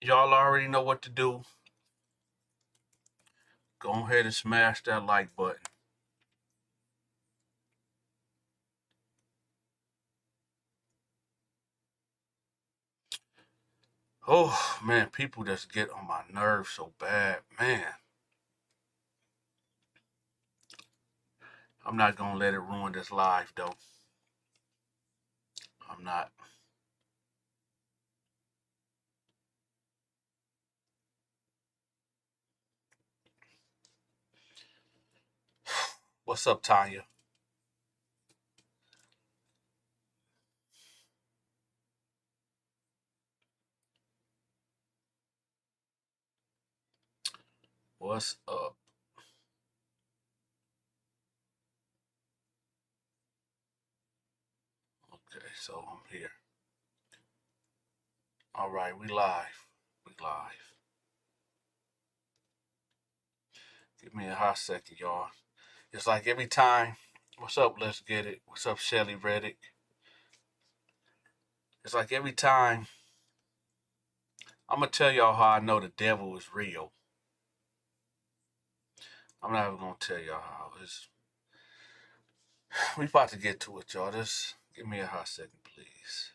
Y'all already know what to do. Go ahead and smash that like button. Oh, man, people just get on my nerves so bad. Man, I'm not going to let it ruin this live, though. I'm not. What's up, Tanya? What's up? Okay, so I'm here. All right, we live. We live. Give me a hot second, y'all. It's like every time. What's up? Let's get it. What's up, Shelly Reddick? It's like every time. I'm gonna tell y'all how I know the devil is real. I'm not even gonna tell y'all how. We about to get to it, y'all. Just give me a hot second, please.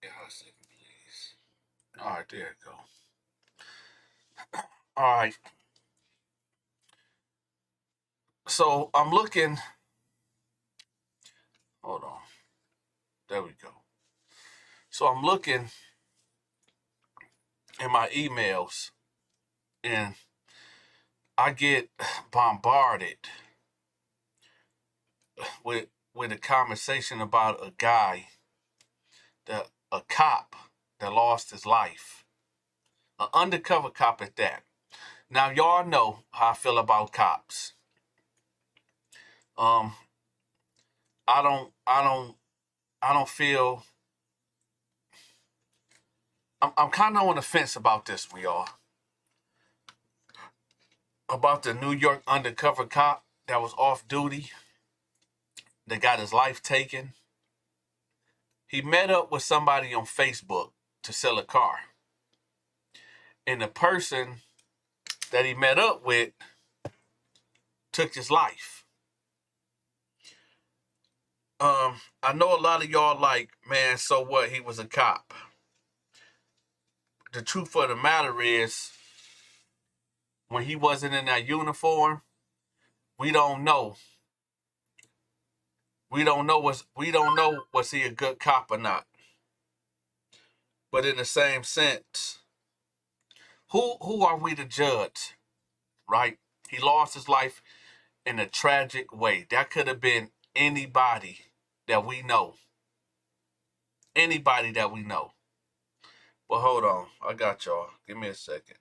A hot second, please. All right, there it go. All right. So I'm looking. Hold on. There we go. So I'm looking in my emails, and I get bombarded with a conversation about a guy, a cop that lost his life, an undercover cop at that. Now y'all know how I feel about cops. Um, I don't feel. I'm kind of on the fence about this, we all. About the New York undercover cop that was off duty, that got his life taken. He met up with somebody on Facebook to sell a car. And the person that he met up with took his life. I know a lot of y'all like, man, so what? He was a cop. The truth of the matter is, when he wasn't in that uniform, we don't know. We don't know was he a good cop or not. But in the same sense, who are we to judge, right? He lost his life in a tragic way. That could have been anybody that we know. Anybody that we know. But hold on, I got y'all. Give me a second.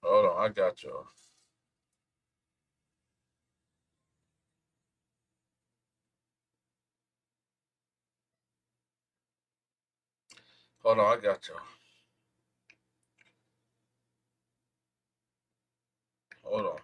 Hold on, I got y'all. Hold on, I got y'all. Hold on.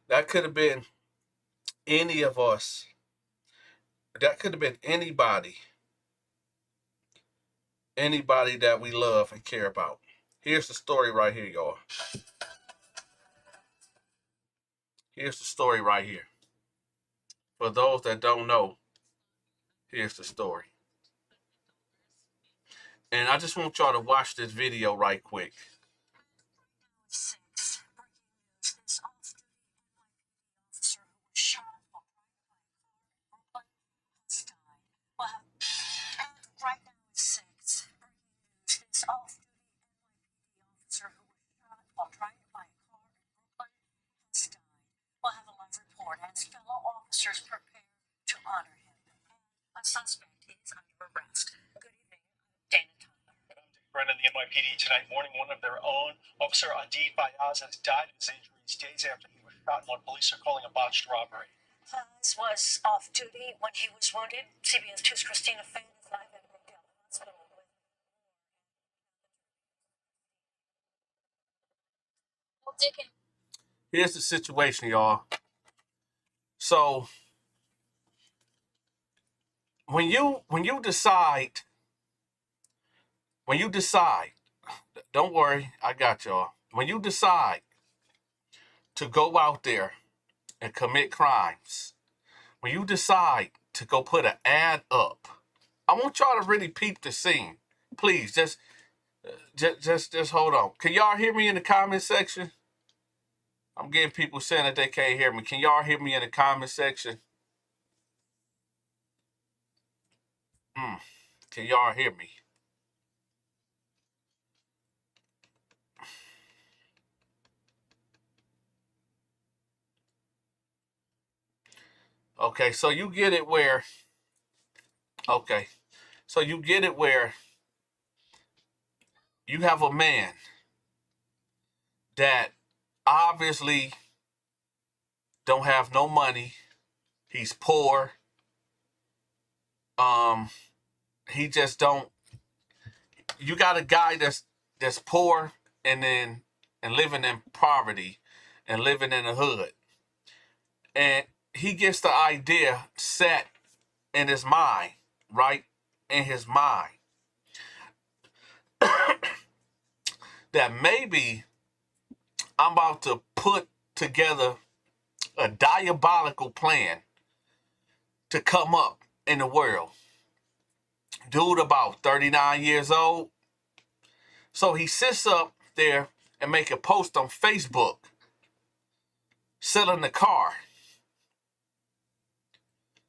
That could have been any of us. That could have been anybody. Anybody that we love and care about. Here's the story right here, y'all. Here's the story right here. For those that don't know, here's the story. And I just want y'all to watch this video right quick. NYPD tonight morning. One of their own, Officer Adid Fayaz, has died of his injuries days after he was shot in what police are calling a botched robbery. Fayaz was off duty when he was wounded. CBS 2's Christina Fan is live at Brookdale Hospital. Here's the situation, y'all. So when you decide, don't worry, I got y'all. When you decide to go out there and commit crimes, when you decide to go put an ad up, I want y'all to really peep the scene. Please, just hold on. Can y'all hear me in the comment section? I'm getting people saying that they can't hear me. Can y'all hear me in the comment section? Can y'all hear me? Okay, so you get it where, you have a man that obviously don't have no money. He's poor. He just don't. You got a guy that's poor and living in poverty and living in the hood, and he gets the idea set in his mind, right? In his mind, that maybe I'm about to put together a diabolical plan to come up in the world. Dude about 39 years old. So he sits up there and make a post on Facebook selling the car.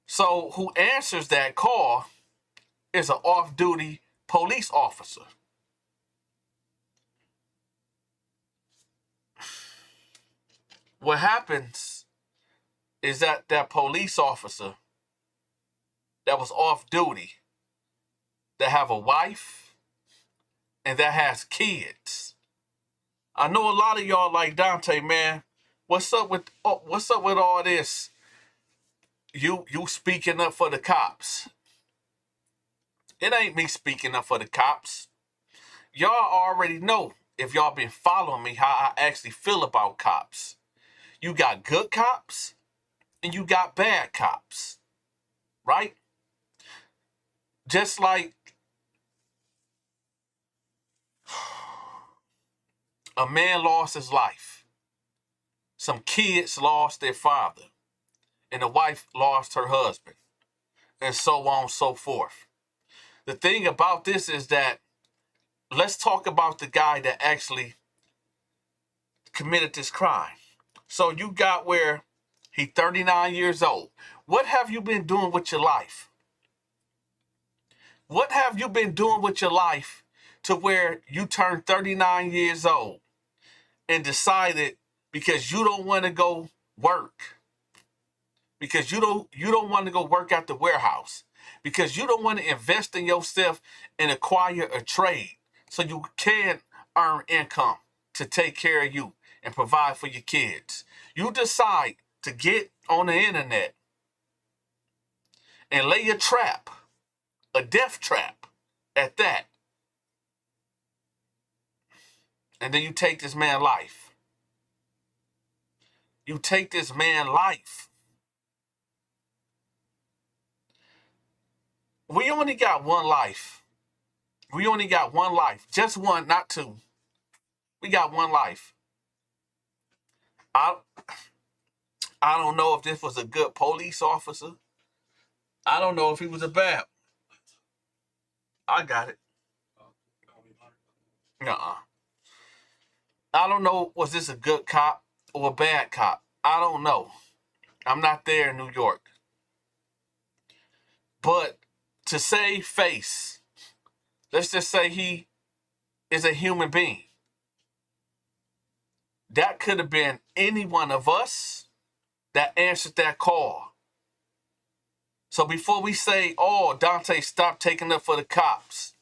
So who answers that call is an off-duty police officer. What happens is that police officer that was off duty, that have a wife and that has kids. I know a lot of y'all like, Dante, man, what's up with all this? You speaking up for the cops. It ain't me speaking up for the cops. Y'all already know, if y'all been following me, how I actually feel about cops. You got good cops and you got bad cops, right? Just like a man lost his life, some kids lost their father, and a wife lost her husband, and so on and so forth. The thing about this is that, let's talk about the guy that actually committed this crime. So you got where he's 39 years old. What have you been doing with your life? What have you been doing with your life to where you turned 39 years old and decided, because you don't want to go work, because you don't want to go work at the warehouse, because you don't want to invest in yourself and acquire a trade so you can earn income to take care of you and provide for your kids. You decide to get on the internet and lay a trap, a death trap at that. And then you take this man's life. You take this man's life. We only got one life. We only got one life. Just one, not two. We got one life. I don't know if this was a good police officer. I don't know if he was a bad. I got it. Nuh-uh. I don't know, was this a good cop or a bad cop? I don't know. I'm not there in New York. But to save face, let's just say he is a human being. That could have been any one of us that answered that call. So before we say, oh, Dante, stop taking up for the cops,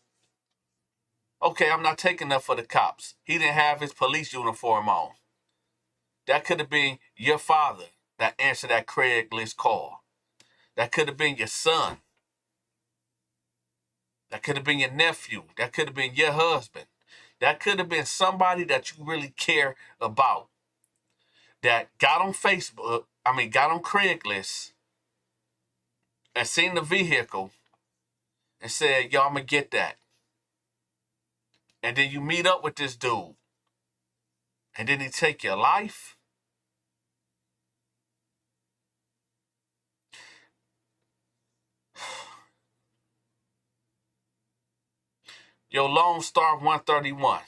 Okay, I'm not taking up for the cops. He didn't have his police uniform on. That could have been your father that answered that Craigslist call. That could have been your son. That could have been your nephew. That could have been your husband. That could have been somebody that you really care about. That got on Facebook, got on Craigslist and seen the vehicle and said, yo, I'm going to get that. And then you meet up with this dude. And then he take your life. Yo, Lone Star 131.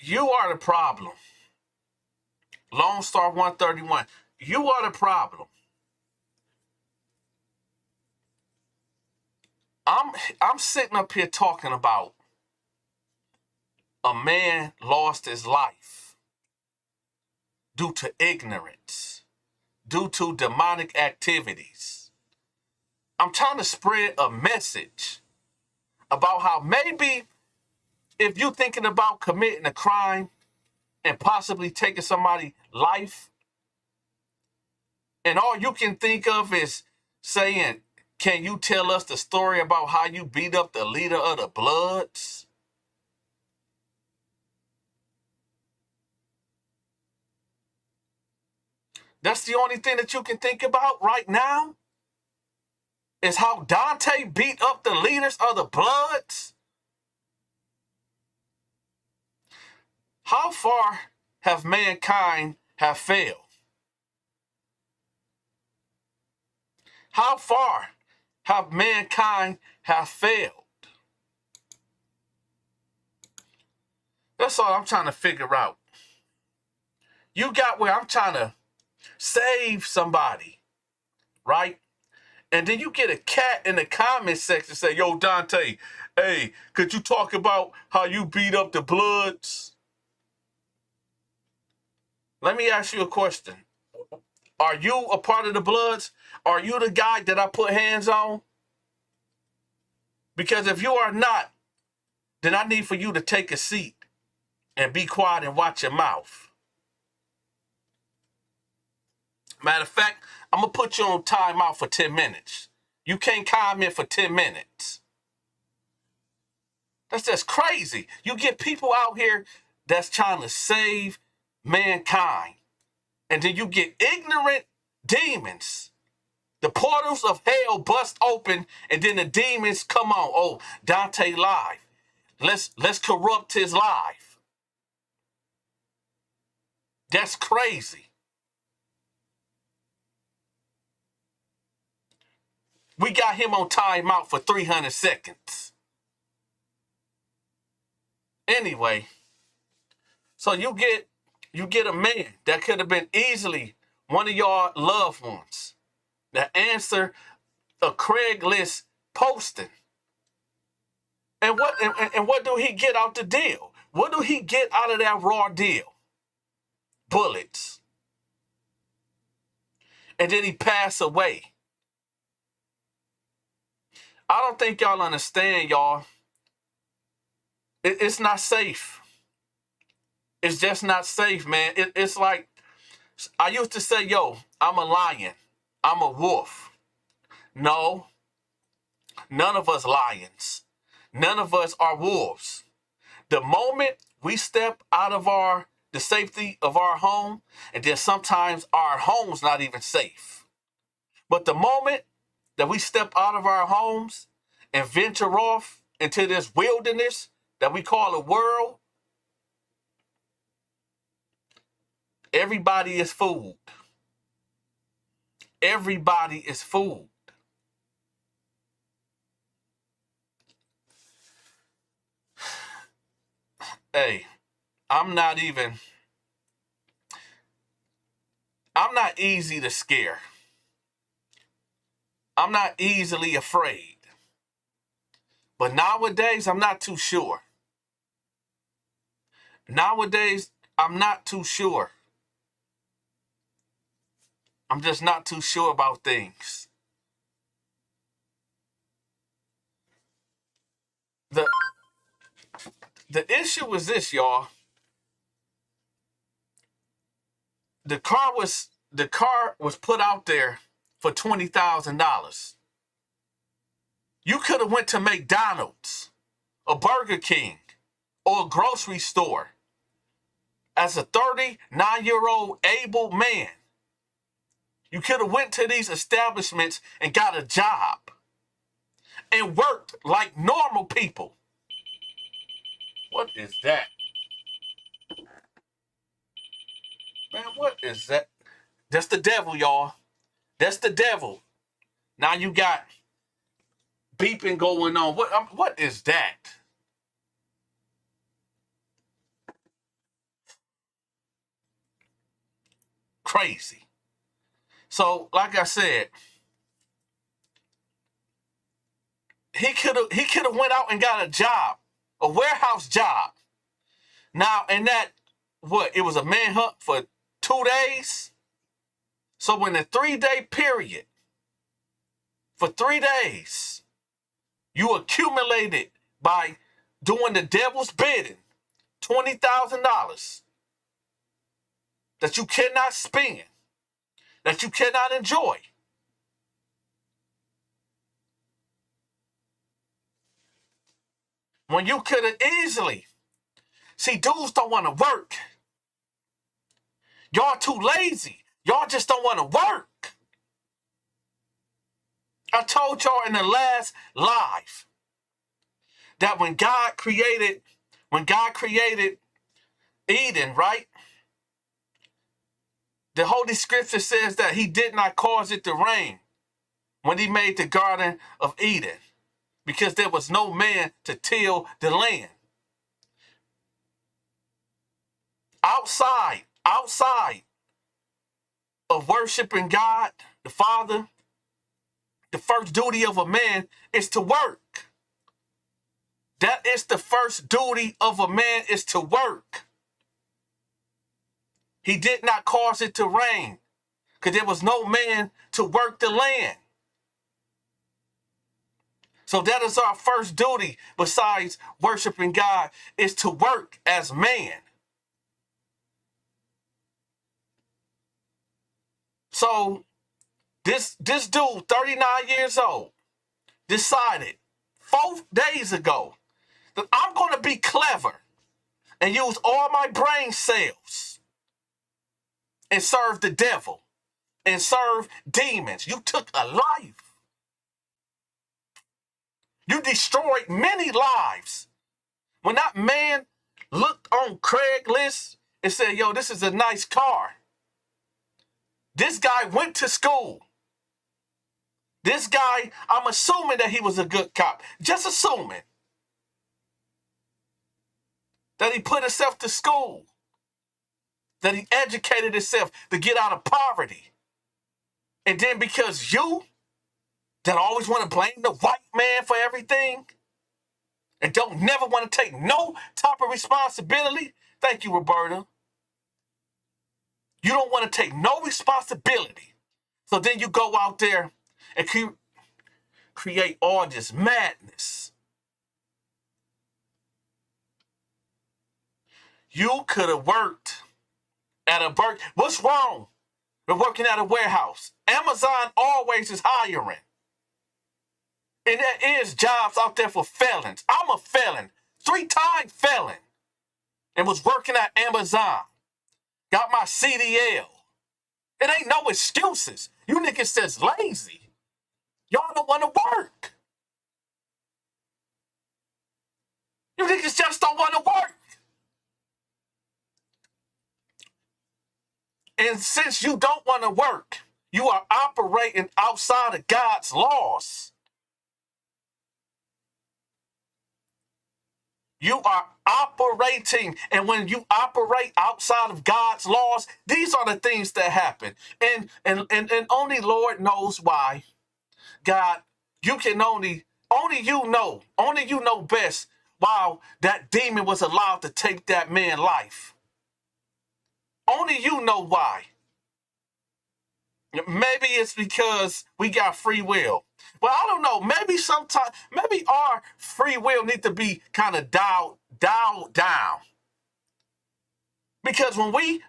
You are the problem. Lone Star 131. You are the problem. I'm sitting up here talking about a man lost his life due to ignorance, due to demonic activities. I'm trying to spread a message about how maybe if you're thinking about committing a crime and possibly taking somebody's life, and all you can think of is saying, can you tell us the story about how you beat up the leader of the Bloods? That's the only thing that you can think about right now? Is how Dante beat up the leaders of the Bloods? How far have mankind have failed? How far have mankind have failed? That's all I'm trying to figure out. You got where I'm trying to save somebody, right? And then you get a cat in the comment section say, yo, Dante, hey, could you talk about how you beat up the Bloods? Let me ask you a question. Are you a part of the Bloods? Are you the guy that I put hands on? Because if you are not, then I need for you to take a seat and be quiet and watch your mouth. Matter of fact, I'm going to put you on timeout for 10 minutes. You can't comment for 10 minutes. That's just crazy. You get people out here that's trying to save mankind. And then you get ignorant demons. The portals of hell bust open, and then the demons come on. Oh, Dante live. Let's corrupt his life. That's crazy. We got him on timeout for 300 seconds. Anyway, so you get a man that could have been easily one of your loved ones that answer a Craigslist posting. And what do he get out the deal? What do he get out of that raw deal? Bullets. And then he passed away. I don't think y'all understand, y'all. It's not safe. It's just not safe, man. It's like, I used to say, yo, I'm a lion. I'm a wolf. No, none of us lions. None of us are wolves. The moment we step out of the safety of our home, and then sometimes our home's not even safe. But the moment that we step out of our homes and venture off into this wilderness that we call a world, everybody is fooled. Everybody is fooled. Hey, I'm not easy to scare. I'm not easily afraid. But nowadays, I'm not too sure. Nowadays, I'm not too sure. I'm just not too sure about things. The issue was this, y'all. The car was put out there for $20,000. You could have went to McDonald's, a Burger King, or a grocery store as a 39-year-old able man. You could have went to these establishments and got a job and worked like normal people. What is that? Man, what is that? That's the devil, y'all. That's the devil. Now you got beeping going on. What is that? Crazy. So, like I said, he could have went out and got a job, a warehouse job. Now, in that, it was a manhunt for 2 days. So in a 3-day period, for 3 days, you accumulated by doing the devil's bidding, $20,000 that you cannot spend, that you cannot enjoy. When you could have easily, see, dudes don't want to work. Y'all too lazy. Y'all just don't want to work. I told y'all in the last live that when God created Eden, right? The Holy Scripture says that he did not cause it to rain when he made the Garden of Eden because there was no man to till the land. Outside of worshiping God, the Father, the first duty of a man is to work. That is the first duty of a man, is to work. He did not cause it to rain because there was no man to work the land. So that is our first duty besides worshiping God, is to work as man. So this dude, 39 years old, decided 4 days ago that I'm going to be clever and use all my brain cells and serve the devil and serve demons. You took a life. You destroyed many lives. When that man looked on Craigslist and said, yo, this is a nice car. This guy went to school. This guy, I'm assuming that he was a good cop. Just assuming that he put himself to school, that he educated himself to get out of poverty. And then because you that always want to blame the white man for everything and don't never want to take no type of responsibility. Thank you, Roberta. You don't want to take no responsibility. So then you go out there and create all this madness. You could have worked at a What's wrong with working at a warehouse? Amazon always is hiring. And there is jobs out there for felons. I'm a felon, 3-time felon, and was working at Amazon. Got my CDL. It ain't no excuses. You niggas just lazy. Y'all don't want to work. You niggas just don't want to work. And since you don't want to work, you are operating outside of God's laws. You are operating, and when you operate outside of God's laws, these are the things that happen. And only Lord knows why. God, you can only you know best why that demon was allowed to take that man's life. Only you know why. Maybe it's because we got free will. Well, I don't know. Maybe sometimes, maybe our free will need to be kind of dialed down. Because when we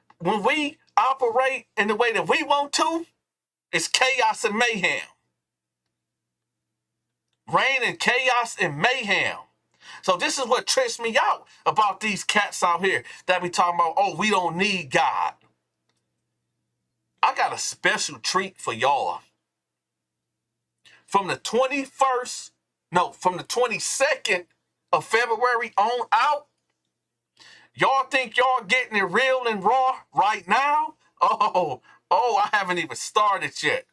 operate in the way that we want to, it's chaos and mayhem. Reign and chaos and mayhem. So this is what trips me out about these cats out here that be talking about, oh, we don't need God. I got a special treat for y'all. From the 22nd of February on out, y'all think y'all getting it real and raw right now? Oh, I haven't even started yet.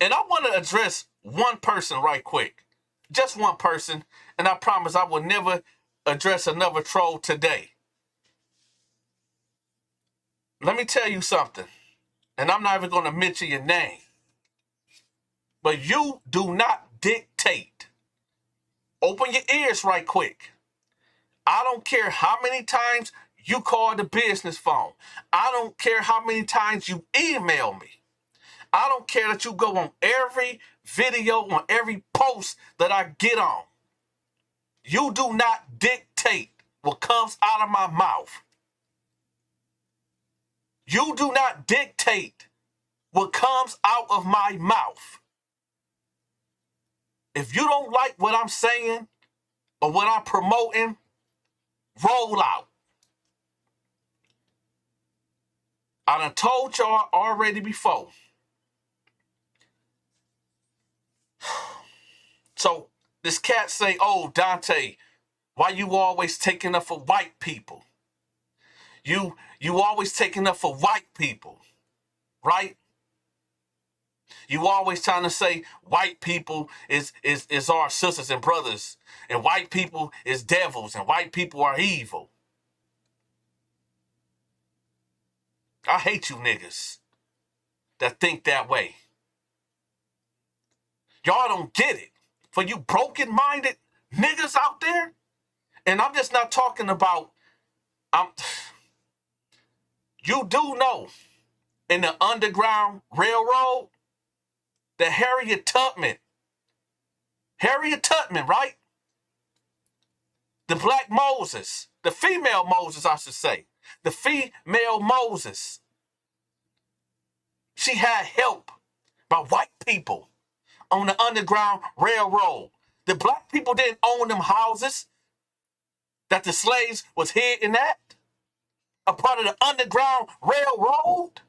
And I want to address one person right quick. Just one person. And I promise I will never address another troll today. Let me tell you something. And I'm not even going to mention your name. But you do not dictate. Open your ears right quick. I don't care how many times you call the business phone. I don't care how many times you email me. I don't care that you go on every video, on every post that I get on. You do not dictate what comes out of my mouth. You do not dictate what comes out of my mouth. If you don't like what I'm saying or what I'm promoting, roll out. I done told y'all already before. So this cat say, oh, Dante, why you always taking up for white people? You always taking up for white people, right? You always trying to say white people is our sisters and brothers, and white people is devils, and white people are evil. I hate you niggas that think that way. Y'all don't get it. For you broken-minded niggas out there, and I'm just not talking about, you do know in the Underground Railroad that Harriet Tubman, right? The black Moses, the female Moses, I should say. The female Moses. She had help by white people on the Underground Railroad. The black people didn't own them houses that the slaves was hidden at. A part of the Underground Railroad.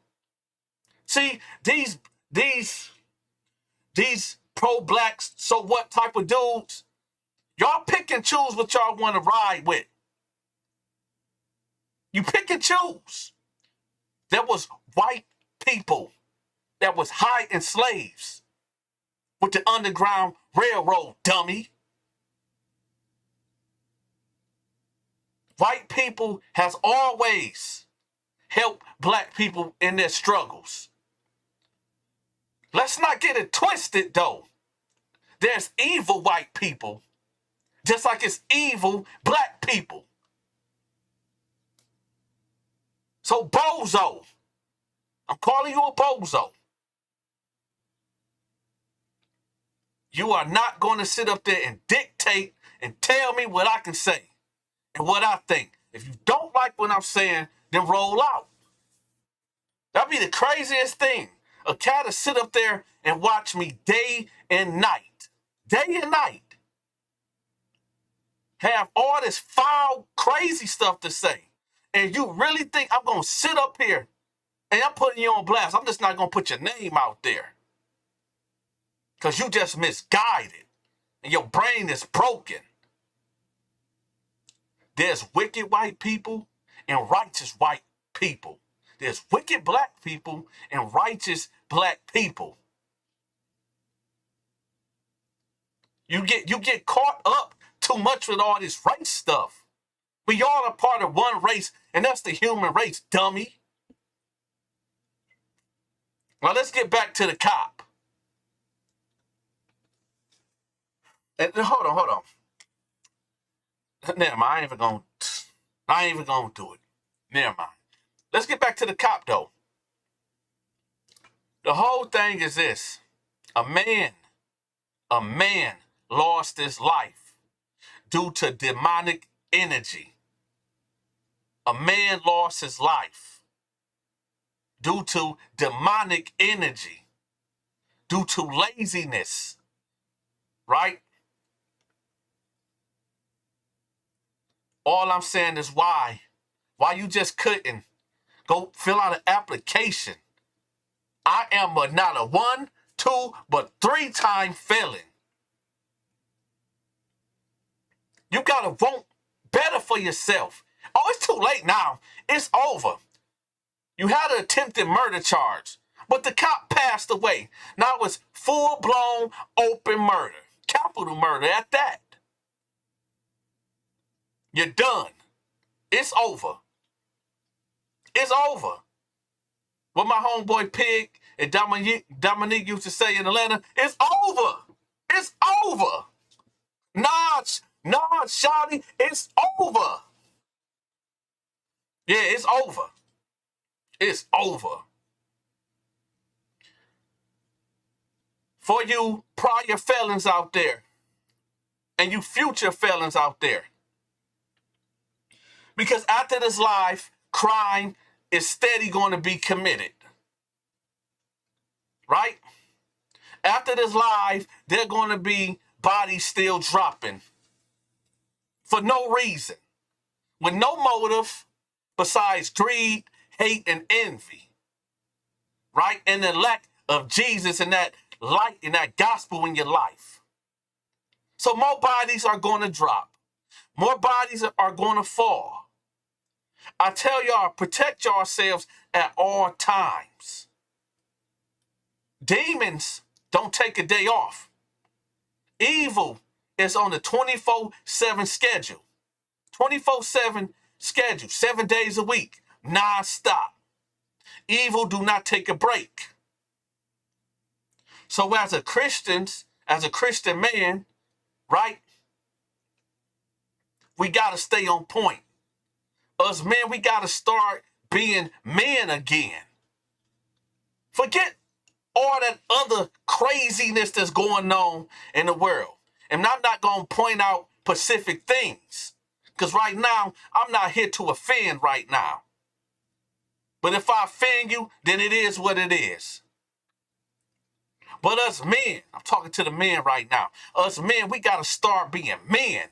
See, these pro-blacks, so what type of dudes, y'all pick and choose what y'all want to ride with. You pick and choose. There was white people that was hiding slaves with the Underground Railroad, dummy. White people has always helped black people in their struggles. Let's not get it twisted, though. There's evil white people, just like it's evil black people. So, bozo, I'm calling you a bozo. You are not going to sit up there and dictate and tell me what I can say and what I think. If you don't like what I'm saying, then roll out. That'd be the craziest thing. A cat to sit up there and watch me day and night. Day and night. Have all this foul, crazy stuff to say. And you really think I'm going to sit up here and I'm putting you on blast? I'm just not going to put your name out there. Because you just misguided. And your brain is broken. There's wicked white people and righteous white people. There's wicked black people and righteous black people. You get caught up too much with all this race stuff. We all are part of one race, and that's the human race, dummy. Now let's get back to the cop. And hold on. Never mind, I ain't even gonna do it. Never mind. Let's get back to the cop, though. The whole thing is this. A man lost his life due to demonic energy. A man lost his life due to demonic energy, due to laziness, right? All I'm saying is why you just couldn't go fill out an application. I am not a 1, 2, but 3-time felon. You gotta want better for yourself. Oh, it's too late now. It's over. You had an attempted murder charge, but the cop passed away. Now it's full-blown open murder, capital murder at that. You're done. It's over. It's over. What my homeboy Pig and Dominique used to say in Atlanta, it's over. It's over. Nah, shawty, it's over. Yeah, it's over. It's over. For you prior felons out there and you future felons out there. Because after this life, crime is steady going to be committed. Right? After this life, there are going to be bodies still dropping for no reason, with no motive besides greed, hate, and envy. Right? And the lack of Jesus and that light and that gospel in your life. So more bodies are going to drop. More bodies are going to fall. I tell y'all, protect yourselves at all times. Demons don't take a day off. Evil is on the 24/7 schedule. 24/7 schedule, 7 days a week, non-stop. Evil do not take a break. So as a Christian man, right, we got to stay on point. Us men, we got to start being men again. Forget all that other craziness that's going on in the world. And I'm not going to point out specific things. Because right now, I'm not here to offend right now. But if I offend you, then it is what it is. But us men, I'm talking to the men right now. Us men, we got to start being men.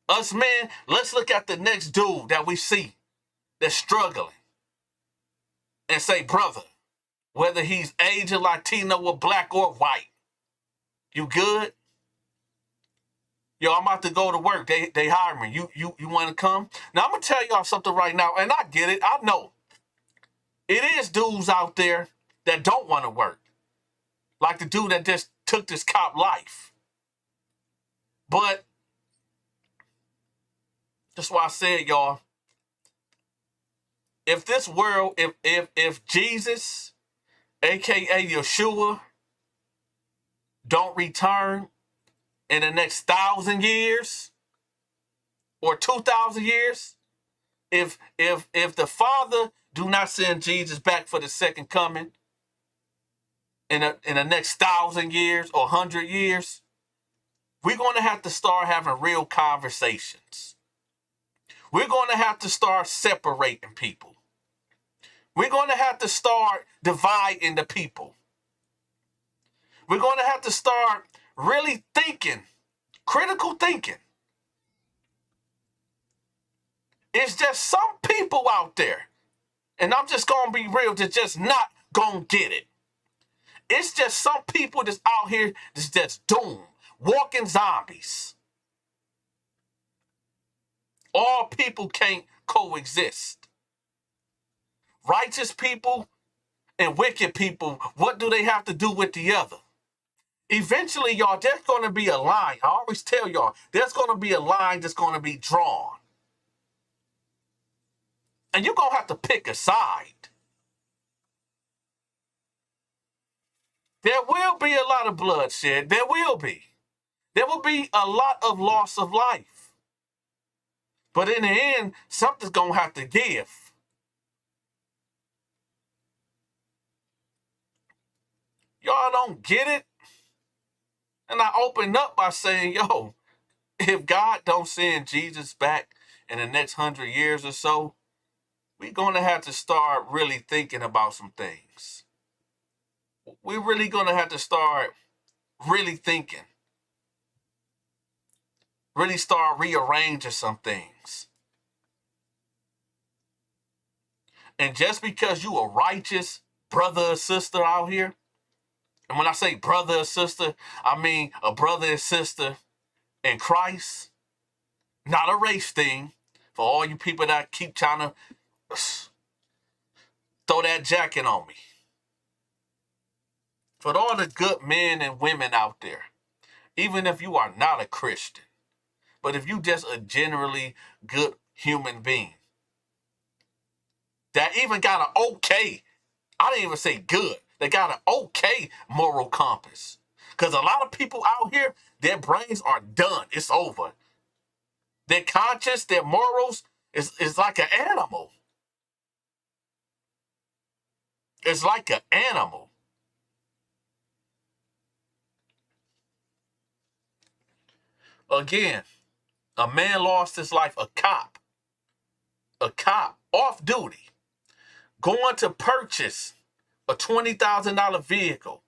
Us men, let's look at the next dude that we see that's struggling and say, brother, whether he's Asian, Latino, or black or white, you good? Yo, I'm about to go to work. They hire me. You want to come? Now, I'm going to tell y'all something right now, and I get it. I know. It is dudes out there that don't want to work. Like the dude that just took this cop life. But that's why I said, y'all, if this world, if Jesus, a.k.a. Yeshua, don't return in the next 1,000 years or 2,000 years, if the Father do not send Jesus back for the second coming in the next 1,000 years or 100 years, we're going to have to start having real conversations. We're going to have to start separating people. We're going to have to start dividing the people. We're going to have to start really thinking, critical thinking. It's just some people out there, and I'm just going to be real, that's just not going to get it. It's just some people that's out here that's just doomed, walking zombies. All people can't coexist. Righteous people and wicked people, what do they have to do with the other? Eventually, y'all, there's going to be a line. I always tell y'all, there's going to be a line that's going to be drawn. And you're going to have to pick a side. There will be a lot of bloodshed. There will be. There will be a lot of loss of life. But in the end, something's going to have to give. Y'all don't get it? And I opened up by saying, yo, if God don't send Jesus back in the next 100 years or so, we're going to have to start really thinking about some things. We're really going to have to start really thinking. Really start rearranging some things. And just because you a righteous brother or sister out here, and when I say brother or sister, I mean a brother and sister in Christ, not a race thing. For all you people that keep trying to throw that jacket on me. For all the good men and women out there, even if you are not a Christian, but if you just a generally good human being, that even got an okay, I didn't even say good, they got an okay moral compass. Because a lot of people out here, their brains are done. It's over. Their conscience, their morals is like an animal. It's like an animal. Again, a man lost his life, a cop off duty, going to purchase a $20,000 vehicle.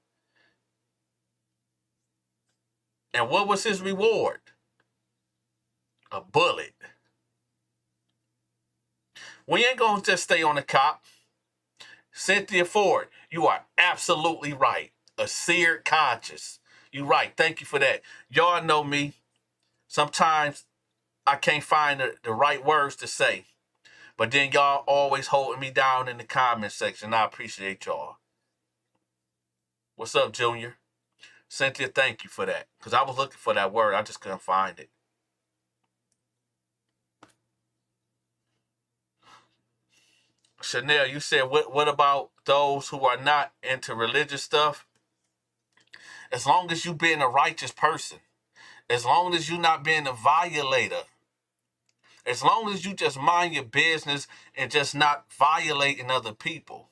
And what was his reward? A bullet. We ain't gonna just stay on the cop. Cynthia Ford, you are absolutely right. A seared conscience. You right. Thank you for that. Y'all know me. Sometimes I can't find the right words to say. But then y'all always holding me down in the comment section. I appreciate y'all. What's up, Junior? Cynthia, thank you for that. Because I was looking for that word. I just couldn't find it. Chanel, you said, what about those who are not into religious stuff? As long as you being a righteous person, as long as you not being a violator, as long as you just mind your business and just not violating other people.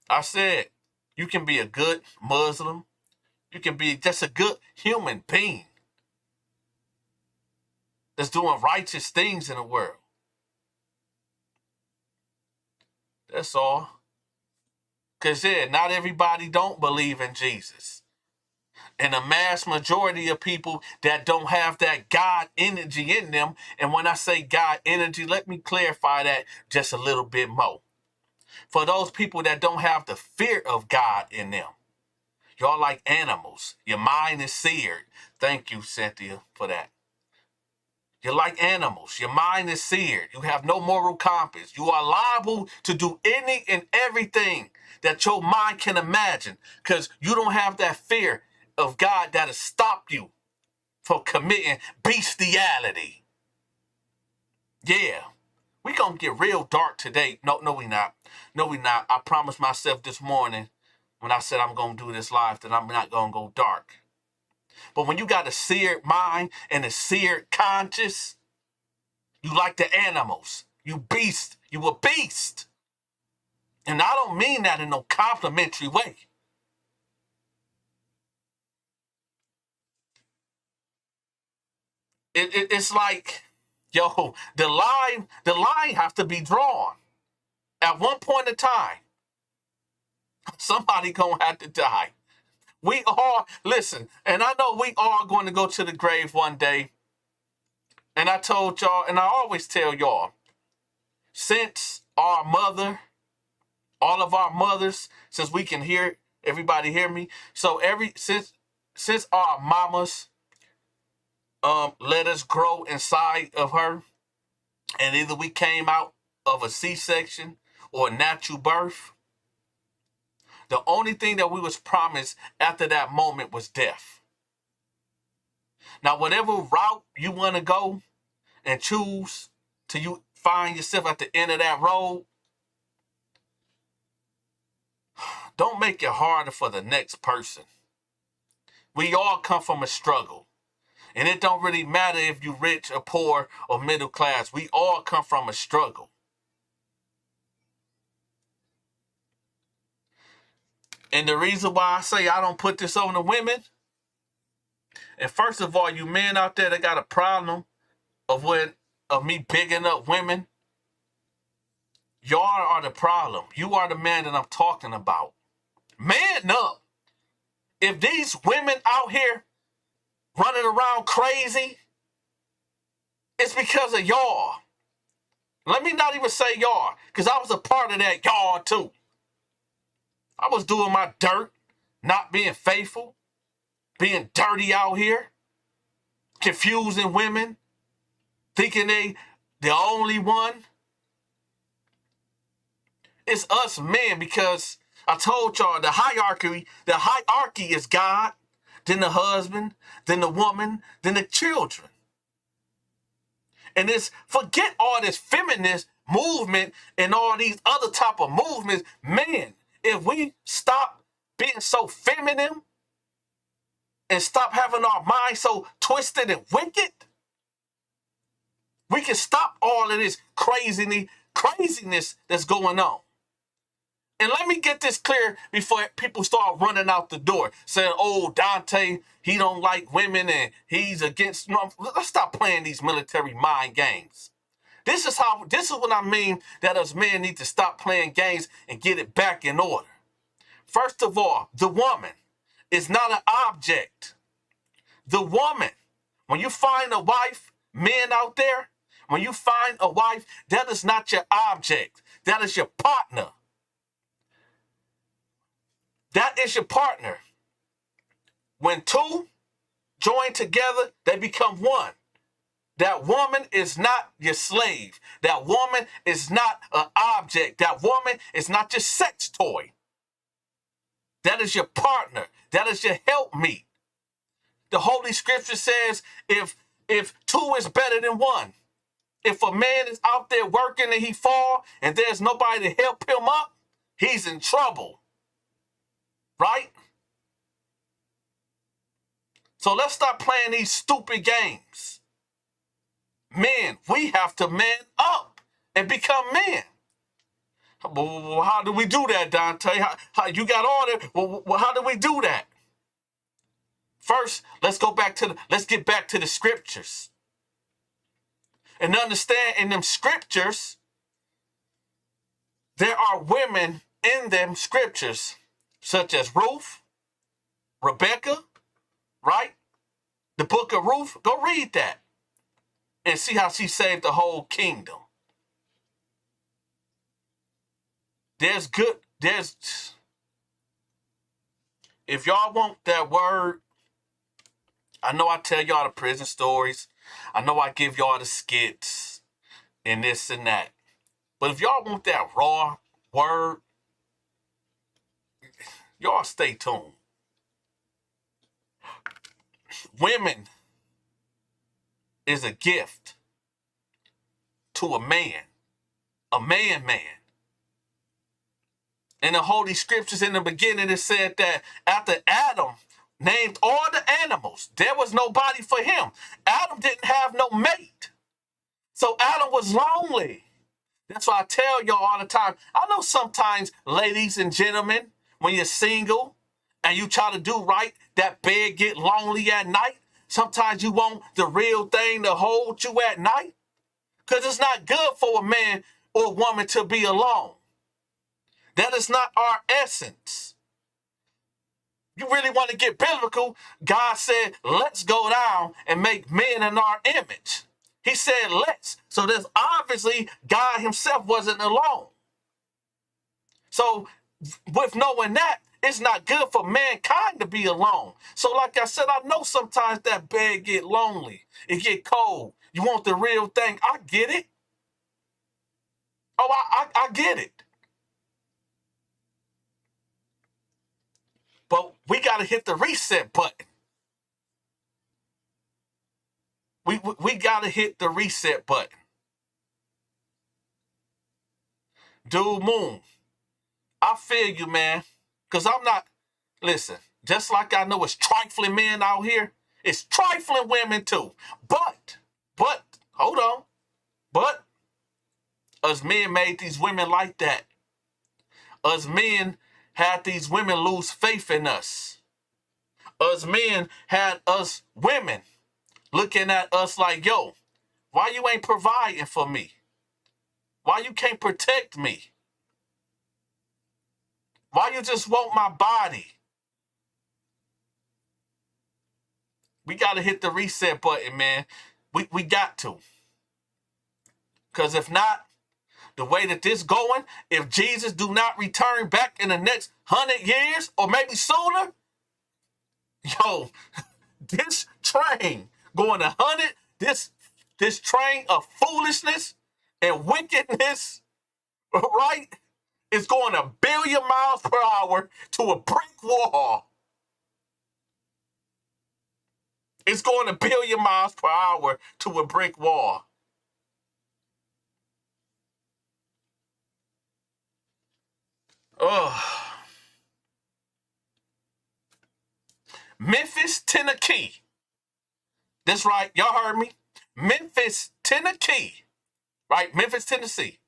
I said, you can be a good Muslim. You can be just a good human being that's doing righteous things in the world. That's all. Because, yeah, not everybody don't believe in Jesus. And a mass majority of people that don't have that God energy in them. And when I say God energy, let me clarify that just a little bit more. For those people that don't have the fear of God in them. Y'all like animals. Your mind is seared. Thank you, Cynthia, for that. You're like animals. Your mind is seared. You have no moral compass. You are liable to do any and everything that your mind can imagine because you don't have that fear of God that'll stop you from committing bestiality. Yeah, we gonna get real dark today. No, we not. No, we not. I promised myself this morning when I said I'm gonna do this live that I'm not gonna go dark. But when you got a seared mind and a seared conscience, you like the animals. You beast. You a beast. And I don't mean that in no complimentary way. It's like, yo, the line has to be drawn. At one point in time, somebody gonna have to die. We all, listen, and I know we all going to go to the grave one day. And I told y'all, and I always tell y'all, since our mother, all of our mothers, since we can hear, everybody hear me? So since our mamas let us grow inside of her, and either we came out of a C-section or a natural birth, the only thing that we was promised after that moment was death. Now, whatever route you want to go and choose till you find yourself at the end of that road, don't make it harder for the next person. We all come from a struggle. And it don't really matter if you're rich or poor or middle class. We all come from a struggle. And the reason why I say I don't put this on the women, and first of all, you men out there that got a problem of me picking up women, y'all are the problem. You are the man that I'm talking about. Man up. If these women out here running around crazy, it's because of y'all. Let me not even say y'all, because I was a part of that y'all too. I was doing my dirt, not being faithful, being dirty out here, confusing women, thinking they the only one. It's us men, because I told y'all the hierarchy is God, then the husband, then the woman, then the children. And it's forget all this feminist movement and all these other type of movements. Man, if we stop being so feminine and stop having our minds so twisted and wicked, we can stop all of this craziness that's going on. And let me get this clear before people start running out the door saying, oh, Dante, he don't like women and he's against. No, let's stop playing these military mind games. This is what I mean, that us men need to stop playing games and get it back in order. First of all, the woman is not an object. The woman, when you find a wife, men out there, when you find a wife, that is not your object. That is your partner. That is your partner. When two join together, they become one. That woman is not your slave. That woman is not an object. That woman is not your sex toy. That is your partner. That is your helpmeet. The Holy Scripture says if two is better than one. If a man is out there working and he fall and there's nobody to help him up, he's in trouble. Right? So let's stop playing these stupid games. Men, we have to man up and become men. Well, how do we do that, Dante? How you got all that? Well, how do we do that? First, let's get back to the scriptures. And understand in them scriptures, there are women in them scriptures, such as Ruth, Rebecca, right? The book of Ruth, go read that and see how she saved the whole kingdom. If y'all want that word, I know I tell y'all the prison stories. I know I give y'all the skits and this and that. But if y'all want that raw word, y'all stay tuned. Women is a gift to a man man. In the Holy Scriptures in the beginning, it said that after Adam named all the animals, there was nobody for him. Adam didn't have no mate. So Adam was lonely. That's why I tell y'all all the time. I know sometimes, ladies and gentlemen, when you're single and you try to do right, that bed get lonely at night. Sometimes you want the real thing to hold you at night. Because it's not good for a man or a woman to be alone. That is not our essence. You really want to get biblical, God said, let's go down and make men in our image. He said, let's. So there's obviously God himself wasn't alone. So with knowing that, it's not good for mankind to be alone. So like I said, I know sometimes that bed get lonely. It get cold. You want the real thing. I get it. Oh, I get it. But we got to hit the reset button. We got to hit the reset button. Dude Moon, I feel you, man. Because I'm not, listen, just like I know it's trifling men out here, it's trifling women too. But, hold on. But, us men made these women like that. Us men had these women lose faith in us. Us men had us women looking at us like, yo, why you ain't providing for me? Why you can't protect me? Why you just want my body? We got to hit the reset button, man. We got to. Because if not, the way that this going, if Jesus do not return back in the next 100 years or maybe sooner, yo, this train going 100, this train of foolishness and wickedness, right, is going 1,000,000,000 miles per hour to a brick wall. It's going 1,000,000,000 miles per hour to a brick wall. Oh. Memphis, Tennessee. That's right. Y'all heard me. Memphis, Tennessee. Right? Memphis, Tennessee.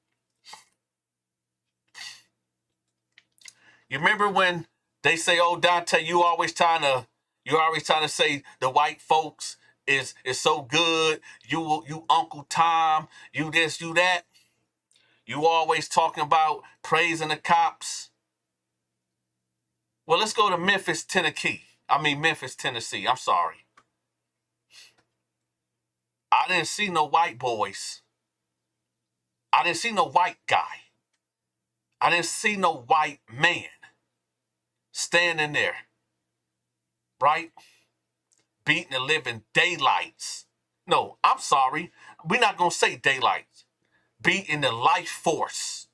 You remember when they say, oh, Dante, you always trying to say the white folks is so good. You Uncle Tom, you this, you that. You always talking about praising the cops. Well, let's go to Memphis, Tennessee. Memphis, Tennessee. I'm sorry. I didn't see no white boys. I didn't see no white guy. I didn't see no white man standing there, right? Beating the living daylights. No, I'm sorry. We're not going to say daylights. Beating the life force,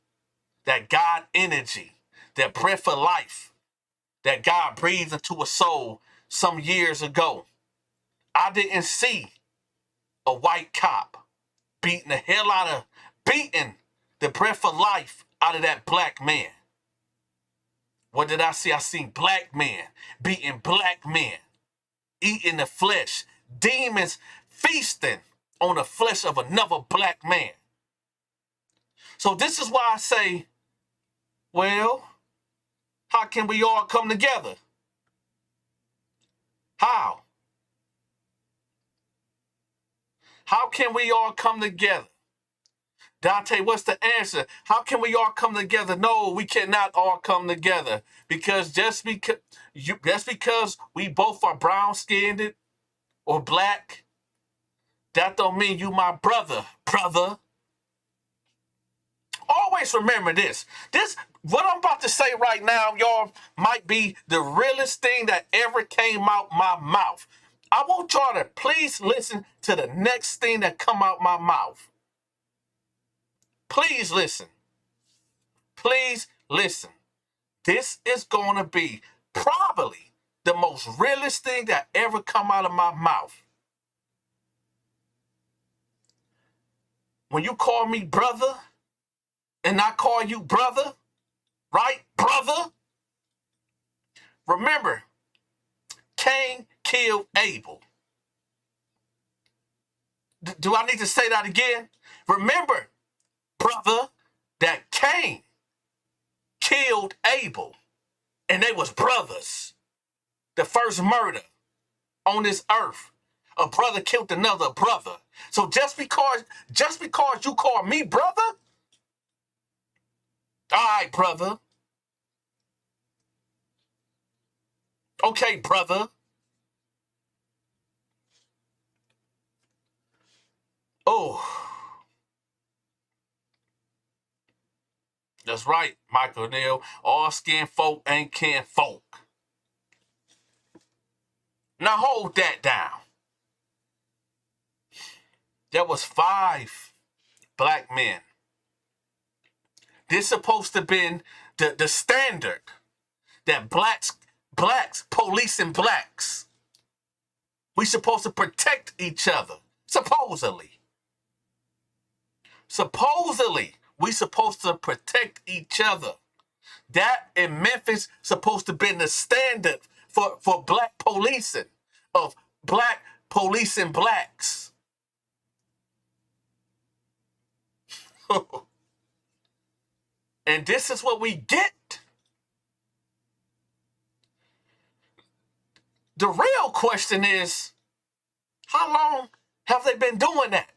that God energy, that breath of life that God breathed into a soul some years ago. I didn't see a white cop beating the breath of life out of that black man. What did I see? I seen black men beating black men, eating the flesh, demons feasting on the flesh of another black man. So this is why I say, well, how can we all come together? How? How can we all come together? Dante, what's the answer? How can we all come together? No, we cannot all come together because just because we both are brown-skinned or black, that don't mean you my brother. Always remember this. What I'm about to say right now, y'all, might be the realest thing that ever came out my mouth. I want y'all to please listen to the next thing that come out my mouth. Please listen. Please listen. This is going to be probably the most realest thing that ever come out of my mouth. When you call me brother and I call you brother, right, brother? Remember, Cain killed Abel. Do I need to say that again? Remember, brother, that Cain killed Abel, and they was brothers. The first murder on this earth. A brother killed another brother. So just because you call me brother, all right, brother. Okay, brother. Oh, that's right, Michael Neal. All skin folk ain't kin folk. Now hold that down. There was 5 black men. This supposed to been the standard that blacks policing blacks. We supposed to protect each other. Supposedly, we supposed to protect each other. That in Memphis supposed to be the standard for black policing, of black policing blacks. And this is what we get. the real question is, how long have they been doing that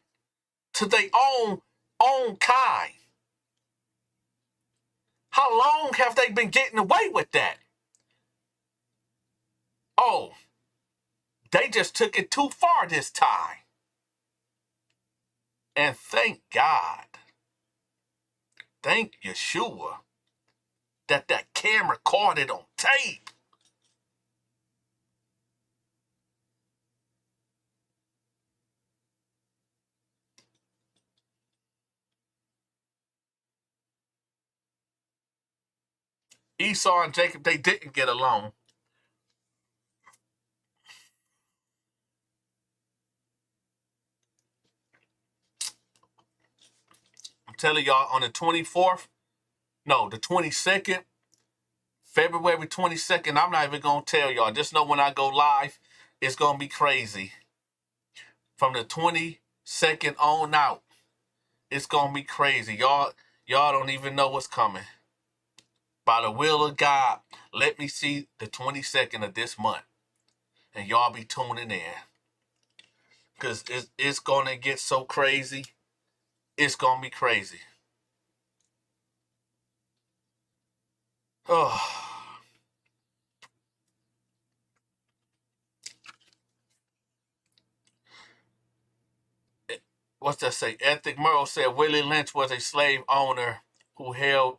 to their own kind? How long have they been getting away with that? Oh, they just took it too far this time. And thank God, thank Yeshua, that camera caught it on tape. Esau and Jacob, they didn't get along. I'm telling y'all, on the 24th, no, the 22nd, February 22nd, I'm not even going to tell y'all. Just know when I go live, it's going to be crazy. From the 22nd on out, it's going to be crazy. Y'all don't even know what's coming. By the will of God, let me see the 22nd of this month. And y'all be tuning in. Because it's going to get so crazy. It's going to be crazy. Oh. What's that say? Ethic Merle said Willie Lynch was a slave owner who held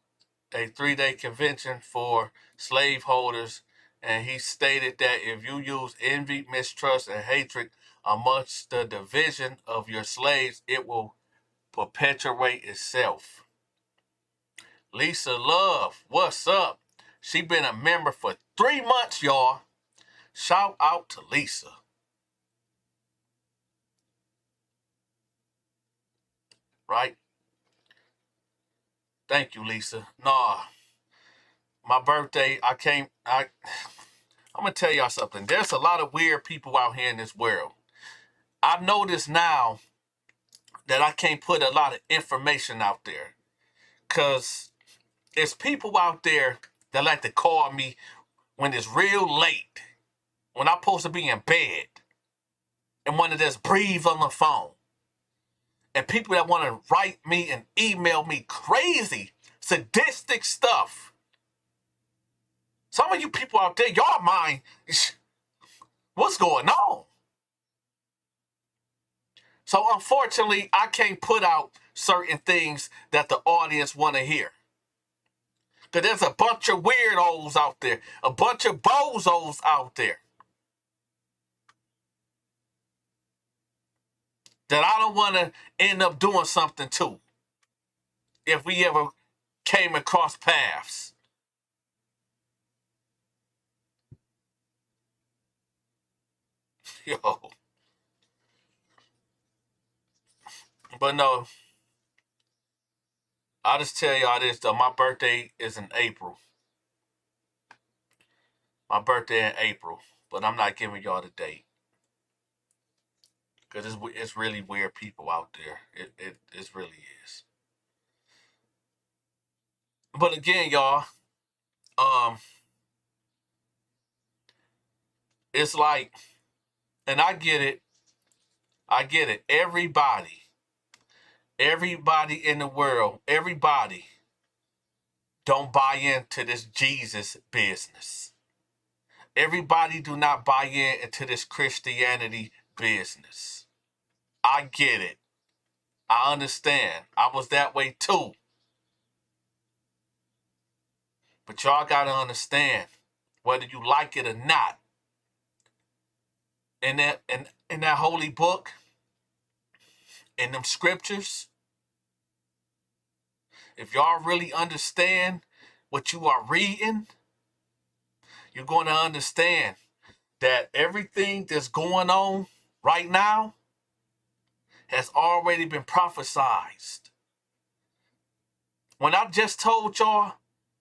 a 3-day convention for slaveholders, and he stated that if you use envy, mistrust, and hatred amongst the division of your slaves, it will perpetuate itself. Lisa Love, what's up? She been a member for 3 months, y'all. Shout out to Lisa. Right? Thank you, Lisa. Nah, my birthday, I'm going to tell y'all something. There's a lot of weird people out here in this world. I notice now that I can't put a lot of information out there because there's people out there that like to call me when it's real late, when I'm supposed to be in bed, and want to just breathe on the phone. And people that want to write me and email me crazy, sadistic stuff. Some of you people out there, y'all mind, what's going on? So unfortunately, I can't put out certain things that the audience want to hear. Because there's a bunch of weirdos out there, a bunch of bozos out there that I don't want to end up doing something to if we ever came across paths. Yo. But no, I'll just tell y'all this though. My birthday is in April. My birthday in April. But I'm not giving y'all the date. Because it's really weird people out there. It really is. But again, y'all, it's like, and I get it. Everybody in the world, everybody don't buy into this Jesus business. Everybody do not buy into this Christianity business. I get it. I understand. I was that way too. But y'all gotta understand, whether you like it or not, in that holy book, in them scriptures, if y'all really understand what you are reading, you're going to understand that everything that's going on right now has already been prophesied. When I just told y'all,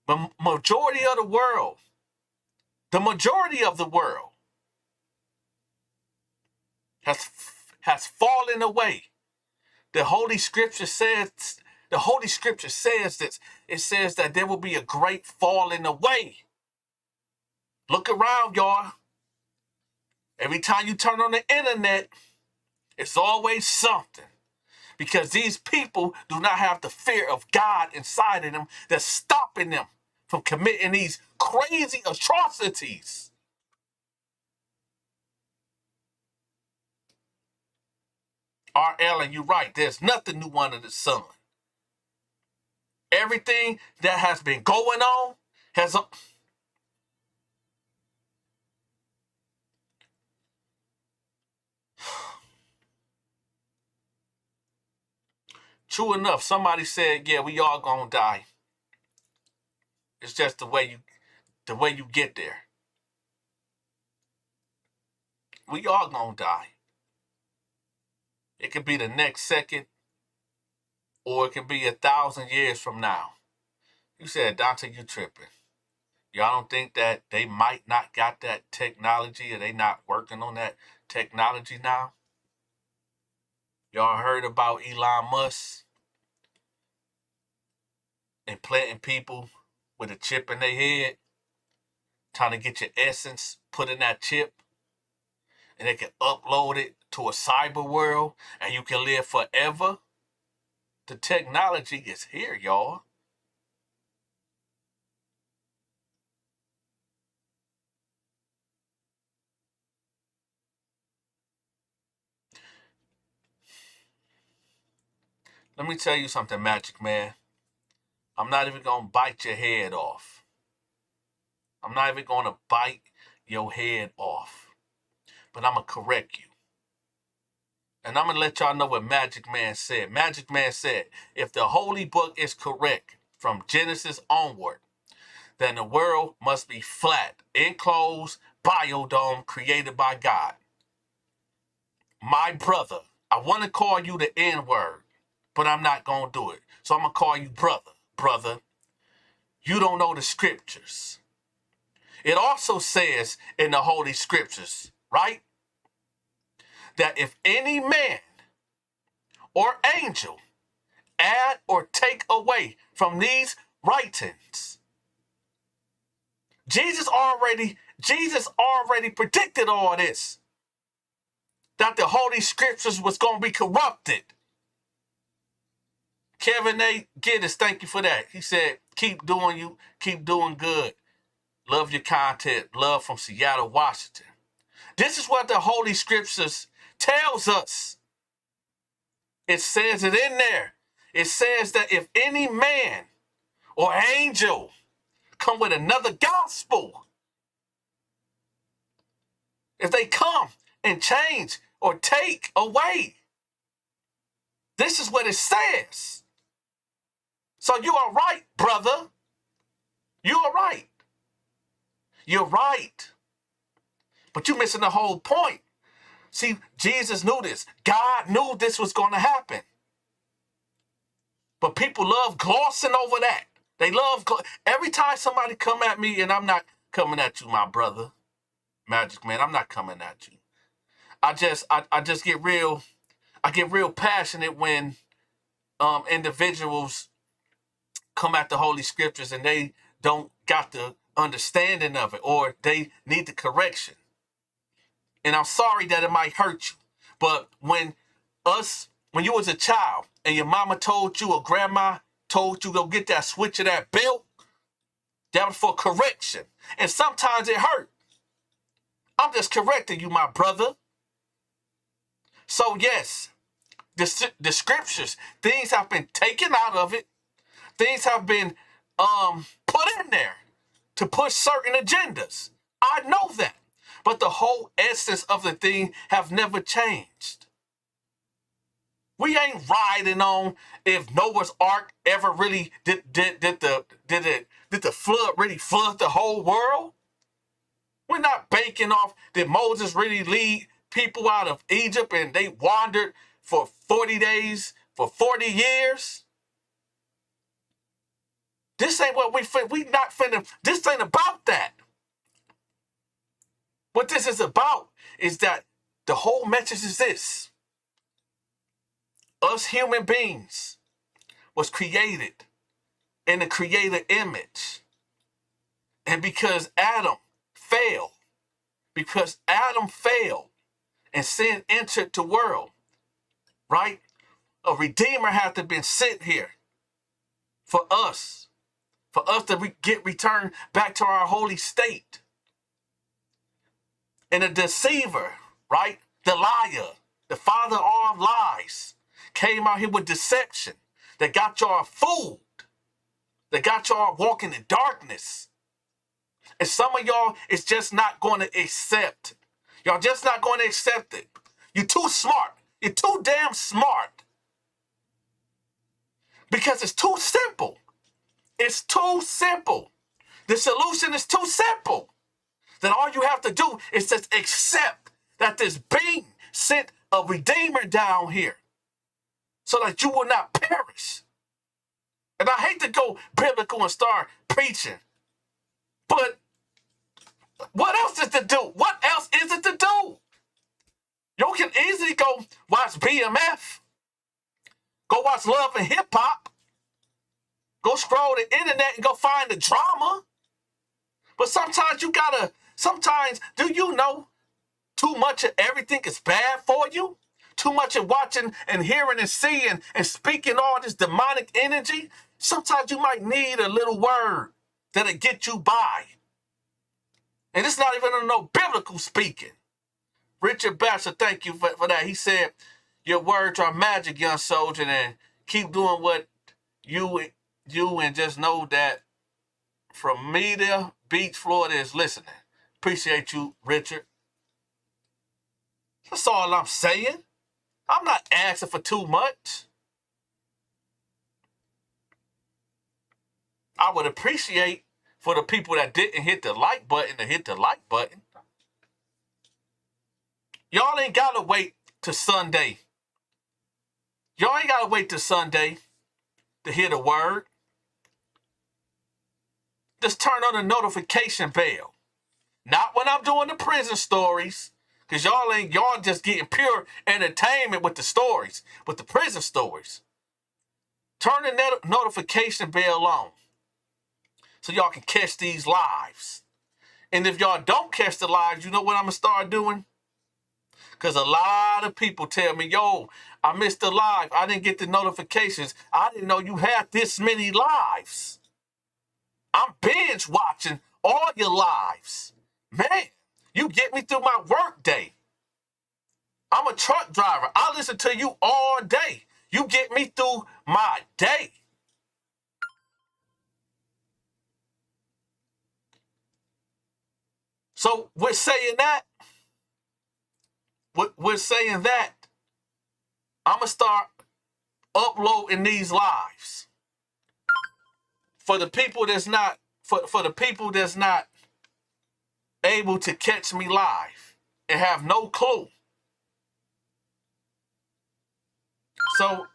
the majority of the world has fallen away. The Holy Scripture says that it says that there will be a great falling away. Look around, y'all. Every time you turn on the internet, it's always something. Because these people do not have the fear of God inside of them that's stopping them from committing these crazy atrocities. R. Ellen, you're right. There's nothing new under the sun. Everything that has been going on has... True enough, somebody said, yeah, we all gonna die. It's just the way you get there. We all gonna die. It could be the next second, or it can be 1,000 years from now. You said, Dante, you tripping. Y'all don't think that they might not got that technology, or they not working on that technology now? Y'all heard about Elon Musk implanting people with a chip in their head, trying to get your essence put in that chip, and they can upload it to a cyber world, and you can live forever? The technology is here, y'all. Let me tell you something, Magic Man. I'm not even going to bite your head off. I'm not even going to bite your head off. But I'm going to correct you. And I'm going to let y'all know what Magic Man said. Magic Man said, if the Holy Book is correct from Genesis onward, then the world must be flat, enclosed, biodome created by God. My brother, I want to call you the N-word, but I'm not going to do it. So I'm going to call you brother. Brother, you don't know the scriptures. It also says in the Holy Scriptures, right, that if any man or angel add or take away from these writings, Jesus already predicted all this, that the Holy Scriptures was going to be corrupted. Kevin A. Giddens, thank you for that. He said, keep doing good. Love your content. Love from Seattle, Washington. This is what the Holy Scriptures tells us. It says it in there. It says that if any man or angel come with another gospel, if they come and change or take away, this is what it says. So you are right, brother. You are right. You're right. But you're missing the whole point. See, Jesus knew this. God knew this was going to happen. But people love glossing over that. They love, every time somebody come at me, and I'm not coming at you, my brother, Magic Man, I'm not coming at you. I just get real passionate when individuals come at the Holy Scriptures and they don't got the understanding of it, or they need the correction. And I'm sorry that it might hurt you, but when you was a child and your mama told you or grandma told you go get that switch of that belt, that was for correction. And sometimes it hurt. I'm just correcting you, my brother. So yes, the scriptures, things have been taken out of it. Things have been put in there to push certain agendas. I know that. But the whole essence of the thing have never changed. We ain't riding on if Noah's Ark ever really did the flood really flood the whole world. We're not banking off did Moses really lead people out of Egypt and they wandered for 40 days, for 40 years. This ain't what we not finna, this ain't about that. What this is about is that the whole message is this. Us human beings was created in the creator image. And because Adam failed, because Adam failed and sin entered the world, right? A redeemer had to be sent here for us to get returned back to our holy state. And the deceiver, right? The liar, the father of all lies, came out here with deception that got y'all fooled, that got y'all walking in darkness. And some of y'all is just not going to accept. Y'all just not going to accept it. You're too smart. You're too damn smart. Because it's too simple. It's too simple. The solution is too simple. That all you have to do is just accept that this being sent a redeemer down here so that you will not perish. And I hate to go biblical and start preaching, but what else is to do? What else is it to do? You can easily go watch BMF, go watch Love and Hip Hop, go scroll the internet and go find the drama. But sometimes do you know too much of everything is bad for you? Too much of watching and hearing and seeing and speaking all this demonic energy? Sometimes you might need a little word that'll get you by. And it's not even no biblical speaking. Richard Baxter, thank you for that. He said, your words are magic, young soldier, and keep doing what you and just know that from Media Beach, Florida is listening. Appreciate you, Richard. That's all I'm saying. I'm not asking for too much. I would appreciate for the people that didn't hit the like button to hit the like button. Y'all ain't got to wait till Sunday. Y'all ain't got to wait till Sunday to hear the word. Just turn on the notification bell. Not when I'm doing the prison stories, because y'all just getting pure entertainment with the stories, with the prison stories. Turn the notification bell on so y'all can catch these lives. And if y'all don't catch the lives, you know what I'm going to start doing? Because a lot of people tell me, yo, I missed the live. I didn't get the notifications. I didn't know you had this many lives. I'm binge watching all your lives. Man, you get me through my work day. I'm a truck driver. I listen to you all day. You get me through my day. So we're saying that. We're saying that. I'm going to start uploading these lives. For the people that's not, for the people that's not able to catch me live and have no clue. So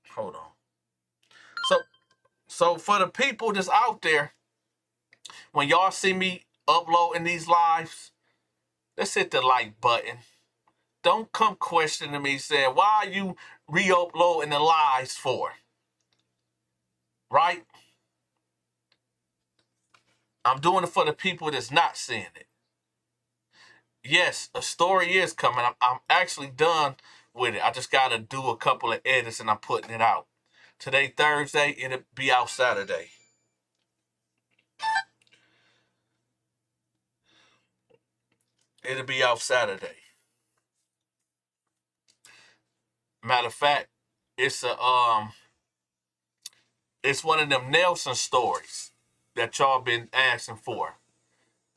hold on. So for the people that's out there, when y'all see me uploading these lives, let's hit the like button. Don't come questioning me saying, why are you re-uploading the lives for? Right? I'm doing it for the people that's not seeing it. Yes, a story is coming. I'm actually done with it. I just got to do a couple of edits and I'm putting it out. Today, Thursday, it'll be out Saturday. It'll be out Saturday. Matter of fact, it's one of them Nelson stories that y'all been asking for.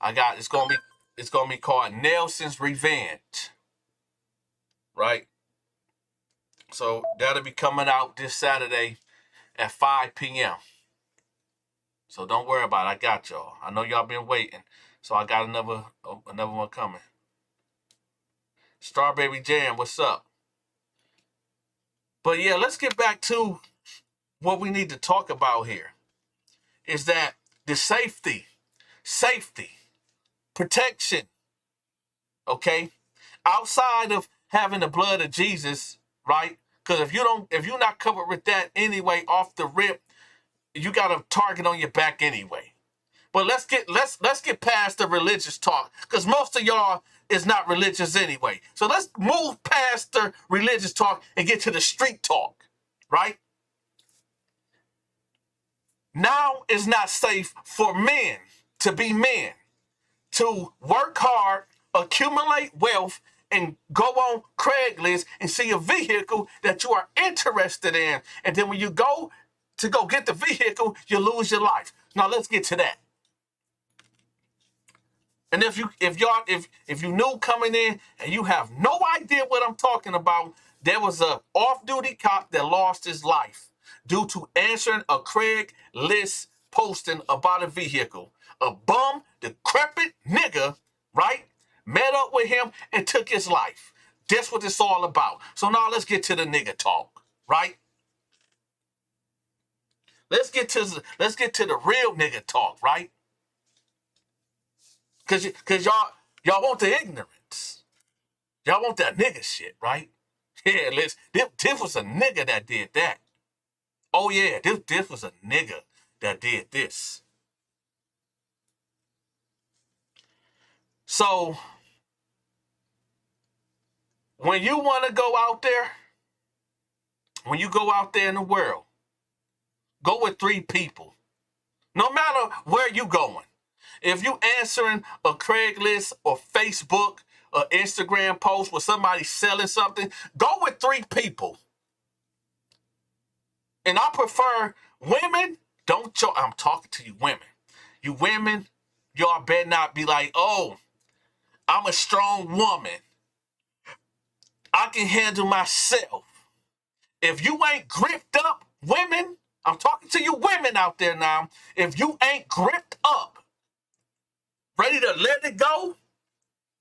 It's gonna be called Nelson's Revenge. Right? So that'll be coming out this Saturday at 5 p.m. So don't worry about it. I got y'all. I know y'all been waiting. So I got another one coming. Strawberry Jam, what's up? But yeah, let's get back to what we need to talk about here. Is that the safety, protection, okay? Outside of having the blood of Jesus, right? Because if you're not covered with that anyway, off the rip, you got a target on your back anyway. But let's get past the religious talk, because most of y'all is not religious anyway. So let's move past the religious talk and get to the street talk, right? Now it's not safe for men to be men, to work hard, accumulate wealth, and go on Craigslist and see a vehicle that you are interested in. And then when you go to go get the vehicle, you lose your life. Now let's get to that. And if you new coming in and you have no idea what I'm talking about, there was a off-duty cop that lost his life due to answering a Craigslist posting about a vehicle. A bum, decrepit nigga, right, met up with him and took his life. That's what it's all about. So now let's get to the nigga talk, right? Let's get to the real nigga talk, right? Cause y'all want the ignorance. Y'all want that nigga shit, right? Yeah, this was a nigga that did that. Oh yeah, this was a nigga that did this. So when you want to go out there, when you go out there in the world, go with 3 people. No matter where you going. If you answering a Craigslist or Facebook or Instagram post where somebody's selling something, go with 3 people. And I prefer women, I'm talking to you women. You women, y'all better not be like, oh, I'm a strong woman. I can handle myself. If you ain't gripped up, women, I'm talking to you women out there now. If you ain't gripped up, ready to let it go,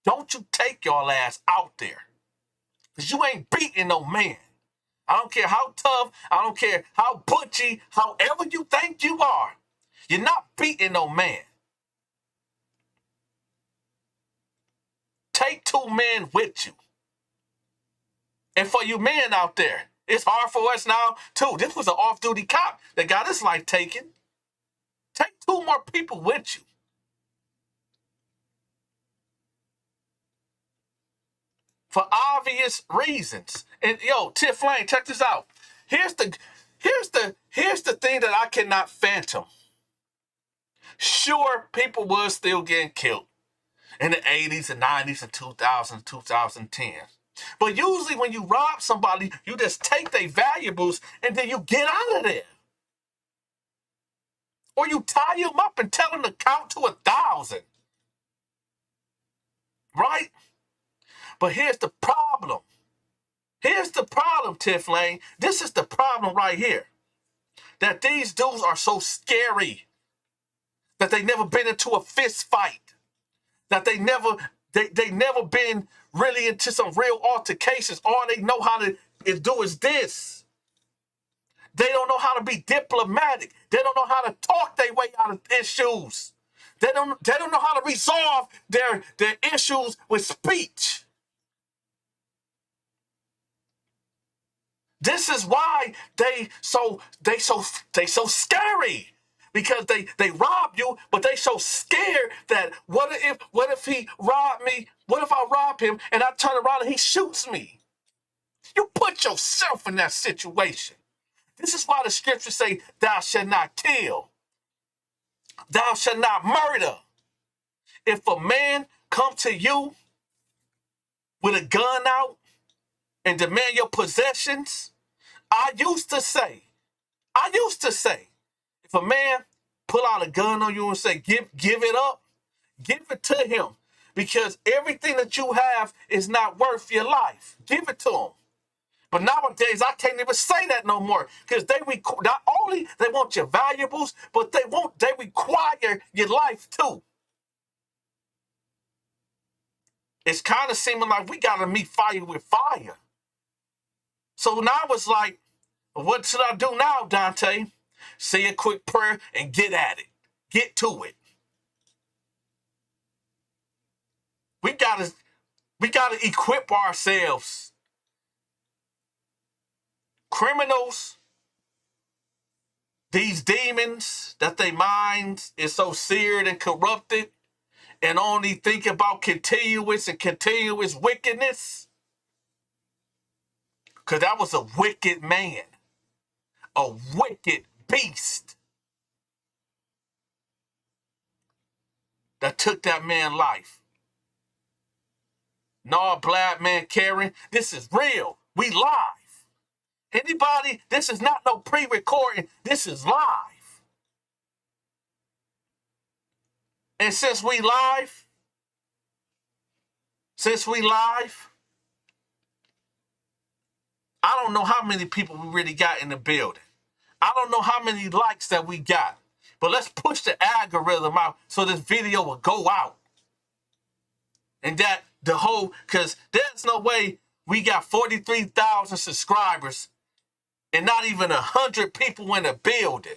don't you take your ass out there. Because you ain't beating no man. I don't care how tough, I don't care how butchy, however you think you are. You're not beating no man. Take 2 men with you. And for you men out there, it's hard for us now, too. This was an off-duty cop that got his life taken. Take 2 more people with you. For obvious reasons. And yo, Tiff Lane, check this out. Here's the thing that I cannot phantom. Sure, people were still getting killed in the 80s and 90s and 2000s, 2010s. But usually when you rob somebody, you just take their valuables and then you get out of there. Or you tie them up and tell them to count to 1,000. Right? But here's the problem. Here's the problem, Tiff Lane. This is the problem right here. That these dudes are so scary. That they never been into a fist fight. That they never been really into some real altercations. All they know how to do is this. They don't know how to be diplomatic. They don't know how to talk their way out of issues. They don't know how to resolve their issues with speech. This is why they so scary. Because they rob you, but they so scared that what if he robbed me? What if I rob him and I turn around and he shoots me? You put yourself in that situation. This is why the scriptures say, thou shalt not kill. Thou shalt not murder. If a man come to you with a gun out and demand your possessions, I used to say, if a man pull out a gun on you and say, give it up, give it to him. Because everything that you have is not worth your life. Give it to him. But nowadays, I can't even say that no more. Because not only they want your valuables, but they require your life too. It's kind of seeming like we got to meet fire with fire. So now it's like, what should I do now, Dante? Say a quick prayer and get at it. Get to it. We gotta equip ourselves. Criminals these demons that their minds is so seared and corrupted and only think about continuous and continuous wickedness. Because that was a wicked man, a wicked beast that took that man's life. No, black man Karen, this is real. We live. Anybody, this is not no pre-recording. This is live. And since we live, I don't know how many people we really got in the building. I don't know how many likes that we got. But let's push the algorithm out so this video will go out. And that the whole, because there's no way we got 43,000 subscribers and not even 100 people in the building.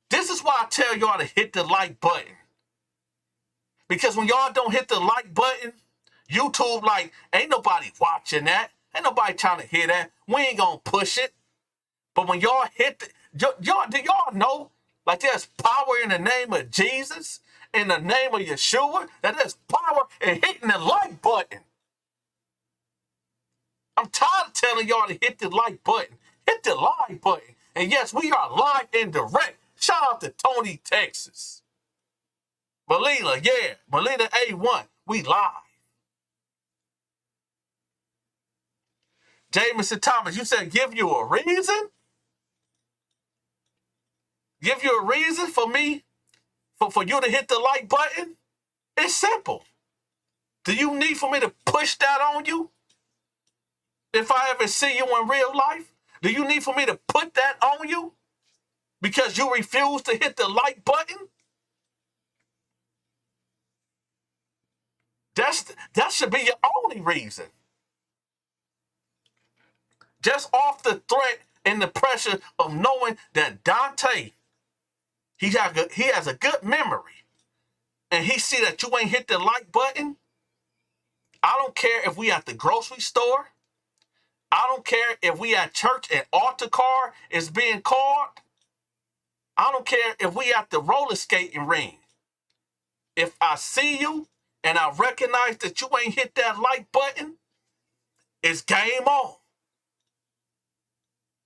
This is why I tell y'all to hit the like button. Because when y'all don't hit the like button, YouTube like, ain't nobody watching that. Ain't nobody trying to hear that. We ain't gonna push it. But when y'all hit the, y'all, do y'all know, like there's power in the name of Jesus, in the name of Yeshua, that there's power in hitting the like button. I'm tired of telling y'all to hit the like button. Hit the like button. And yes, we are live and direct. Shout out to Tony, Texas. Melina, yeah. Melina A1, we live. Jameson Thomas, you said give you a reason? Give you a reason for me, for you to hit the like button? It's simple. Do you need for me to push that on you? If I ever see you in real life, do you need for me to put that on you? Because you refuse to hit the like button? That should be your only reason. Just off the threat and the pressure of knowing that Dante, he has a good memory, and he see that you ain't hit the like button. I don't care if we at the grocery store. I don't care if we at church and altar call is being called. I don't care if we at the roller skating ring. If I see you and I recognize that you ain't hit that like button, it's game on.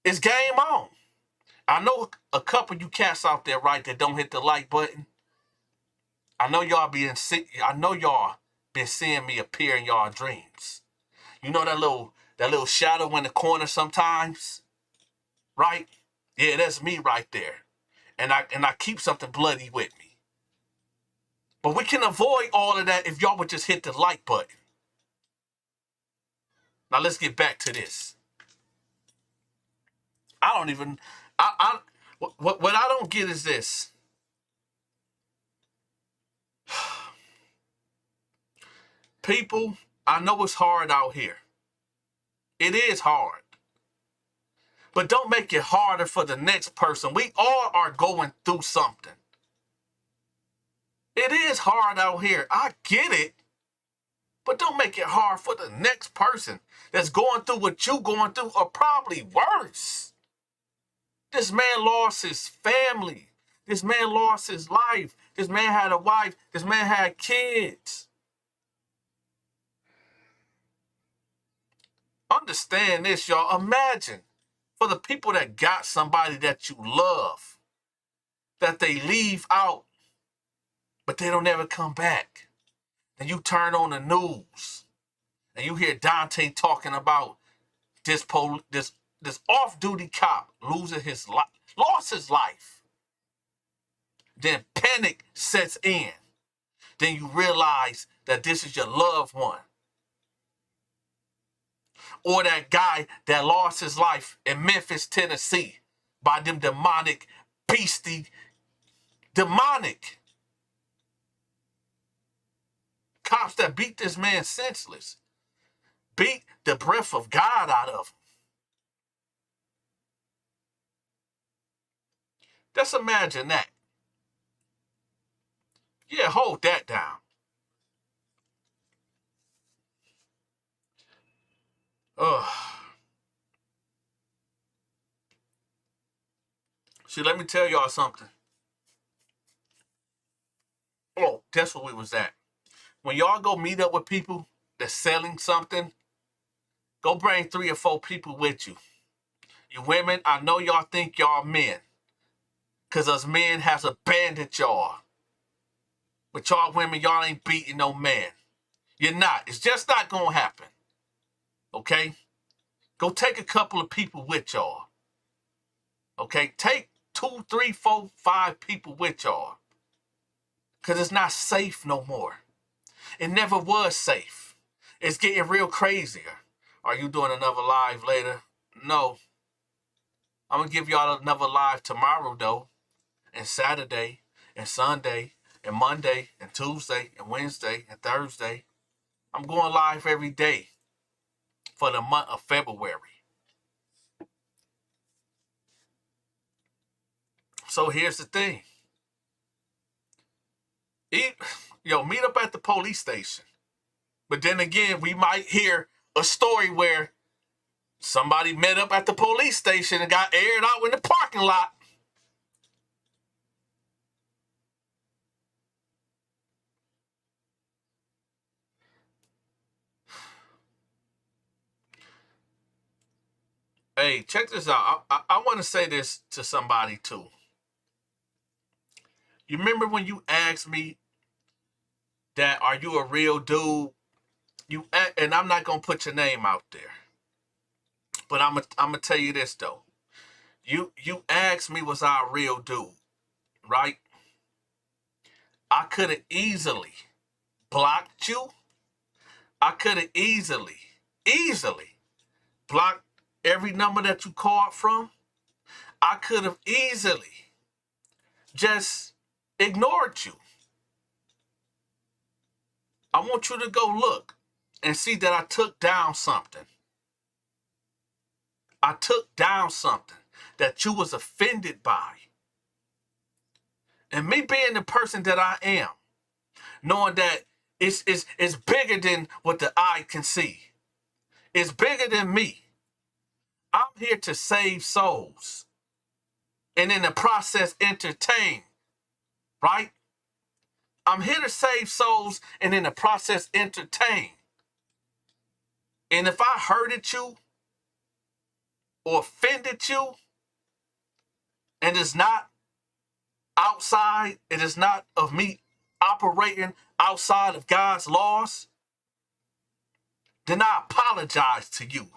It's game on. I know a couple of you cats out there, right, that don't hit the like button. I know y'all been seeing me appear in y'all dreams. You know that little shadow in the corner sometimes, right? Yeah, that's me right there. And I keep something bloody with me. But we can avoid all of that if y'all would just hit the like button. Now let's get back to this. What I don't get is this. People, I know it's hard out here. It is hard. But don't make it harder for the next person. We all are going through something. It is hard out here. I get it. But don't make it hard for the next person that's going through what you going through, or probably worse. This man lost his family. This man lost his life. This man had a wife. This man had kids. Understand this, y'all. Imagine for the people that got somebody that you love, that they leave out, but they don't ever come back. And you turn on the news and you hear Dante talking about this off-duty cop lost his life. Then panic sets in. Then you realize that this is your loved one. Or that guy that lost his life in Memphis, Tennessee by them demonic cops that beat this man senseless. Beat the breath of God out of him. Just imagine that. Yeah, hold that down. Ugh. See, let me tell y'all something. Oh, that's where we was at. When y'all go meet up with people that's selling something, go bring 3 or 4 people with you. You women, I know y'all think y'all men, because us men has abandoned y'all. But y'all women, y'all ain't beating no man. You're not. It's just not going to happen. Okay? Go take a couple of people with y'all. Okay? Take 2, 3, 4, 5 people with y'all. Because it's not safe no more. It never was safe. It's getting real crazier. Are you doing another live later? No. I'm going to give y'all another live tomorrow, though. And Saturday, and Sunday, and Monday, and Tuesday, and Wednesday, and Thursday. I'm going live every day for the month of February. So here's the thing. Meet up at the police station. But then again, we might hear a story where somebody met up at the police station and got aired out in the parking lot. Hey, check this out. I want to say this to somebody too. You remember when you asked me that, are you a real dude? And I'm not going to put your name out there. But I'm gonna tell you this though. You asked me, was I a real dude, right? I could have easily blocked you. I could have easily blocked every number that you called from. I could have easily just ignored you. I want you to go look and see that I took down something. I took down something that you was offended by. And me being the person that I am, knowing that it's bigger than what the eye can see. It's bigger than me. I'm here to save souls. And in the process, entertain. Right? I'm here to save souls and in the process, entertain. And if I hurted you or offended you, and it's not outside, it is not of me operating outside of God's laws, then I apologize to you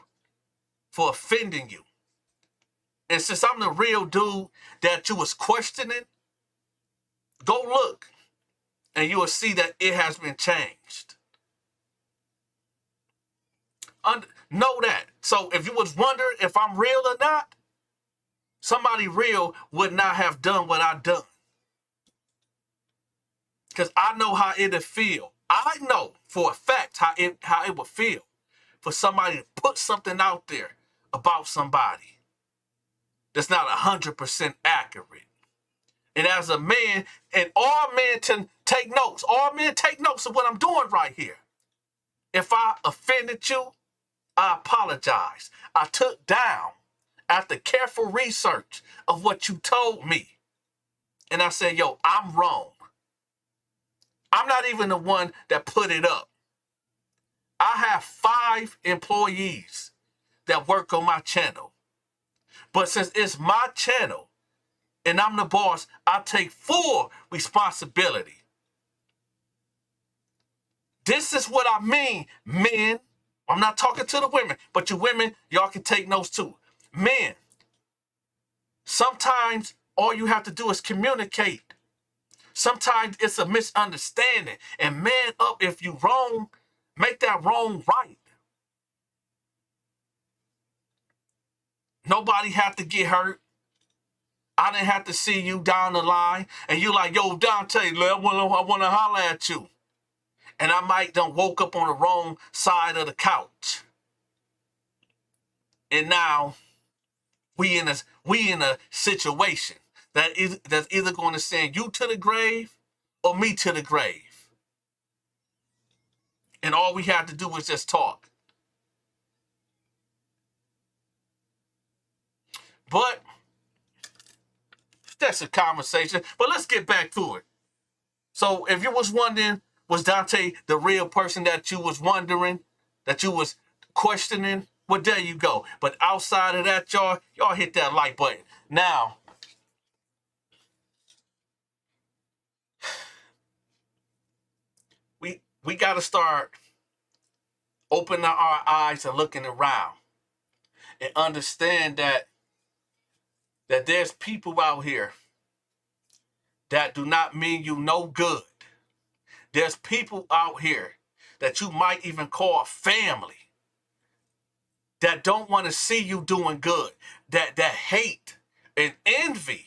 for offending you. And since I'm the real dude that you was questioning, go look and you will see that it has been changed. Know that. So if you was wondering if I'm real or not, somebody real would not have done what I done. Because I know how it'll feel. I know for a fact how it would feel for somebody to put something out there about somebody that's not 100% accurate. And as a man, and all men can take notes. All men take notes of what I'm doing right here. If I offended you, I apologize. I took down after careful research of what you told me. And I said, yo, I'm wrong. I'm not even the one that put it up. I have 5 employees that work on my channel. But since it's my channel and I'm the boss, I take full responsibility. This is what I mean, men. I'm not talking to the women, but you women, y'all can take notes too. Men, sometimes all you have to do is communicate. Sometimes it's a misunderstanding. And man up, if you wrong, make that wrong right. Nobody have to get hurt. I didn't have to see you down the line and you like, yo, Dante, I want to holler at you. And I might done woke up on the wrong side of the couch. And now we in a situation that's either going to send you to the grave or me to the grave. And all we have to do is just talk. But That's a conversation. But let's get back to it. So if you was wondering, was Dante the real person that you was wondering, that you was questioning? Well, there you go. But outside of that, y'all hit that like button. Now, we got to start opening our eyes and looking around and understand that there's people out here that do not mean you no good. There's people out here that you might even call family that don't want to see you doing good, that hate and envy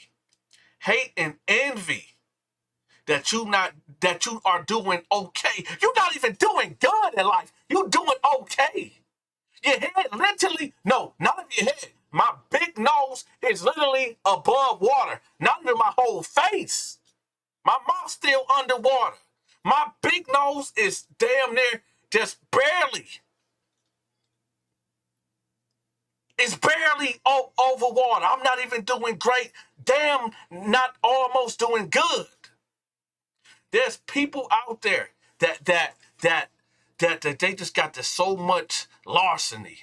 that you are doing okay. You're not even doing good in life. You're doing okay. Your head literally, no, not of your head. My big nose is literally above water. Not even my whole face. My mouth's still underwater. My big nose is damn near just barely. It's barely over water. I'm not even doing great. Damn, not almost doing good. There's people out there that they just got this so much larceny,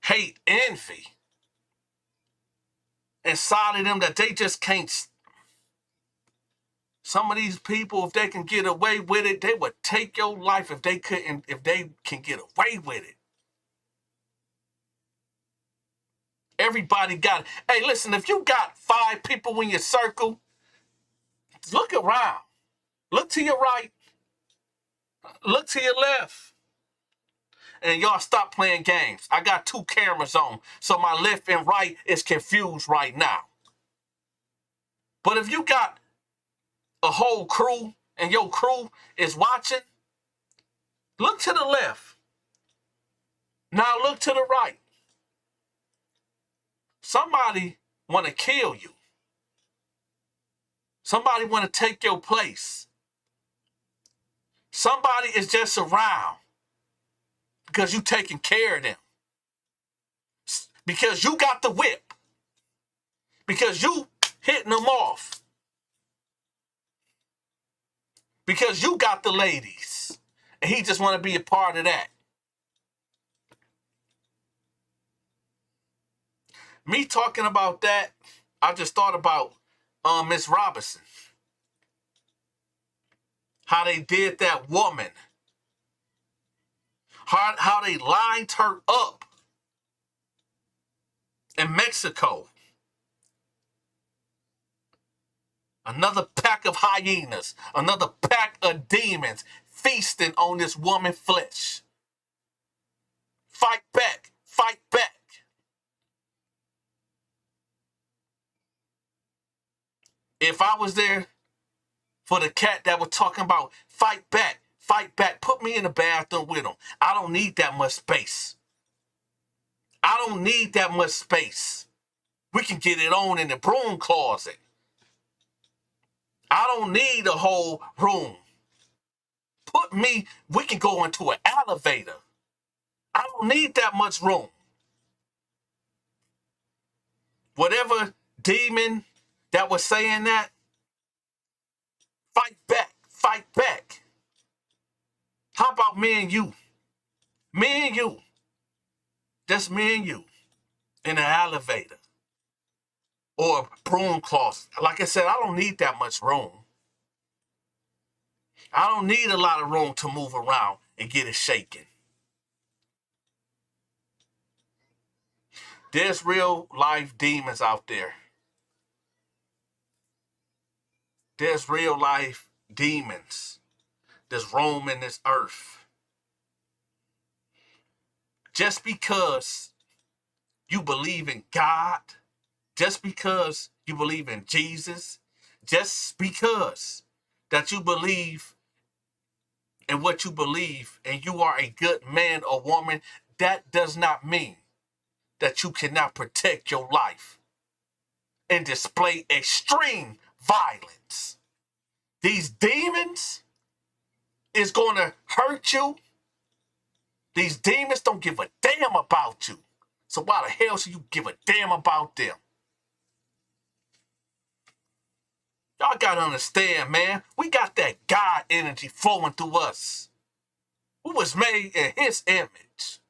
hate, envy inside of them that they just can't. Some of these people, if they can get away with it, they would take your life if they can get away with it. Everybody got it. Hey, listen, if you got 5 people in your circle, look around. Look to your right. Look to your left. And y'all stop playing games. I got 2 cameras on, so my left and right is confused right now. But if you got a whole crew and your crew is watching, look to the left. Now look to the right. Somebody want to kill you. Somebody want to take your place. Somebody is just around because you taking care of them. Because you got the whip. Because you hitting them off. Because you got the ladies. And he just want to be a part of that. Me talking about that, I just thought about Miss Robinson. How they did that woman. How they lined her up in Mexico. Another pack of hyenas. Another pack of demons feasting on this woman's flesh. Fight back. Fight back. If I was there for the cat that was talking about fight back, put me in the bathroom with him. I don't need that much space. I don't need that much space. We can get it on in the broom closet. I don't need a whole room. We can go into an elevator. I don't need that much room. Whatever demon that was saying that, fight back, fight back. How about me and you? Me and you. Just me and you in an elevator or a broom closet. Like I said, I don't need that much room. I don't need a lot of room to move around and get it shaking. There's real life demons out there. There's real life demons that's roaming this earth. Just because you believe in God, just because you believe in Jesus, just because that you believe in what you believe and you are a good man or woman, that does not mean that you cannot protect your life and display extreme violence. These demons is going to hurt you. These demons don't give a damn about you. So why the hell should you give a damn about them? Y'all got to understand, man. We got that God energy flowing through us. We was made in his image.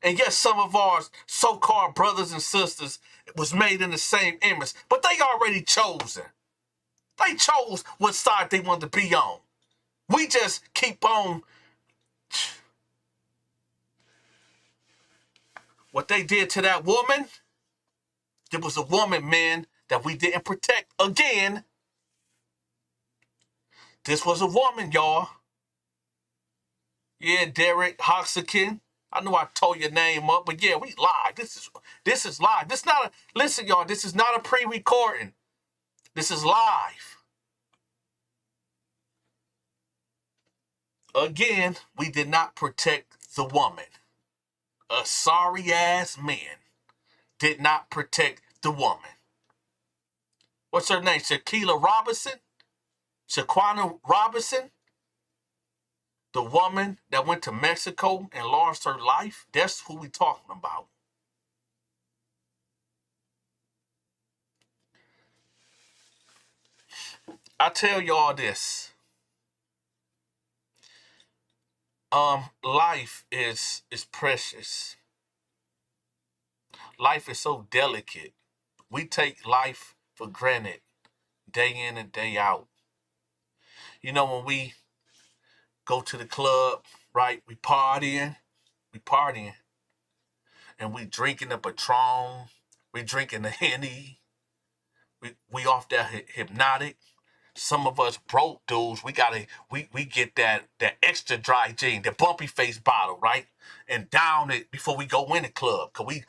And yes, some of our so-called brothers and sisters was made in the same image, but they already chosen. They chose what side they wanted to be on. We just keep on. What they did to that woman, there was a woman, man, that we didn't protect again. This was a woman, y'all. Yeah, Derek Hoxican. I know I told your name up, but yeah, we live. This is live. This not a listen, y'all. This is not a pre-recording. This is live. Again, we did not protect the woman. A sorry ass man did not protect the woman. What's her name? Shaquilla Robinson? Shaquana Robinson? The woman that went to Mexico and lost her life? That's who we talking about. I tell y'all this. Life is precious. Life is so delicate. We take life for granted day in and day out. You know, when we go to the club, right? We partying, and we drinking the Patron, we drinking the Henny, we off that hypnotic. Some of us broke dudes, we get that extra dry gin, the bumpy face bottle, right? And down it before we go in the club. Cause we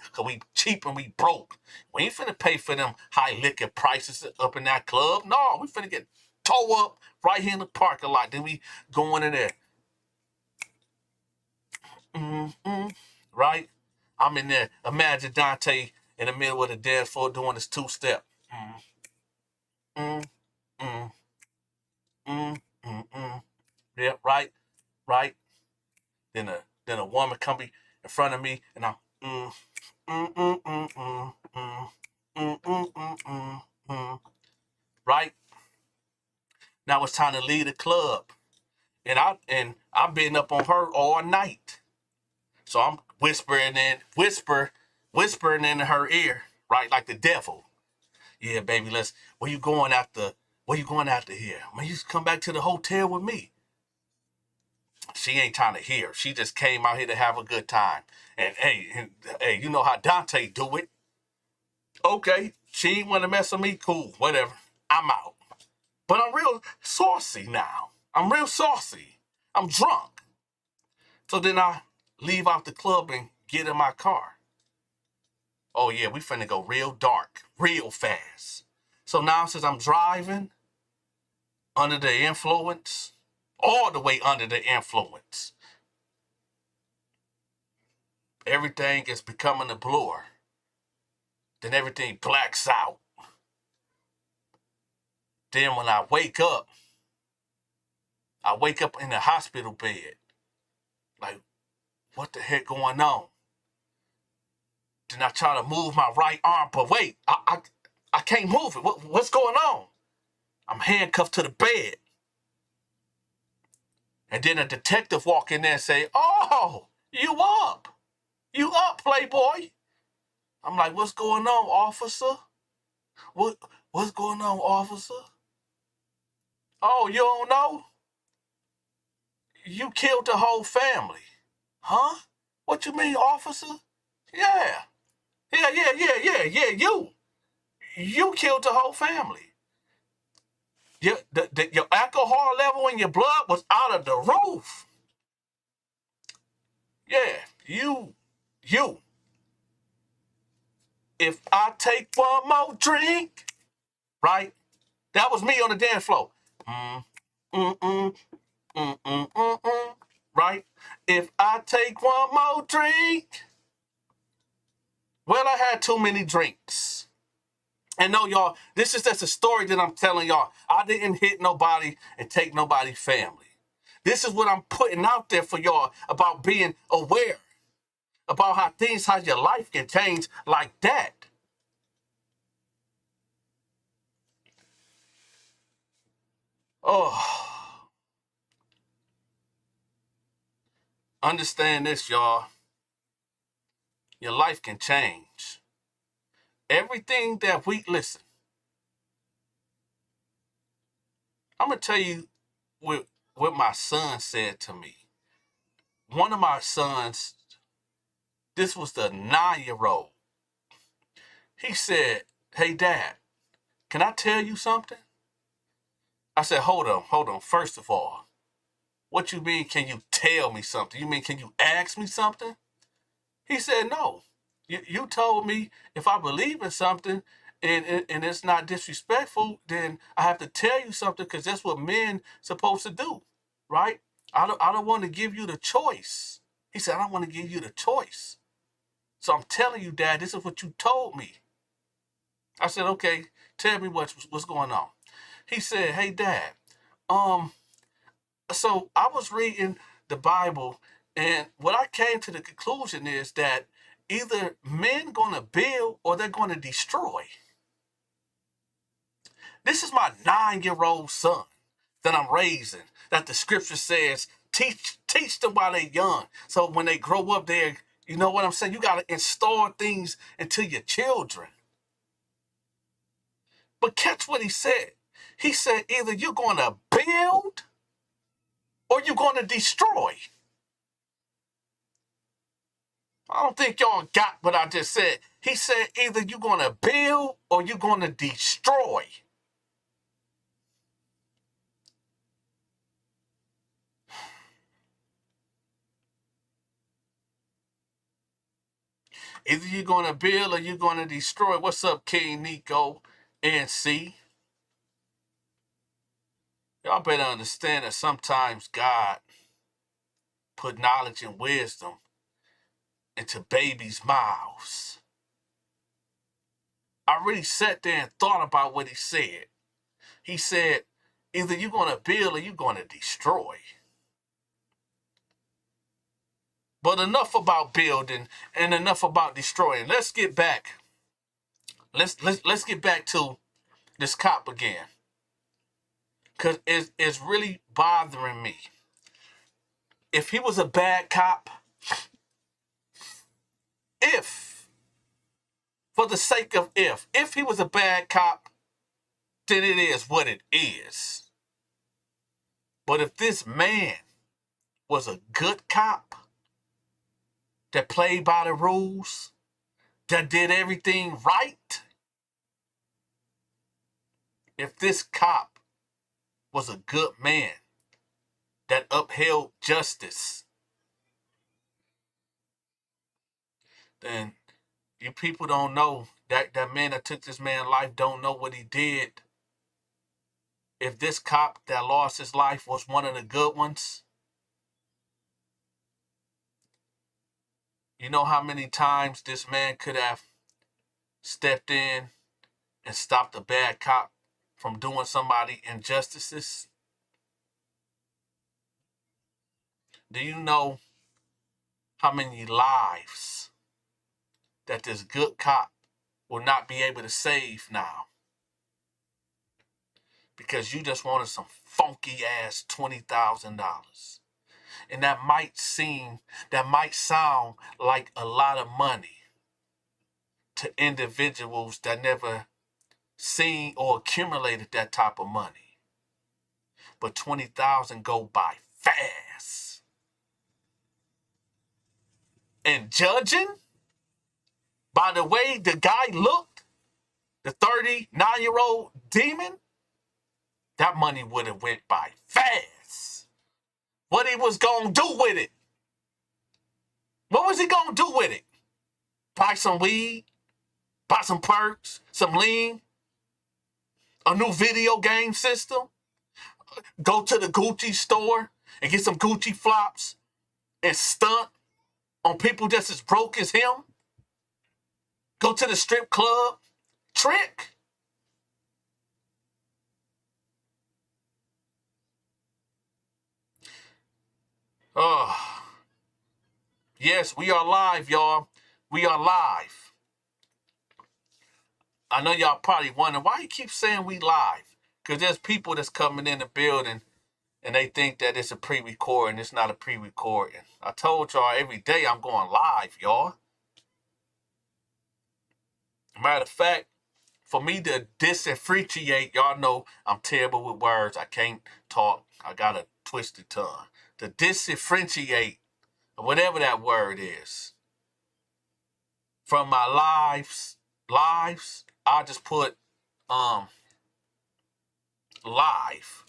cheap and we broke. We ain't finna pay for them high liquor prices up in that club. No, we finna get towed up right here in the parking lot. Then we go in there. Right? I'm in there. Imagine Dante in the middle of the dance floor doing his two-step. Yeah, right, right. Then a woman come in front of me, and I'm right. Now it's time to leave the club, and I've been up on her all night, so I'm whispering in her ear, right, like the devil. Yeah, baby, where you going after here? Man, you come back to the hotel with me. She ain't trying to hear. She just came out here to have a good time. And hey, you know how Dante do it. Okay, she ain't want to mess with me. Cool, whatever. I'm out. But I'm real saucy now. I'm real saucy. I'm drunk. So then I leave out the club and get in my car. Oh yeah, we finna go real dark, real fast. So now since I'm driving under the influence, all the way under the influence, everything is becoming a blur. Then everything blacks out. Then when I wake up in the hospital bed. Like, what the heck going on? Then I try to move my right arm, but wait, I can't move it. What's going on? I'm handcuffed to the bed. And then a detective walk in there and say, "Oh, you up? You up, playboy?" I'm like, "What's going on, officer? What's going on, officer?" "Oh, you don't know? You killed the whole family." "Huh? What you mean, officer?" Yeah, you killed the whole family. Your alcohol level in your blood was out of the roof. Yeah, you. If I take one more drink, right? That was me on the dance floor. Right? If I take one more drink. Well, I had too many drinks. And no, y'all, this is just a story that I'm telling y'all. I didn't hit nobody and take nobody's family. This is what I'm putting out there for y'all about being aware, about how your life can change like that. Oh, understand this, y'all. Your life can change. Everything that listen, I'm going to tell you what my son said to me. One of my sons, this was the 9-year-old. He said, "Hey, Dad, can I tell you something?" I said, hold on. First of all, what you mean, can you tell me something? You mean, can you ask me something? He said, no. You told me if I believe in something and it's not disrespectful, then I have to tell you something because that's what men supposed to do, right? I don't want to give you the choice. He said, I don't want to give you the choice. So I'm telling you, Dad, this is what you told me. I said, okay, tell me what's going on. He said, hey, Dad, so I was reading the Bible, and what I came to the conclusion is that either men gonna build or they're gonna destroy. This is my 9-year-old son that I'm raising, that the scripture says, teach them while they're young. So when they grow up, you know what I'm saying? You gotta install things into your children. But catch what he said. He said, either you're gonna build or you're gonna destroy. I don't think y'all got what I just said. He said either you're going to build or you're going to destroy. Either you're going to build or you're going to destroy. What's up, King Nico and C? Y'all better understand that sometimes God put knowledge and wisdom into babies' mouths. I really sat there and thought about what he said. He said, either you're going to build or you're going to destroy. But enough about building and enough about destroying. Let's get back. Let's get back to this cop again, because it's really bothering me. If he was a bad cop, if for the sake of if he was a bad cop, then it is what it is. But if this man was a good cop that played by the rules, that did everything right, if this cop was a good man that upheld justice, then you people don't know that man that took this man's life don't know what he did. If this cop that lost his life was one of the good ones, you know how many times this man could have stepped in and stopped a bad cop from doing somebody injustices? Do you know how many lives that this good cop will not be able to save now? Because you just wanted some funky ass $20,000. And that might sound like a lot of money to individuals that never seen or accumulated that type of money. But 20,000 go by fast. And judging by the way the guy looked, the 39-year-old demon, that money would have went by fast. What he was going to do with it? What was he going to do with it? Buy some weed? Buy some perks? Some lean? A new video game system? Go to the Gucci store and get some Gucci flops and stunt on people just as broke as him? Go to the strip club? Trick? Oh, yes, we are live, y'all. We are live. I know y'all probably wondering why you keep saying we live. Because there's people that's coming in the building and they think that it's a pre-recording. It's not a pre-recording. I told y'all every day I'm going live, y'all. Matter of fact, for me to differentiate, y'all know I'm terrible with words. I can't talk. I got a twisted tongue. To differentiate, whatever that word is, from my lives, I just put live.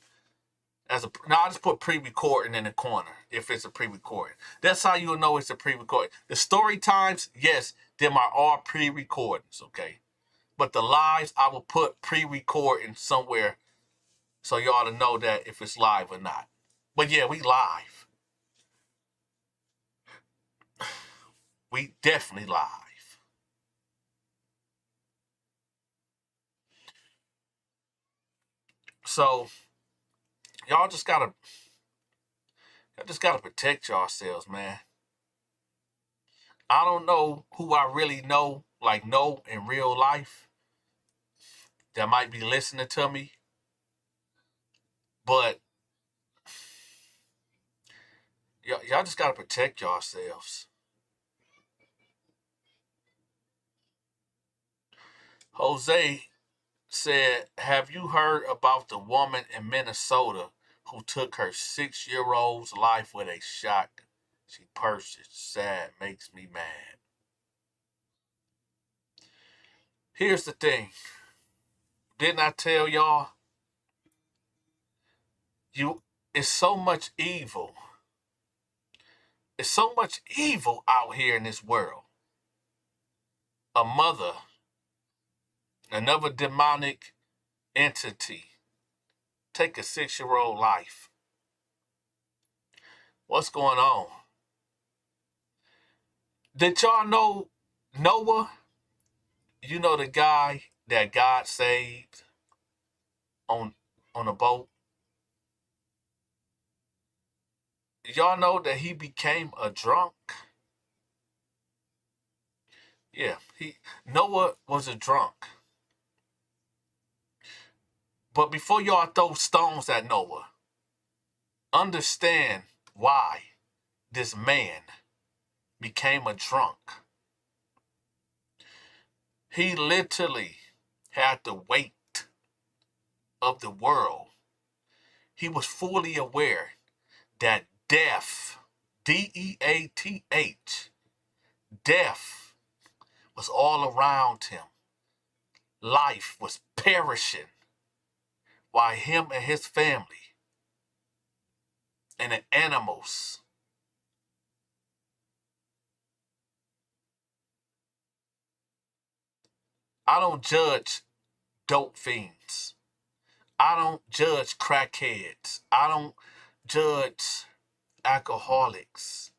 I just put pre-recording in the corner if it's a pre-recording. That's how you'll know it's a pre-recording. The story times, yes, them are all pre-recordings, okay? But the lives, I will put pre-recording somewhere so y'all to know that if it's live or not. But yeah, we live. We definitely live. So y'all just gotta protect yourselves, man. I don't know who I really know in real life that might be listening to me, but y'all just gotta protect yourselves. Jose said, have you heard about the woman in Minnesota who took her 6-year-old's life with a shotgun? She purchased. Sad, makes me mad. Here's the thing. Didn't I tell y'all? It's so much evil. It's so much evil out here in this world. A mother, another demonic entity, take a 6-year-old life. What's going on? Did y'all know Noah? You know the guy that God saved on a boat? Y'all know that he became a drunk? Yeah, Noah was a drunk. But before y'all throw stones at Noah, understand why this man became a drunk. He literally had the weight of the world. He was fully aware that death, D-E-A-T-H, death was all around him. Life was perishing while him and his family and the animals. I don't judge dope fiends. I don't judge crackheads. I don't judge alcoholics.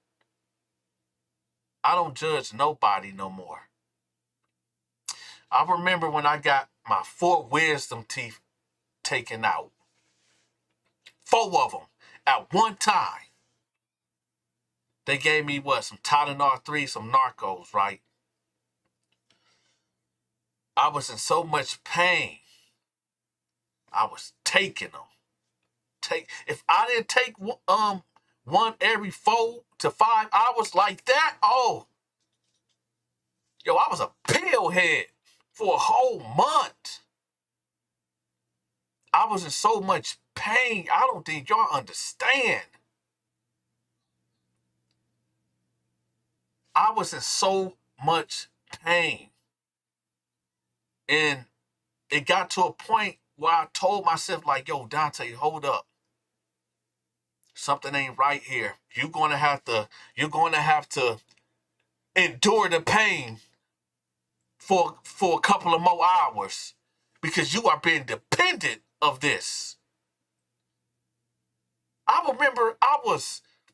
I don't judge nobody no more. I remember when I got my 4 wisdom teeth taken out. 4 of them at one time. They gave me some Tylenol 3, some Narcos, right? I was in so much pain. I was taking them. If I didn't take one every 4 to 5 hours like that, oh, yo, I was a pill head for a whole month. I was in so much pain. I don't think y'all understand. I was in so much pain. And it got to a point where I told myself, like, yo, Dante, hold up. Something ain't right here. You're going to have to endure the pain for a couple of more hours because you are being dependent of this. I remember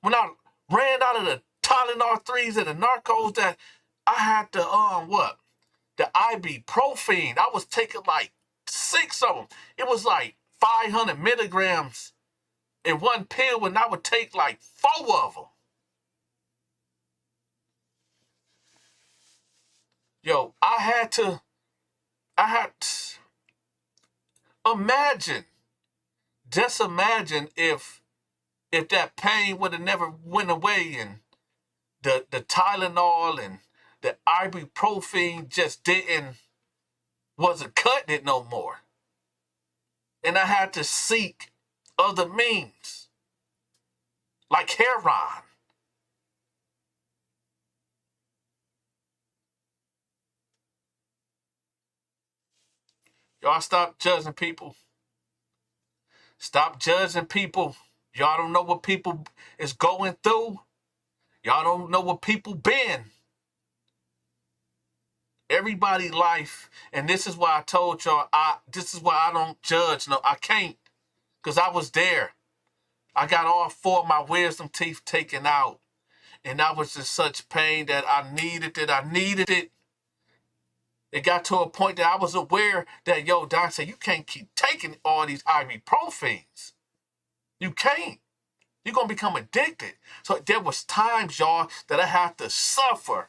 when I ran out of the Tylenol 3s and the Narcos, that I had the ibuprofen. I was taking like 6 of them. It was like 500 milligrams in one pill, and I would take like 4 of them. Yo, I had to imagine just imagine if that pain would have never went away, and the Tylenol and the ibuprofen just wasn't cutting it no more. And I had to seek other means, like heroin. Y'all stop judging people. Stop judging people. Y'all don't know what people is going through. Y'all don't know what people been. Everybody life, and this is why I told y'all, this is why I don't judge. No, I can't, because I was there. I got all 4 of my wisdom teeth taken out, and I was in such pain that I needed it. It got to a point that I was aware that, yo, Don said, you can't keep taking all these ibuprofens. You can't. You're going to become addicted. So there was times, y'all, that I had to suffer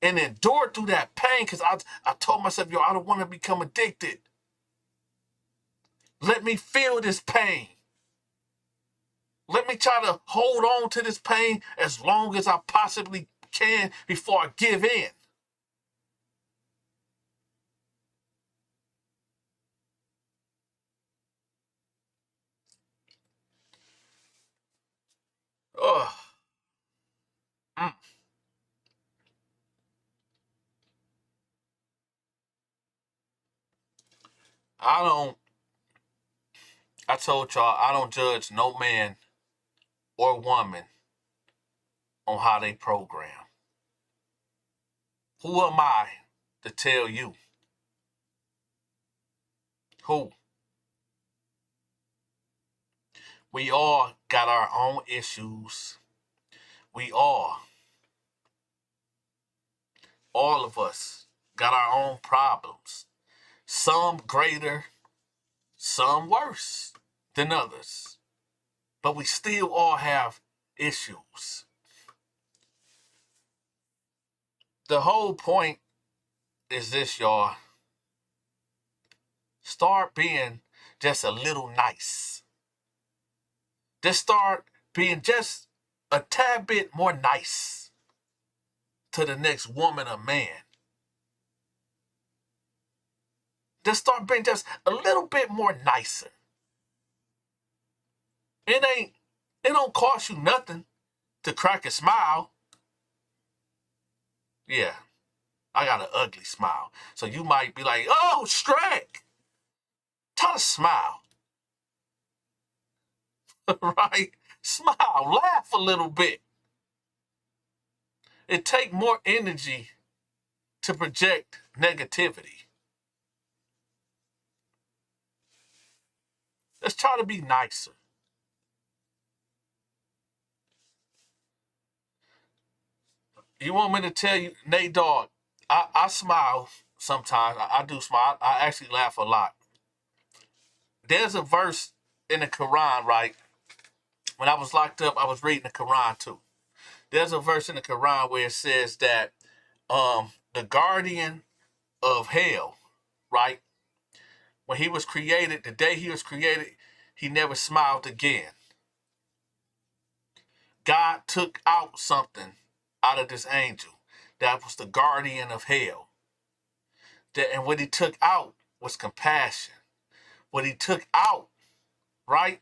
and endure through that pain, because I told myself, yo, I don't want to become addicted. Let me feel this pain. Let me try to hold on to this pain as long as I possibly can before I give in. Ugh. I told y'all, I don't judge no man or woman on how they program. Who am I to tell you? Who? We all got our own issues. We all of us got our own problems. Some greater, some worse than others. But we still all have issues. The whole point is this, y'all. Start being just a little nice. Just start being just a tad bit more nice to the next woman or man. Just start being just a little bit more nicer. It don't cost you nothing to crack a smile. Yeah, I got an ugly smile. So you might be like, oh, Strack, try to smile. Right? Smile, laugh a little bit. It takes more energy to project negativity. Let's try to be nicer. You want me to tell you, Nate Dogg, I smile sometimes. I do smile. I actually laugh a lot. There's a verse in the Quran, right? When I was locked up, I was reading the Quran too. There's a verse in the Quran where it says that the guardian of hell, right? When he was created, the day he was created, he never smiled again. God took out something out of this angel that was the guardian of hell. And what he took out was compassion. What he took out, right,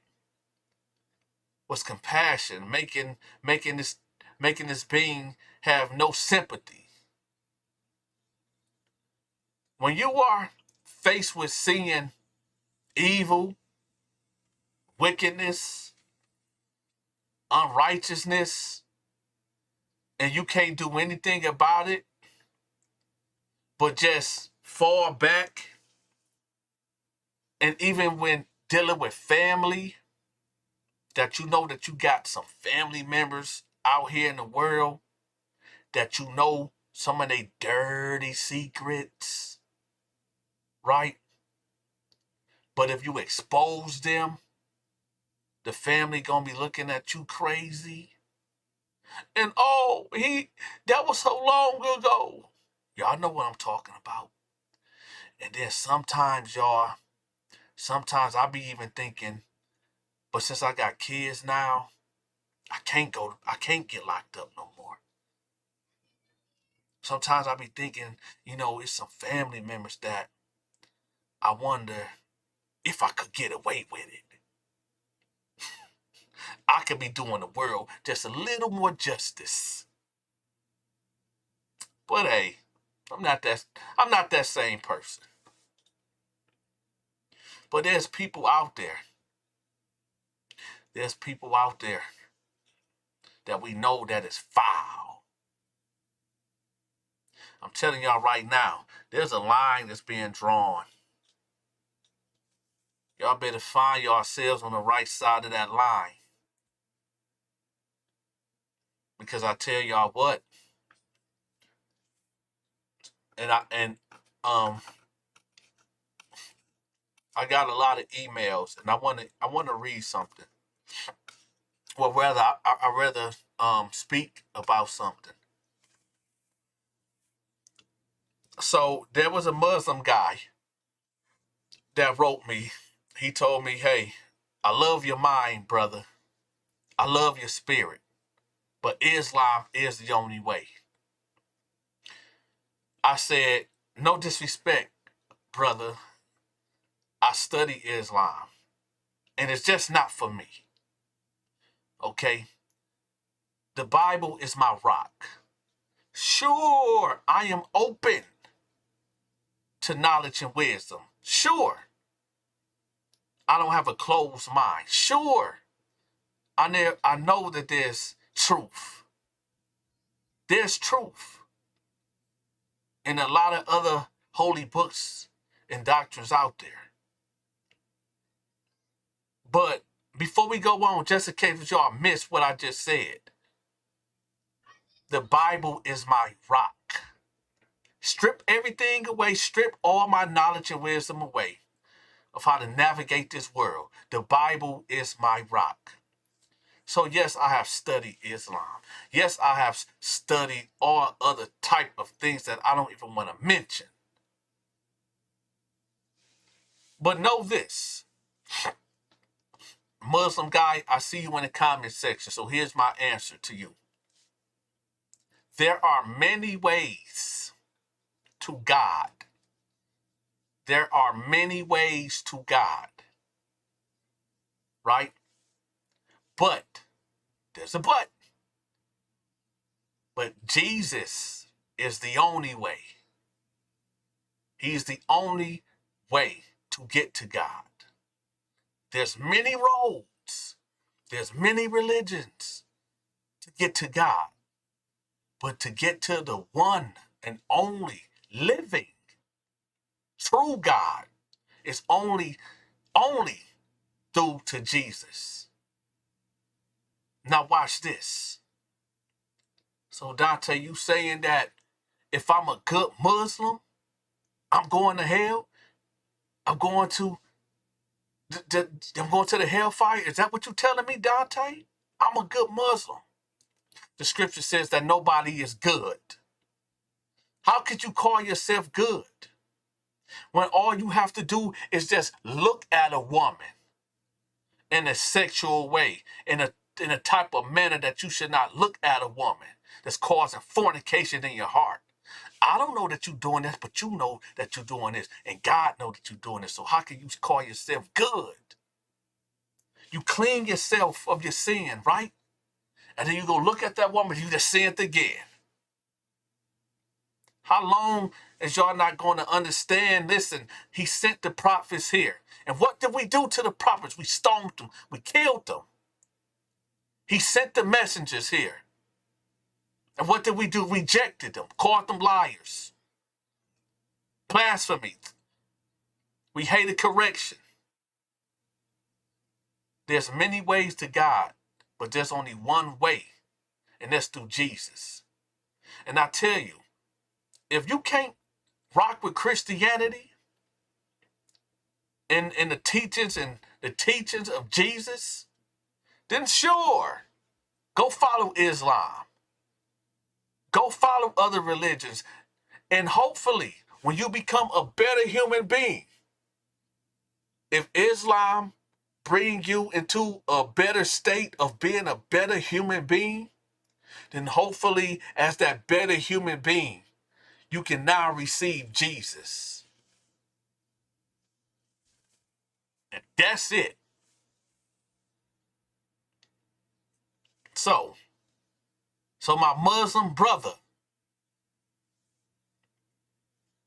was compassion, making this being have no sympathy. When you are faced with seeing evil, wickedness, unrighteousness, and you can't do anything about it, but just fall back, and even when dealing with family, that you know that you got some family members out here in the world that you know some of their dirty secrets, right? But if you expose them, the family gonna be looking at you crazy. And oh, that was so long ago. Y'all know what I'm talking about. And then sometimes, y'all, I be even thinking, But since I got kids now, I can't get locked up no more. Sometimes I be thinking, it's some family members that I wonder if I could get away with it. I could be doing the world just a little more justice. But hey, I'm not that same person. But there's people out there. There's people out there that we know that is foul. I'm telling y'all right now, there's a line that's being drawn. Y'all better find yourselves on the right side of that line. Because I tell y'all what, I got a lot of emails, and I want to read something. Well, rather, I rather speak about something. So there was a Muslim guy that wrote me. He told me, "Hey, I love your mind, brother. I love your spirit, but Islam is the only way." I said, "No disrespect, brother. I study Islam, and it's just not for me. Okay? The Bible is my rock. Sure, I am open to knowledge and wisdom. Sure, I don't have a closed mind. Sure, I know that there's truth. There's truth in a lot of other holy books and doctrines out there. But before we go on, just in case y'all missed what I just said, the Bible is my rock. Strip everything away, strip all my knowledge and wisdom away of how to navigate this world. The Bible is my rock." So yes, I have studied Islam. Yes, I have studied all other type of things that I don't even want to mention. But know this, Muslim guy, I see you in the comment section. So here's my answer to you. There are many ways to God. There are many ways to God. Right? But, there's a but. But Jesus is the only way. He's the only way to get to God. There's many roads. There's many religions to get to God. But to get to the one and only living, true God is only through to Jesus. Now watch this. So Dante, you saying that if I'm a good Muslim, I'm going to hell? I'm going to the hellfire? Is that what you're telling me, Dante? I'm a good Muslim. The scripture says that nobody is good. How could you call yourself good when all you have to do is just look at a woman in a sexual way, in a type of manner that you should not look at a woman, that's causing fornication in your heart? I don't know that you're doing this, but you know that you're doing this, and God knows that you're doing this. So how can you call yourself good? You clean yourself of your sin, right? And then you go look at that woman, you just sinned again. How long is y'all not going to understand? Listen, he sent the prophets here. And what did we do to the prophets? We stoned them. We killed them. He sent the messengers here. And what did we do? Rejected them, called them liars, blasphemy. We hated correction. There's many ways to God, but there's only one way, and that's through Jesus. And I tell you, if you can't rock with Christianity and the teachings of Jesus, then sure, go follow Islam. Go follow other religions. And hopefully, when you become a better human being, if Islam bring you into a better state of being a better human being, then hopefully as that better human being, you can now receive Jesus. And that's it. So my Muslim brother,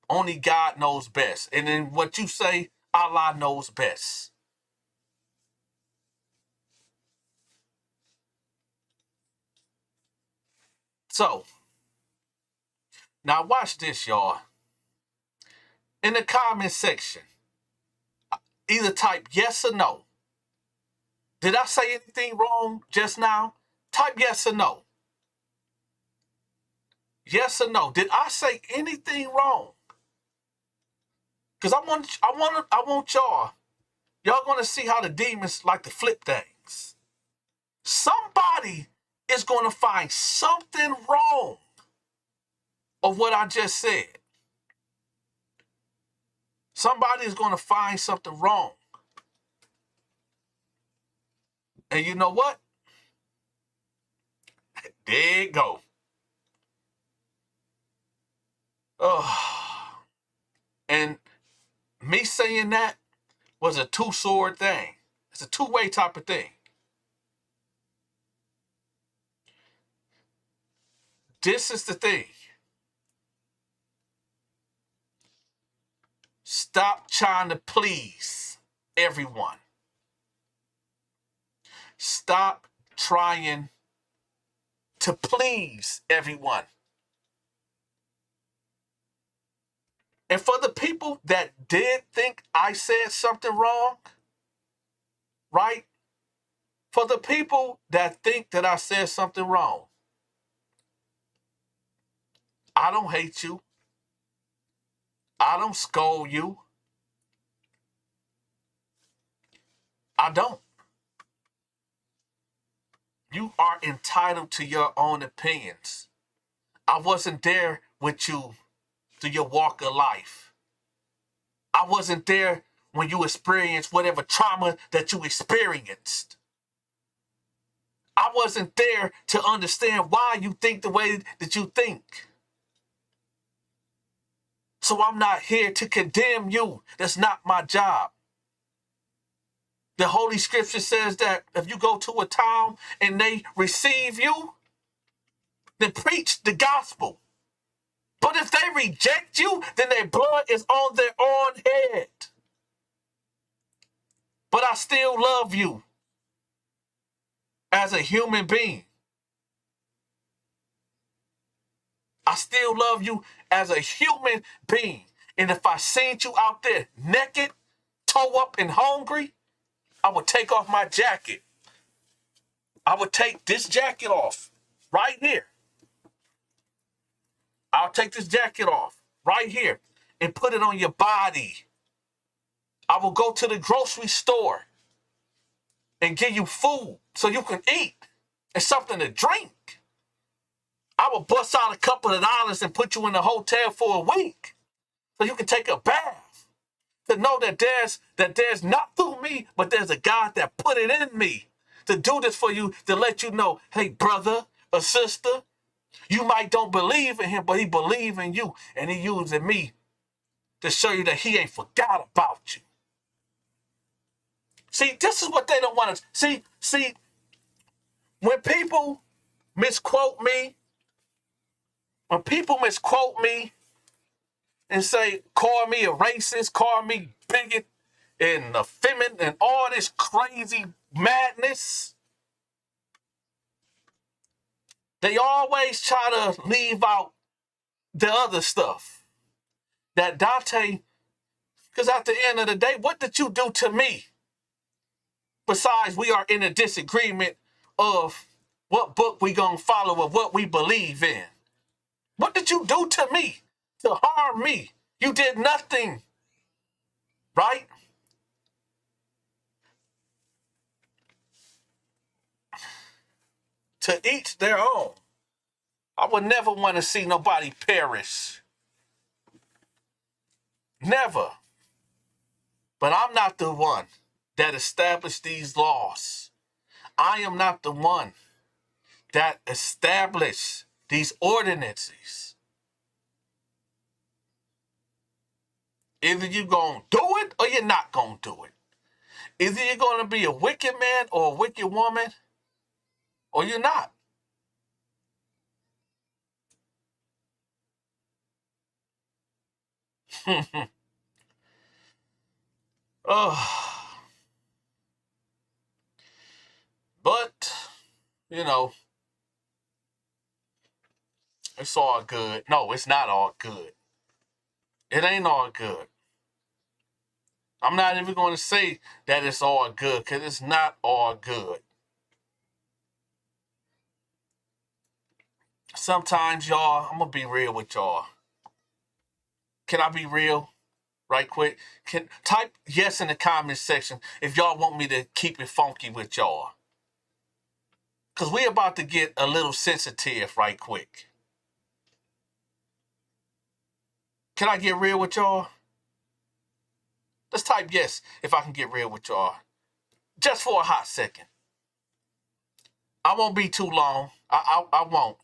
only God knows best. And then what you say, Allah knows best. So, now watch this, y'all. In the comment section, either type yes or no. Did I say anything wrong just now? Type yes or no. Yes or no. Did I say anything wrong? Because I want y'all gonna see how the demons like to flip things. Somebody is gonna find something wrong of what I just said. Somebody is gonna find something wrong. And you know what? There it go. And me saying that was a two-sword thing. It's a two-way type of thing. This is the thing. Stop trying to please everyone. Stop trying to please everyone. And for the people that did think I said something wrong, right? For the people that think that I said something wrong, I don't hate you. I don't scold you. I don't. You are entitled to your own opinions. I wasn't there with you through your walk of life. I wasn't there when you experienced whatever trauma that you experienced. I wasn't there to understand why you think the way that you think. So I'm not here to condemn you. That's not my job. The Holy Scripture says that if you go to a town and they receive you, then preach the gospel. But if they reject you, then their blood is on their own head. But I still love you as a human being. I still love you as a human being. And if I seen you out there naked, toe up and hungry, I would take off my jacket. I would take this jacket off right here. I'll take this jacket off right here and put it on your body. I will go to the grocery store and give you food so you can eat and something to drink. I will bust out a couple of dollars and put you in a hotel for a week so you can take a bath. To know that there's not through me, but there's a God that put it in me to do this for you, to let you know, hey, brother or sister, you might don't believe in him, but he believes in you, and he using me to show you that he ain't forgot about you. See, this is what they don't want to see. When people misquote me, and say, call me a racist, call me bigot and effeminate and all this crazy madness, they always try to leave out the other stuff. That Dante, because at the end of the day, what did you do to me? Besides, we are in a disagreement of what book we gonna follow or what we believe in. What did you do to me to harm me? You did nothing, right? To each their own. I would never want to see nobody perish. Never. But I'm not the one that established these laws. I am not the one that established these ordinances. Either you're going to do it or you're not going to do it. Either you're going to be a wicked man or a wicked woman or you're not. Oh, but, you know, it's all good. No, it's not all good. It ain't all good. I'm not even going to say that it's all good because it's not all good. Sometimes, y'all, I'm going to be real with y'all. Can I be real right quick? Can type yes in the comment section if y'all want me to keep it funky with y'all. Because we're about to get a little sensitive right quick. Can I get real with y'all? Let's type yes if I can get real with y'all. Just for a hot second. I won't be too long. I won't.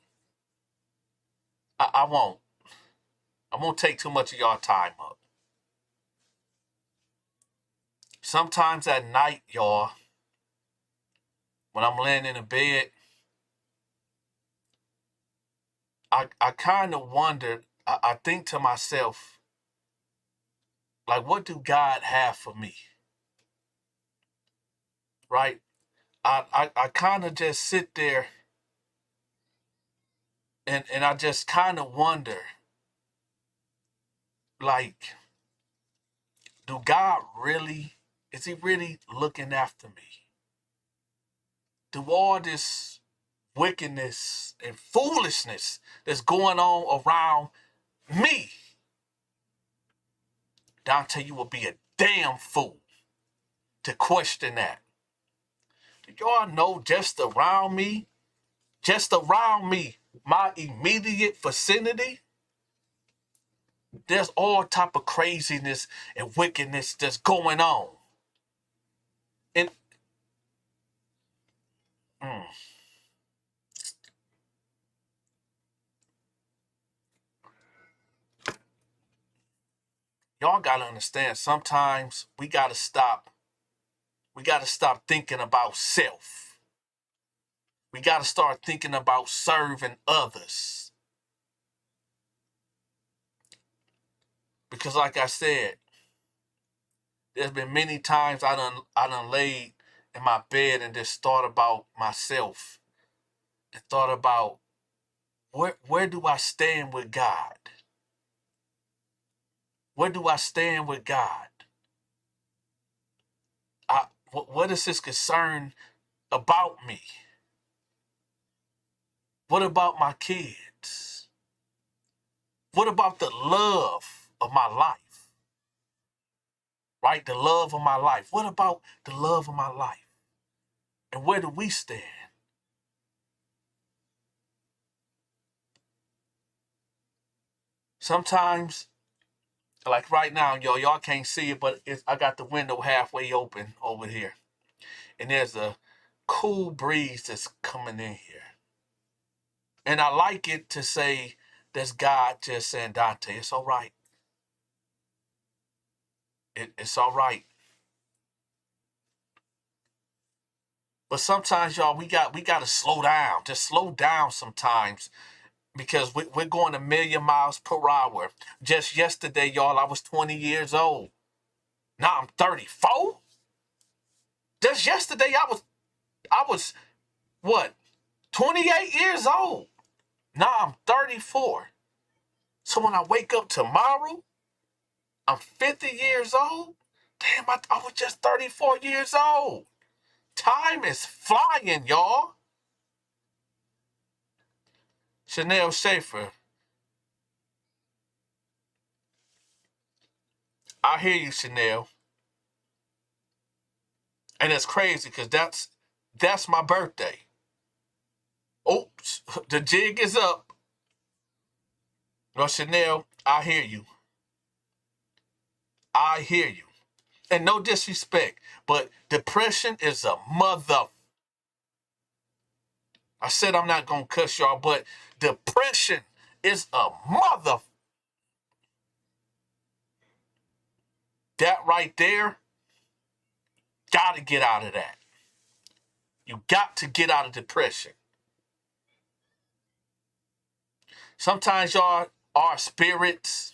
I won't. I won't take too much of y'all time up. Sometimes at night, y'all, when I'm laying in the bed, I kind of wonder, I think to myself, like, what do God have for me? Right? I kind of just sit there and I just kind of wonder, like, do God really, is he really looking after me? Do all this wickedness and foolishness that's going on around me, Dante, you will be a damn fool to question that. Do y'all know just around me, my immediate vicinity, there's all type of craziness and wickedness that's going on. And y'all gotta understand, sometimes we gotta stop thinking about self. We gotta start thinking about serving others. Because like I said, there's been many times I done laid in my bed and just thought about myself and thought about where do I stand with God? Where do I stand with God? What is his concern about me? What about my kids? What about the love of my life? Right? The love of my life. What about the love of my life? And where do we stand? Sometimes, like right now, y'all can't see it, but I got the window halfway open over here. And there's a cool breeze that's coming in here. And I like it to say that's God just saying, Dante, it's all right. It's all right. But sometimes, y'all, we got to slow down. Just slow down sometimes because we're going a million miles per hour. Just yesterday, y'all, I was 20 years old. Now I'm 34. Just yesterday, I was what, 28 years old. Now I'm 34. So when I wake up tomorrow, I'm 50 years old. Damn, I was just 34 years old. Time is flying, y'all. Chanel Schaefer. I hear you, Chanel. And it's crazy because that's my birthday. Oops, the jig is up. No, Chanel, I hear you. I hear you. and no disrespect, but depression is a mother. I said I'm not going to cuss y'all, but depression is a mother. That right there, got to get out of that. You got to get out of depression. Sometimes y'all, our spirits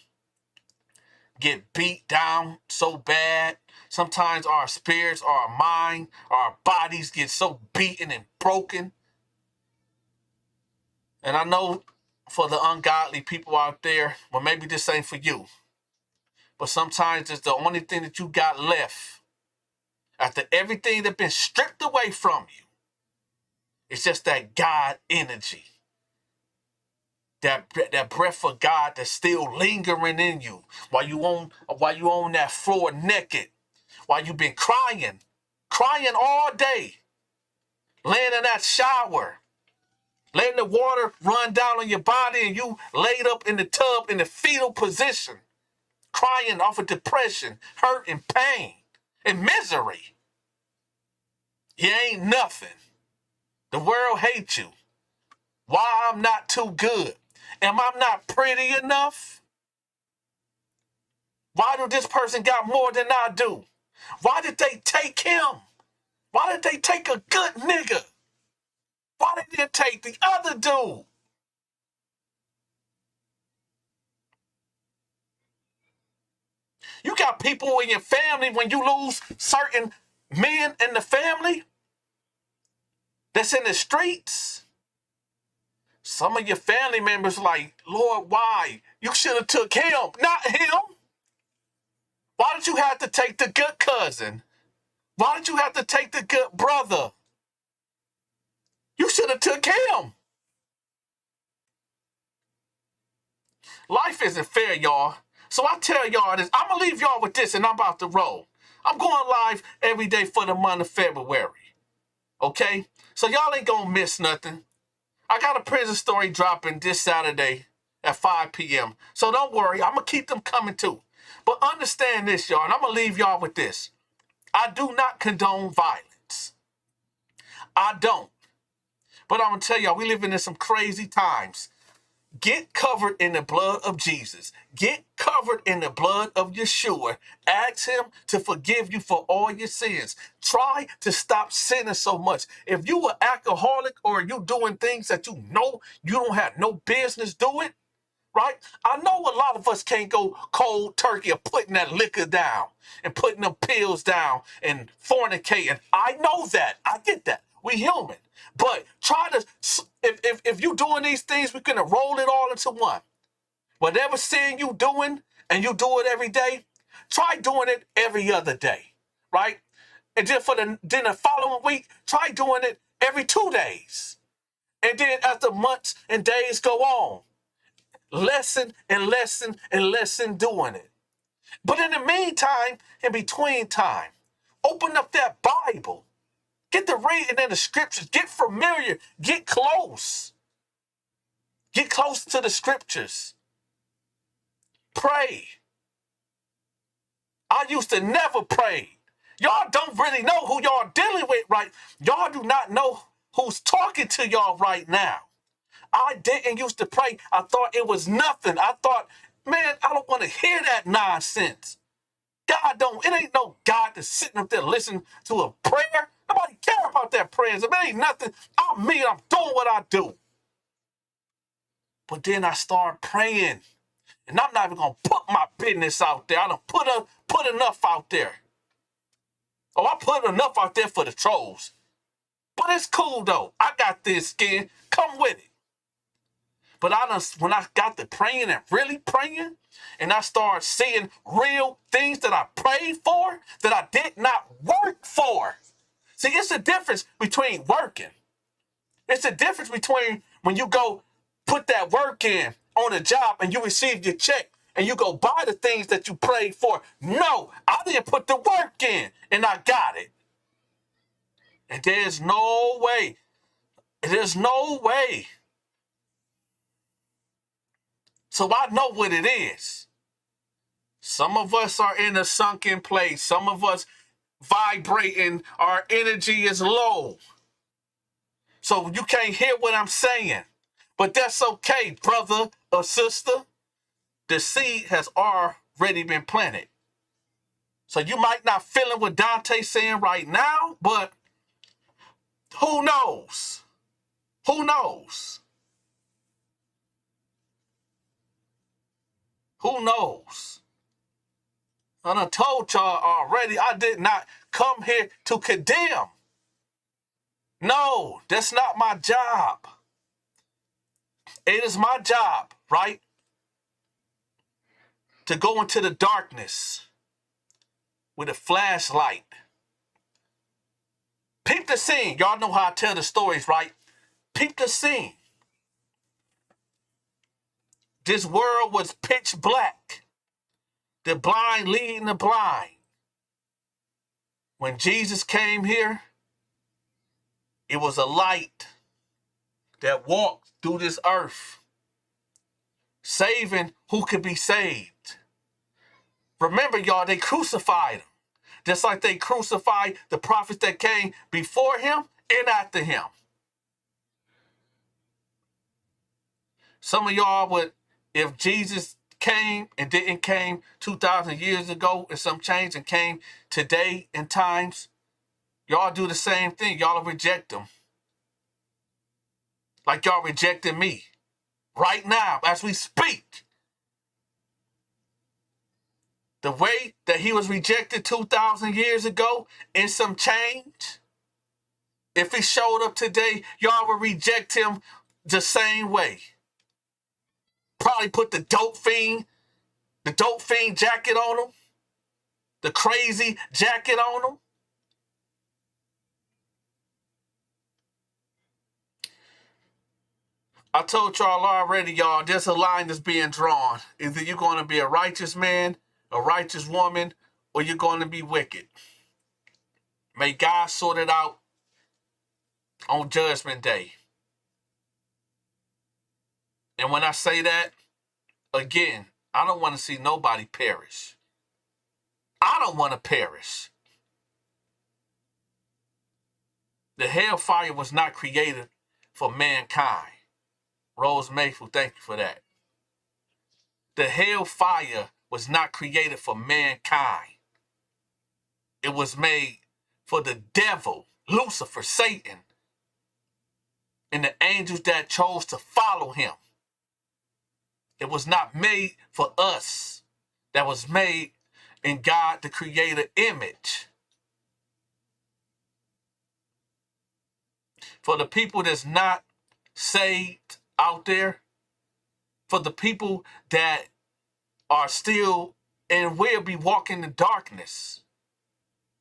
get beat down so bad. Sometimes our spirits, our mind, our bodies get so beaten and broken. And I know for the ungodly people out there, well, maybe this ain't for you. But sometimes it's the only thing that you got left after everything that's been stripped away from you. It's just that God energy. That breath of God that's still lingering in you while you on that floor naked, while you've been crying all day, laying in that shower, letting the water run down on your body, and you laid up in the tub in the fetal position, crying off of depression, hurt, and pain, and misery. You ain't nothing. The world hates you. Why I'm not too good? Am I not pretty enough? Why do this person got more than I do? Why did they take him? Why did they take a good nigga? Why did they take the other dude? You got people in your family, when you lose certain men in the family that's in the streets. Some of your family members like, Lord, why? You should have took him, not him. Why did you have to take the good cousin? Why did you have to take the good brother? You should have took him. Life isn't fair, y'all. So I tell y'all this. I'm going to leave y'all with this, and I'm about to roll. I'm going live every day for the month of February. Okay? So y'all ain't going to miss nothing. I got a prison story dropping this Saturday at 5 p.m. So don't worry. I'm going to keep them coming too. But understand this, y'all, and I'm going to leave y'all with this. I do not condone violence. I don't. But I'm going to tell y'all, we living in some crazy times. Get covered in the blood of Jesus. Get covered in the blood of Yeshua. Ask him to forgive you for all your sins. Try to stop sinning so much. If you are alcoholic or you doing things that you know you don't have no business doing, right? I know a lot of us can't go cold turkey of putting that liquor down and putting them pills down and fornicating. I know that. I get that. We human. But try to, if you doing these things, we're going to roll it all into one. Whatever sin you doing and you do it every day, try doing it every other day, right? And then then the following week, try doing it every 2 days. And then as the months and days go on, lesson and lesson and lesson doing it. But in the meantime, in between time, open up that Bible. Get to reading in the scriptures. Get familiar. Get close. Get close to the scriptures. Pray. I used to never pray. Y'all don't really know who y'all dealing with, right? Y'all do not know who's talking to y'all right now. I didn't used to pray. I thought it was nothing. I thought, man, I don't want to hear that nonsense. God don't, it ain't no God that's sitting up there listening to a prayer. Nobody care about that prayers. If it ain't nothing, I'm me, I'm doing what I do. But then I start praying. And I'm not even going to put my business out there. I done put enough out there. Oh, I put enough out there for the trolls. But it's cool, though. I got this skin. Come with it. But when I got to praying and really praying, and I started seeing real things that I prayed for, that I did not work for. See, it's a difference between working. It's a difference between when you go put that work in on a job and you receive your check and you go buy the things that you prayed for. No, I didn't put the work in and I got it. And there's no way. There's no way. So I know what it is. Some of us are in a sunken place. Some of us vibrating, our energy is low. So you can't hear what I'm saying. But that's okay, brother or sister. The seed has already been planted. So you might not feel what Dante's saying right now, but who knows? Who knows? Who knows? I done told y'all already, I did not come here to condemn. No, that's not my job. It is my job, right? To go into the darkness with a flashlight. Peep the scene. Y'all know how I tell the stories, right? Peep the scene. This world was pitch black. The blind leading the blind. When Jesus came here, it was a light that walked through this earth, saving who could be saved. Remember, y'all, they crucified him. Just like they crucified the prophets that came before him and after him. Some of y'all would, if Jesus came and didn't came 2,000 years ago and some change and came today in times, y'all do the same thing. Y'all reject him. Like y'all rejecting me right now as we speak. The way that he was rejected 2,000 years ago and some change, if he showed up today, y'all would reject him the same way. Probably put the dope fiend jacket on him, the crazy jacket on him. I told y'all already, y'all, there's a line that's being drawn. Either you're going to be a righteous man, a righteous woman, or you're going to be wicked. May God sort it out on Judgment Day. And when I say that, again, I don't want to see nobody perish. I don't want to perish. The hellfire was not created for mankind. Rose Mayfield, thank you for that. The hellfire was not created for mankind. It was made for the devil, Lucifer, Satan, and the angels that chose to follow him. It was not made for us. That was made in God, the creator image. For the people that's not saved out there, for the people that are still and will be walking in darkness.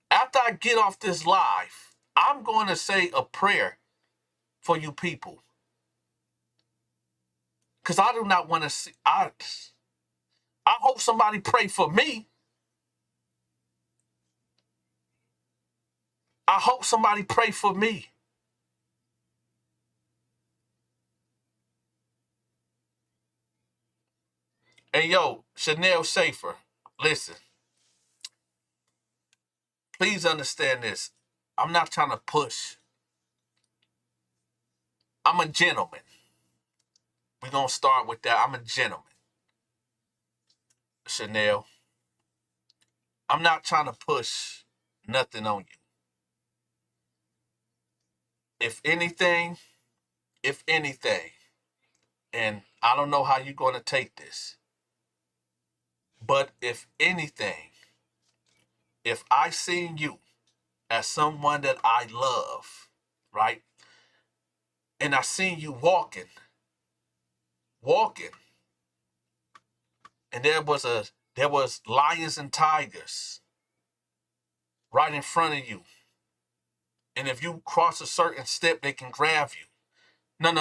After I get off this live, I'm going to say a prayer for you people. Because I do not want to see, I hope somebody pray for me. I hope somebody pray for me. Hey, yo, Chanel Schaefer, listen. Please understand this. I'm not trying to push. I'm a gentleman. We're going to start with that. I'm a gentleman. Chanel, I'm not trying to push nothing on you. If anything, and I don't know how you're going to take this, but if anything, if I seen you as someone that I love, right, and I seen you walking, and there was lions and tigers right in front of you, and if you cross a certain step, they can grab you. No.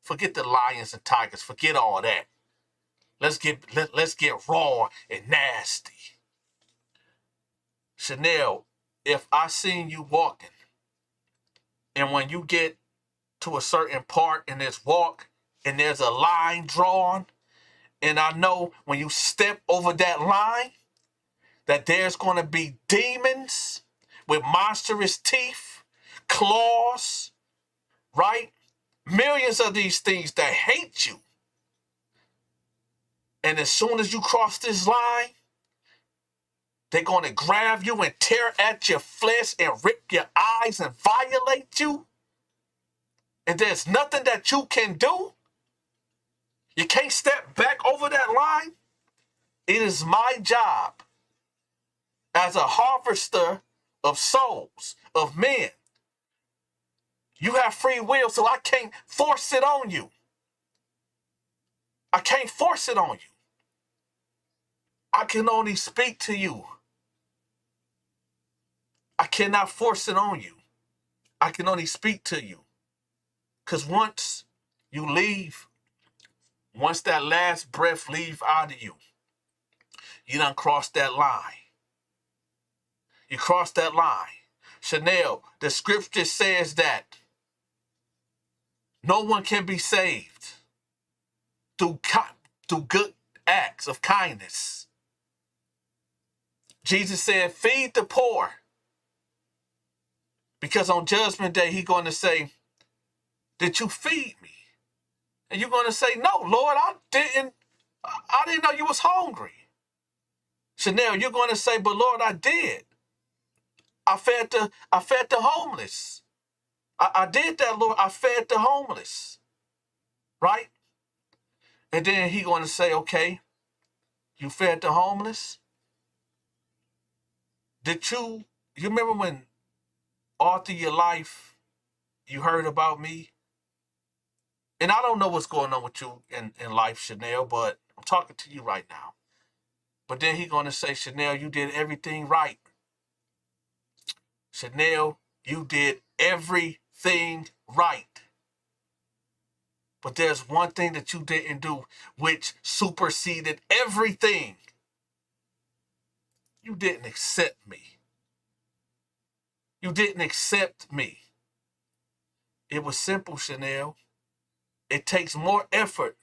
Forget the lions and tigers. Forget all that. Let's get raw and nasty. Chanel, if I seen you walking, and when you get to a certain part in this walk, and there's a line drawn, And I know when you step over that line, that there's going to be demons with monstrous teeth, claws, right? Millions of these things that hate you. And as soon as you cross this line, they're going to grab you and tear at your flesh and rip your eyes and violate you. And there's nothing that you can do. You can't step back over that line. It is my job as a harvester of souls, of men. You have free will, so I can't force it on you. I can't force it on you. I can only speak to you. I cannot force it on you. I can only speak to you. Because once you leave, once that last breath leave out of you, you done crossed that line. You crossed that line. Chanel, the scripture says that no one can be saved through good acts of kindness. Jesus said, feed the poor. Because on Judgment Day, he's going to say, did you feed me? And you're going to say, no, Lord, I didn't know you was hungry. Chanel, you're going to say, but Lord, I did. I fed the homeless. I did that, Lord. I fed the homeless. Right? And then he's going to say, okay, you fed the homeless? Did you remember when all through your life you heard about me? And I don't know what's going on with you in life, Chanel, but I'm talking to you right now. But then he's going to say, Chanel, you did everything right. Chanel, you did everything right. But there's one thing that you didn't do, which superseded everything. You didn't accept me. You didn't accept me. It was simple, Chanel. It takes more effort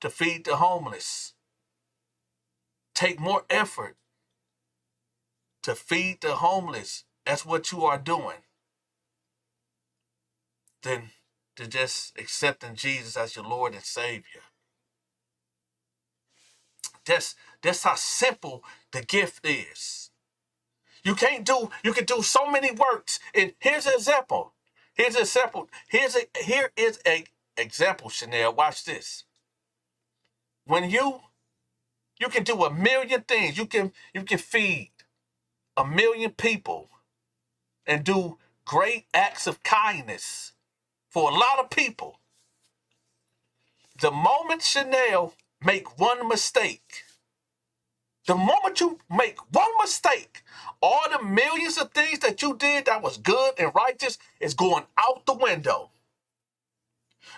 to feed the homeless. Take more effort to feed the homeless. That's what you are doing. Than to just accepting Jesus as your Lord and Savior. That's how simple the gift is. You can do so many works. And here's an example. Here is a example, Chanel. Watch this. When you can do a million things. You can feed a million people and do great acts of kindness for a lot of people. The moment, Chanel, make one mistake, the moment you make one mistake, all the millions of things that you did that was good and righteous is going out the window.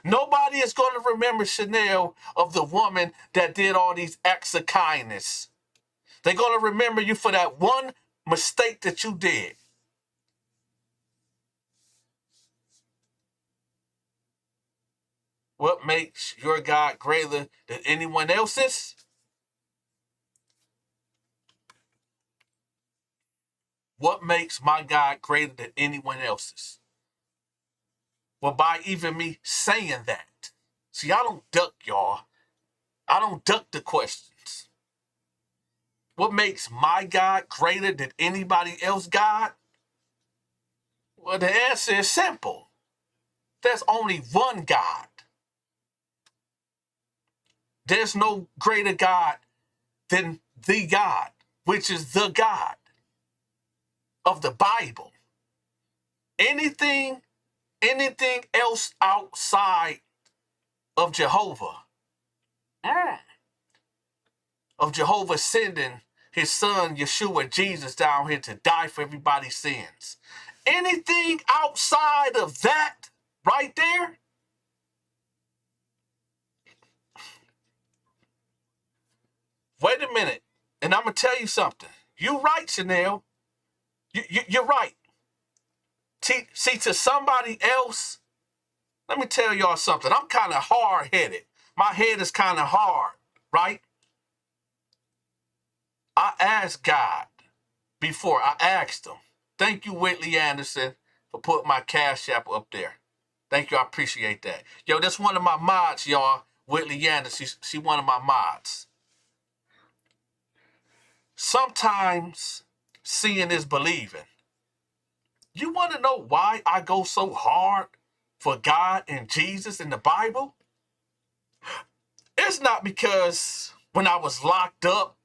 Nobody is going to remember, Chanel, of the woman that did all these acts of kindness. They're going to remember you for that one mistake that you did. What makes your God greater than anyone else's? What makes my God greater than anyone else's? Well, by even me saying that. See, I don't duck, y'all. I don't duck the questions. What makes my God greater than anybody else's God? Well, the answer is simple. There's only one God. There's no greater God than the God, which is the God of the Bible. Anything else outside of Jehovah, of Jehovah sending his son, Yeshua, Jesus, down here to die for everybody's sins. Anything outside of that right there, wait a minute, and I'm going to tell you something. You're right, Chanel. You're right. See, to somebody else, let me tell y'all something. I'm kind of hard-headed. My head is kind of hard. right? I asked God before. I asked him. Thank you, Whitley Anderson, for putting my Cashapp up there. Thank you. I appreciate that. Yo, that's one of my mods, y'all. Whitley Anderson. She one of my mods. Sometimes seeing is believing. You want to know why I go so hard for God and Jesus in the Bible? It's not because when I was locked up,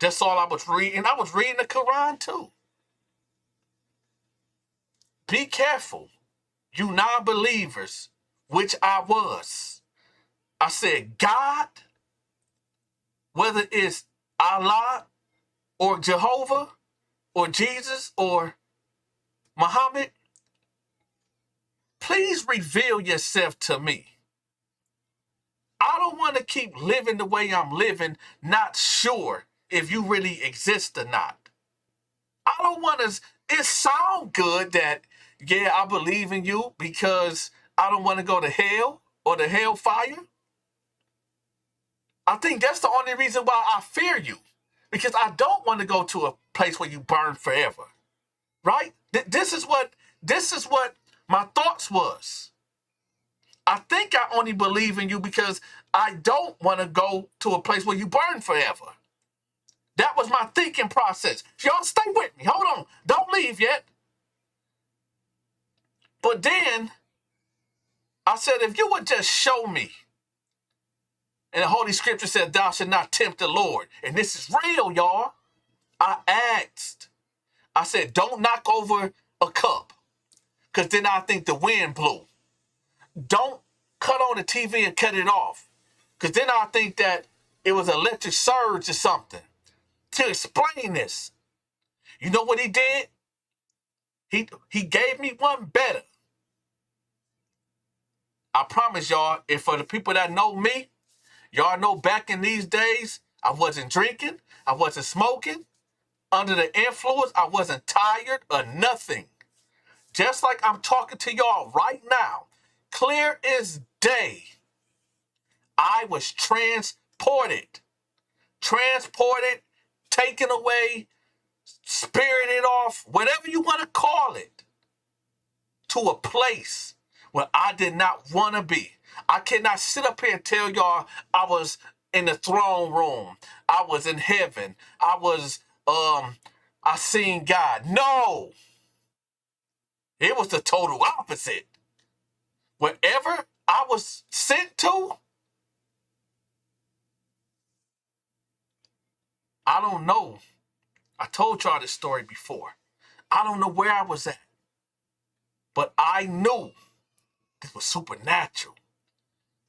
that's all I was reading. I was reading the Quran too. Be careful, you non-believers, which I was. I said, God, whether it's Allah or Jehovah or Jesus or Muhammad, please reveal yourself to me. I don't want to keep living the way I'm living, not sure if you really exist or not. I don't want to, it sounds good that, yeah, I believe in you because I don't want to go to hell or the hellfire. I think that's the only reason why I fear you, because I don't want to go to a place where you burn forever, right? This is what my thoughts was. I think I only believe in you because I don't want to go to a place where you burn forever. That was my thinking process. Y'all stay with me. Hold on. Don't leave yet. But then I said, if you would just show me, and the Holy Scripture said, thou should not tempt the Lord. And this is real, y'all. I asked. I said, don't knock over a cup, because then I think the wind blew. Don't cut on the TV and cut it off, because then I think that it was an electric surge or something. To explain this, you know what he did? He gave me one better. I promise y'all, if for the people that know me, y'all know back in these days, I wasn't drinking, I wasn't smoking, under the influence, I wasn't tired or nothing. Just like I'm talking to y'all right now, clear as day, I was transported, taken away, spirited off, whatever you want to call it, to a place where I did not want to be. I cannot sit up here and tell y'all I was in the throne room. I was in heaven. I seen God. No. It was the total opposite. Wherever I was sent to, I don't know. I told y'all this story before. I don't know where I was at, but I knew this was supernatural.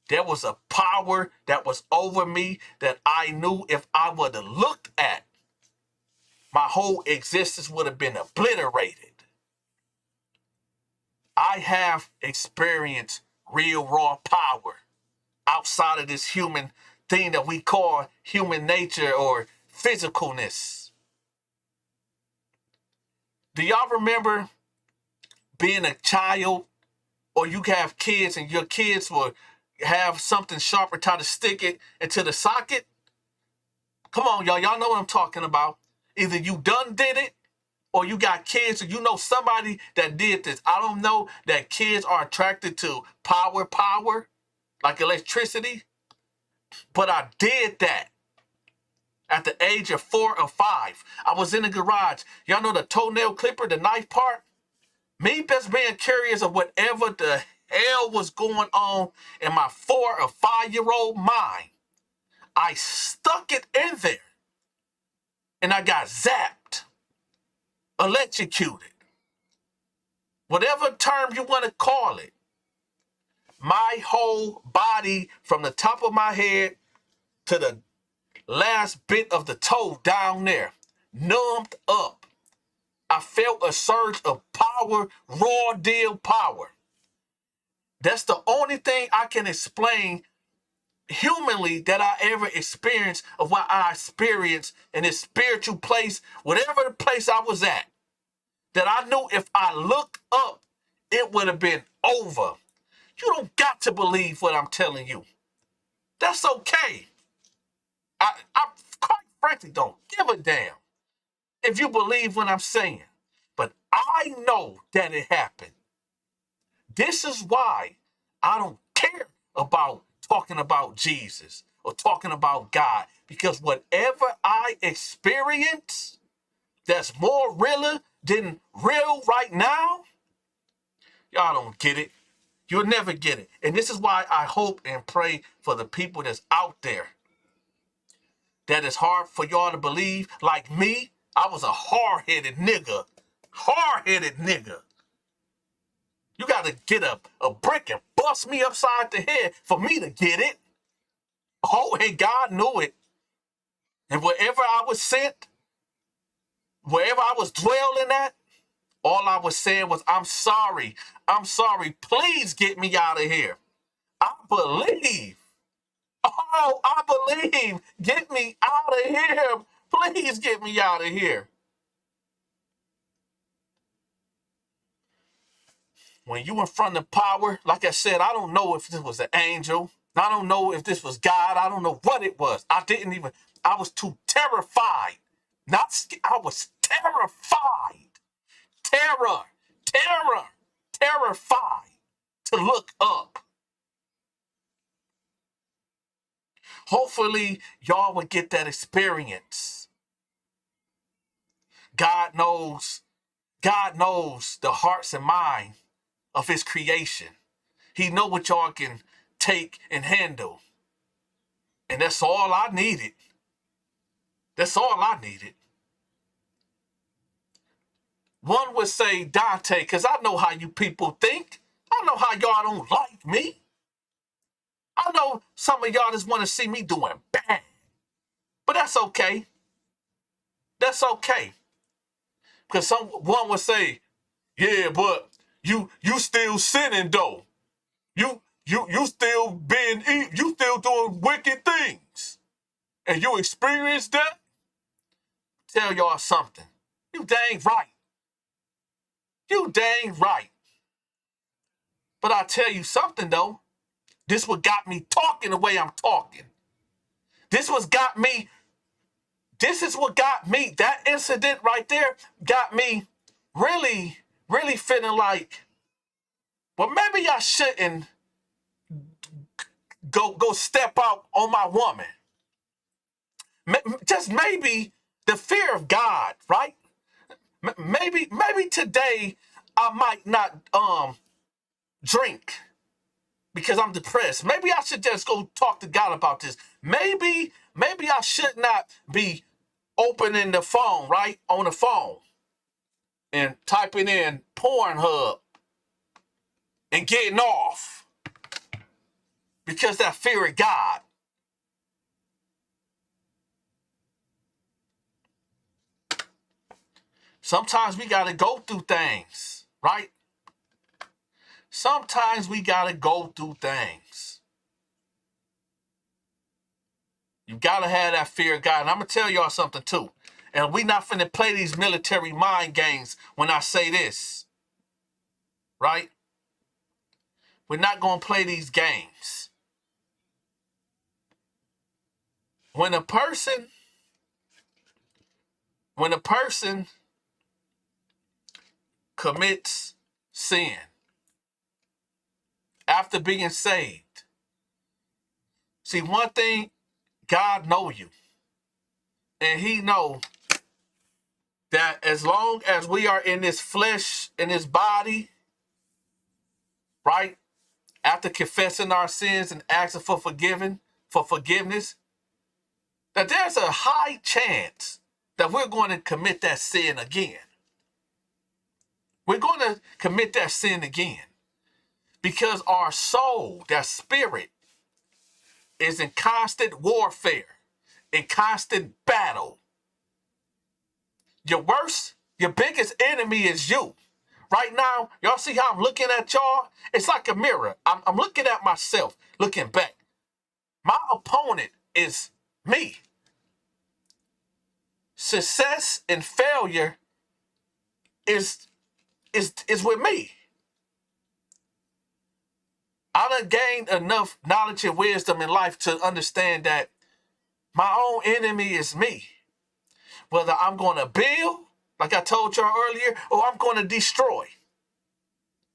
There was a power that was over me that I knew if I would have looked at, my whole existence would have been obliterated. I have experienced real raw power outside of this human thing that we call human nature or physicalness. Do y'all remember being a child, or you have kids and your kids will have something sharp or try to stick it into the socket? Come on, y'all. Y'all know what I'm talking about. Either you done did it, or you got kids, or you know somebody that did this. I don't know that kids are attracted to power, like electricity, but I did that at the age of 4 or 5. I was in the garage. Y'all know the toenail clipper, the knife part? Me just being curious of whatever the hell was going on in my 4 or 5-year-old mind. I stuck it in there and I got zapped, electrocuted, whatever term you want to call it. My whole body from the top of my head to the last bit of the toe down there, numbed up. I felt a surge of power, raw deal power. That's the only thing I can explain humanly that I ever experienced of what I experienced in this spiritual place, whatever the place I was at, that I knew if I looked up, it would have been over. You don't got to believe what I'm telling you. That's okay. I quite frankly don't give a damn if you believe what I'm saying. But I know that it happened. This is why I don't care about talking about Jesus or talking about God, because whatever I experience that's more realer than real right now, y'all don't get it. You'll never get it. And this is why I hope and pray for the people that's out there that is hard for y'all to believe. Like me, I was a hard-headed nigga. Hard-headed nigga. You got to get a brick and bust me upside the head for me to get it. Oh, and God knew it. And wherever I was sent, wherever I was dwelling at, all I was saying was, I'm sorry. I'm sorry. Please get me out of here. I believe. Oh, I believe. Get me out of here. Please get me out of here. When you in front of power, like I said, I don't know if this was an angel. I don't know if this was God. I don't know what it was. I was too terrified. I was terrified. Terrified to look up. Hopefully, y'all would get that experience. God knows the hearts and mind of his creation. He know what y'all can take and handle. And that's all I needed. That's all I needed. One would say, Dante, because I know how you people think. I know how y'all don't like me. I know some of y'all just want to see me doing bad. But that's okay. That's okay. Because one would say, yeah, but you still sinning though. You still you still doing wicked things. And you experience that? Tell y'all something. You dang right. You dang right. But I tell you something though. This what got me talking the way I'm talking. This is what got me. That incident right there got me really, really feeling like, well, maybe I shouldn't go step out on my woman. Just maybe the fear of God, right? Maybe today I might not drink because I'm depressed. Maybe I should just go talk to God about this. Maybe I should not be opening the phone, right? On the phone and typing in Pornhub and getting off because that fear of God. Sometimes we got to go through things, right? Sometimes we got to go through things. You got to have that fear of God. And I'm going to tell y'all something too. And we not finna play these military mind games when I say this, right? We're not going to play these games. When a person commits sin after being saved, see, one thing, God know you. And he know that as long as we are in this flesh, in this body, right? After confessing our sins and asking for forgiveness, that there's a high chance that we're going to commit that sin again. We're going to commit that sin again because our soul, that spirit, is in constant warfare, in constant battle. Your biggest enemy is you. Right now, y'all see how I'm looking at y'all? It's like a mirror. I'm looking at myself, looking back. My opponent is me. Success and failure is with me. I done gained enough knowledge and wisdom in life to understand that My own enemy is me. Whether I'm going to build, like I told y'all earlier, or I'm going to destroy.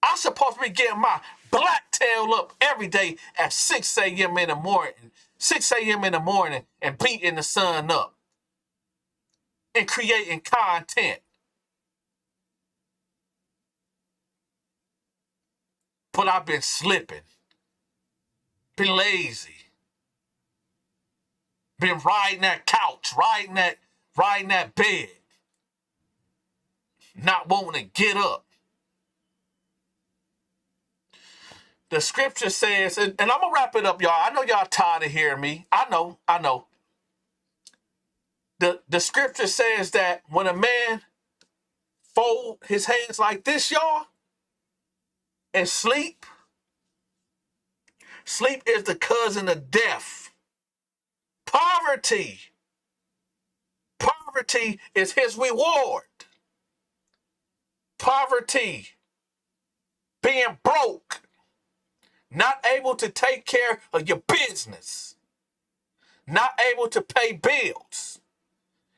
I'm supposed to be getting my black tail up every day at 6 a.m. in the morning. 6 a.m. in the morning and beating the sun up and creating content. But I've been slipping, been lazy, been riding that couch, riding that bed, not wanting to get up. The scripture says, and I'm going to wrap it up, y'all. I know y'all tired of hearing me. I know. The scripture says that when a man fold his hands like this, y'all, and sleep is the cousin of death. Poverty is his reward. Poverty, being broke, not able to take care of your business, not able to pay bills,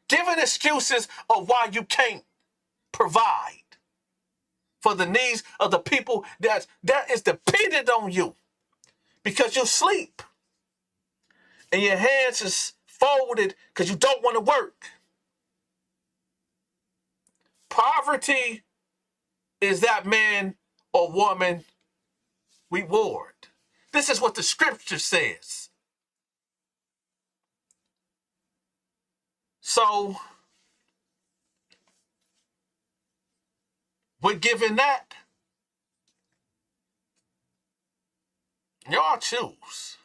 giving excuses of why you can't provide for the needs of the people that is dependent on you because you sleep and your hands is folded because you don't want to work. Poverty is that man or woman reward. This is what the scripture says. So we're given that. Y'all choose.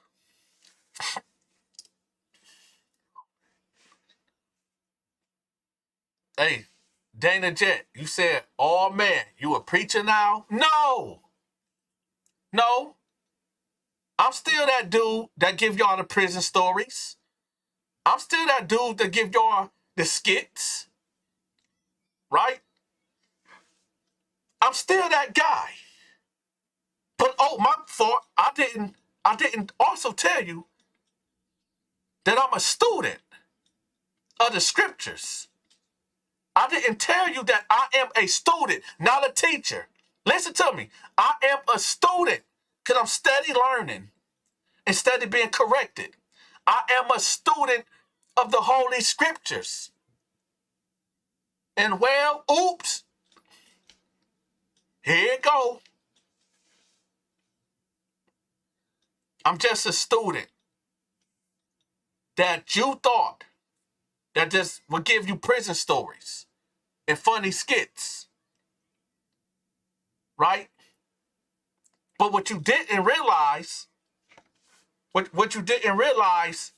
Hey, Dana Jet, you said, oh man, you a preacher now? No. I'm still that dude that give y'all the prison stories. I'm still that dude that give y'all the skits. Right? I'm still that guy. But my fault, I didn't also tell you that I'm a student of the scriptures. I didn't tell you that I am a student, not a teacher. Listen to me. I am a student because I'm steady learning and steady being corrected. I am a student of the Holy Scriptures. And well, oops, here it go. I'm just a student that you thought that just would give you prison stories and funny skits, right? But what you didn't realize, what you didn't realize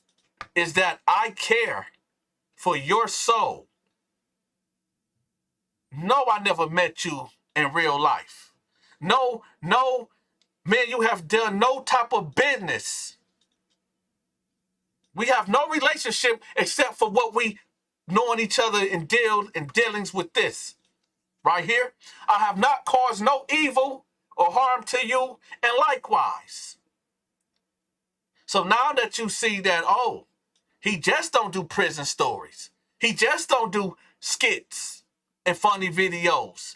is that I care for your soul. No, I never met you in real life. No, man, you have done no type of business. We have no relationship except for what we knowing each other and dealings with this. Right here. I have not caused no evil or harm to you, and likewise. So now that you see that, oh, he just don't do prison stories. He just don't do skits and funny videos.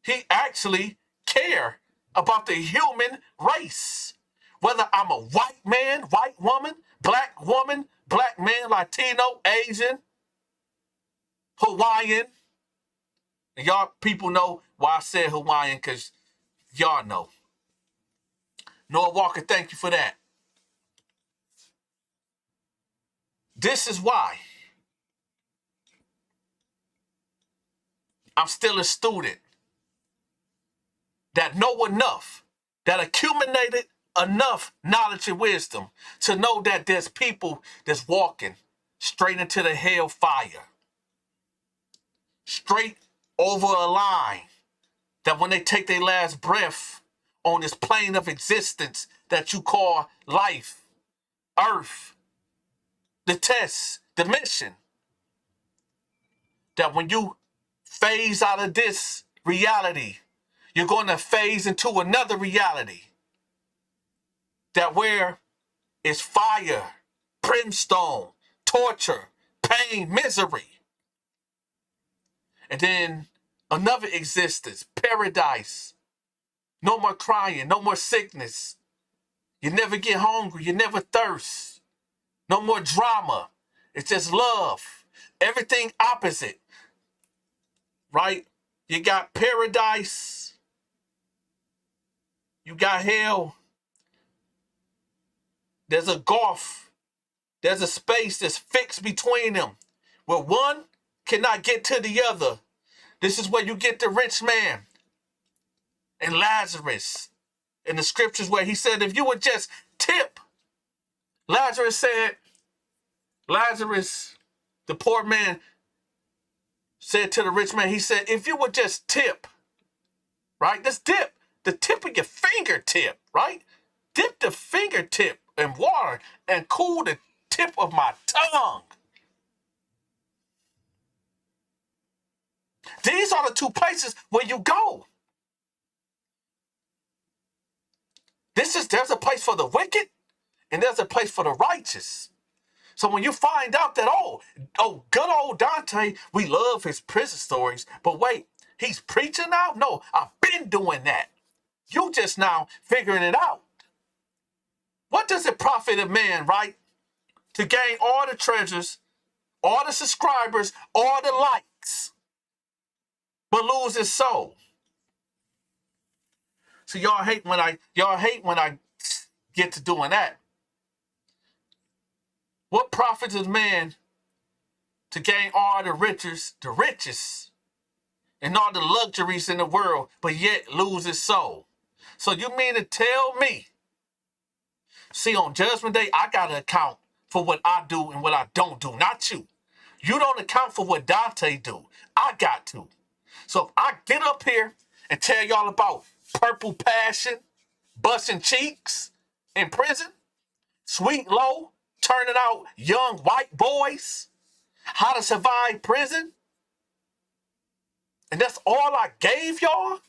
He actually care about the human race. Whether I'm a white man, white woman, black man, Latino, Asian, Hawaiian. And y'all people know why I said Hawaiian, because y'all know. Noah Walker, thank you for that. This is why I'm still a student that know enough, that accumulated enough knowledge and wisdom to know that there's people that's walking straight into the hellfire, straight over a line, that when they take their last breath on this plane of existence that you call life, earth, the test, the mission, that when you phase out of this reality, you're going to phase into another reality, that where is fire, brimstone, torture, pain, misery. And then another existence, paradise. No more crying, no more sickness. You never get hungry, you never thirst. No more drama. It's just love. Everything opposite, right? You got paradise. You got hell. There's a gulf. There's a space that's fixed between them, where one cannot get to the other. This is where you get the rich man and Lazarus in the scriptures, where he said, if you would just tip. Lazarus, the poor man said to the rich man, he said, if you would just tip, right? Just dip the tip of your fingertip, right? Dip the fingertip in water and cool the tip of my tongue. These are the two places where you go. There's a place for the wicked and there's a place for the righteous. So when you find out that, oh, good old Dante, we love his prison stories, but wait, he's preaching now? No, I've been doing that. You just now figuring it out. What does it profit a man, right, to gain all the treasures, all the subscribers, all the likes, but lose his soul? So y'all hate when I get to doing that. What profits a man to gain all the riches, and all the luxuries in the world, but yet lose his soul? So you mean to tell me, see, on Judgment Day, I got to account for what I do and what I don't do, not you. You don't account for what Dante do. I got to. So if I get up here and tell y'all about purple passion, busting cheeks in prison, Sweet Low turning out young white boys, how to survive prison, and that's all I gave y'all?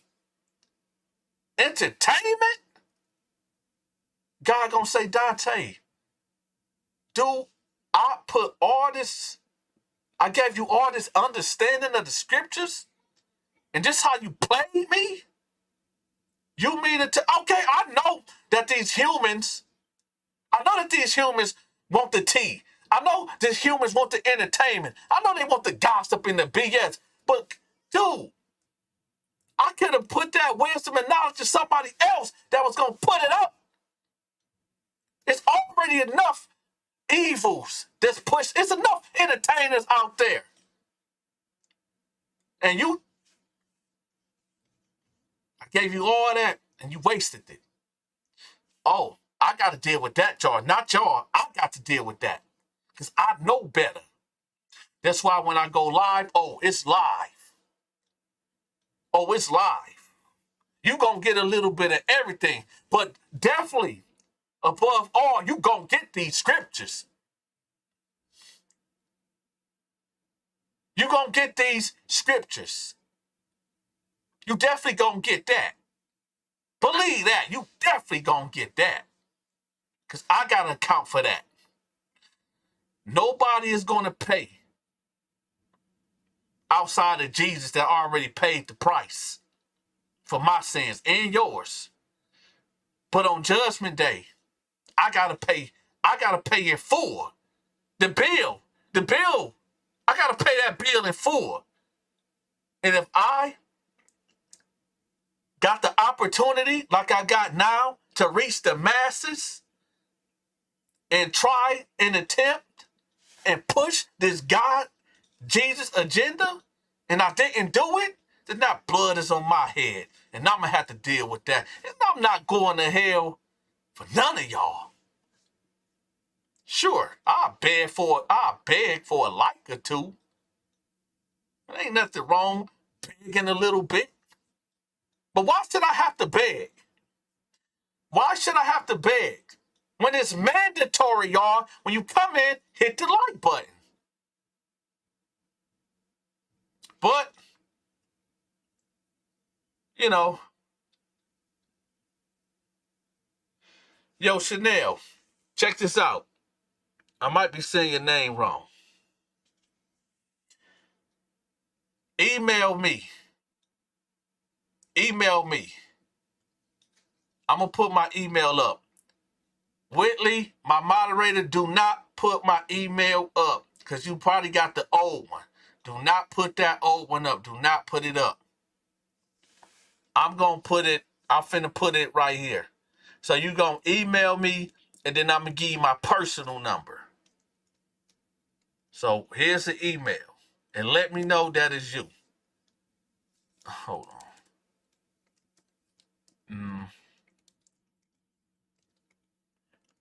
Entertainment? God gonna say, Dante, dude, I gave you all this understanding of the scriptures, and this how you played me? You mean it to, okay, I know that these humans want the tea. I know these humans want the entertainment. I know they want the gossip and the BS, but dude, I could have put that wisdom and knowledge to somebody else that was gonna put it up. It's already enough evils that's pushed. It's enough entertainers out there. And I gave you all that and you wasted it. Oh, I got to deal with that, y'all. Not y'all. I got to deal with that because I know better. That's why when I go live, oh, it's live. Oh, it's live. You're going to get a little bit of everything, but definitely, above all, you're going to get these scriptures. You're going to get these scriptures. You definitely going to get that. Believe that. You definitely going to get that. Because I got to account for that. Nobody is going to pay outside of Jesus that already paid the price for my sins and yours. But on Judgment Day, I gotta pay in full. The bill, I gotta pay that bill in full. And if I got the opportunity like I got now to reach the masses and try and attempt and push this God, Jesus agenda, and I didn't do it, then that blood is on my head. And I'm gonna have to deal with that. And I'm not going to hell for none of y'all. Sure, I'll beg for a like or two. There ain't nothing wrong begging a little bit. But why should I have to beg? Why should I have to beg? When it's mandatory, y'all, when you come in, hit the like button. But, you know, yo, Chanel, check this out. I might be saying your name wrong. Email me. Email me. I'm going to put my email up. Whitley, my moderator, do not put my email up because you probably got the old one. Do not put that old one up. Do not put it up. I'm finna put it right here. So you're going to email me, and then I'm going to give you my personal number. So here's the email. And let me know that is you. Hold on.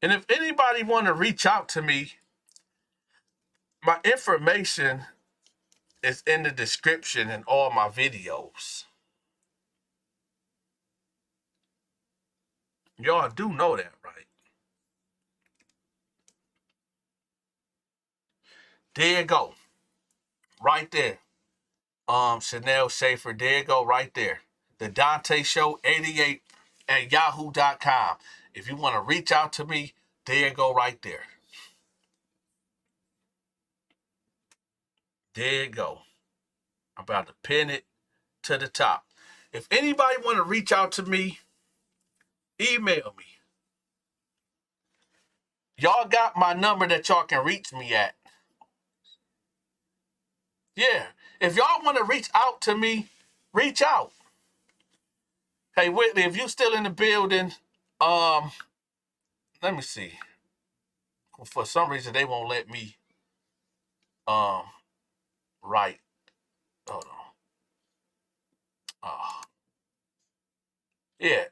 And if anybody want to reach out to me, my information is in the description in all my videos. Y'all do know that, right? There you go. Right there. Chanel Schaefer, there you go, right there. The Dante Show 88 at yahoo.com. If you want to reach out to me, there you go, right there. There you go. I'm about to pin it to the top. If anybody want to reach out to me, email me. Y'all got my number that y'all can reach me at. Yeah. If y'all want to reach out to me, reach out. Hey, Whitley, if you still in the building, let me see. For some reason, they won't let me write. Hold on. Yeah.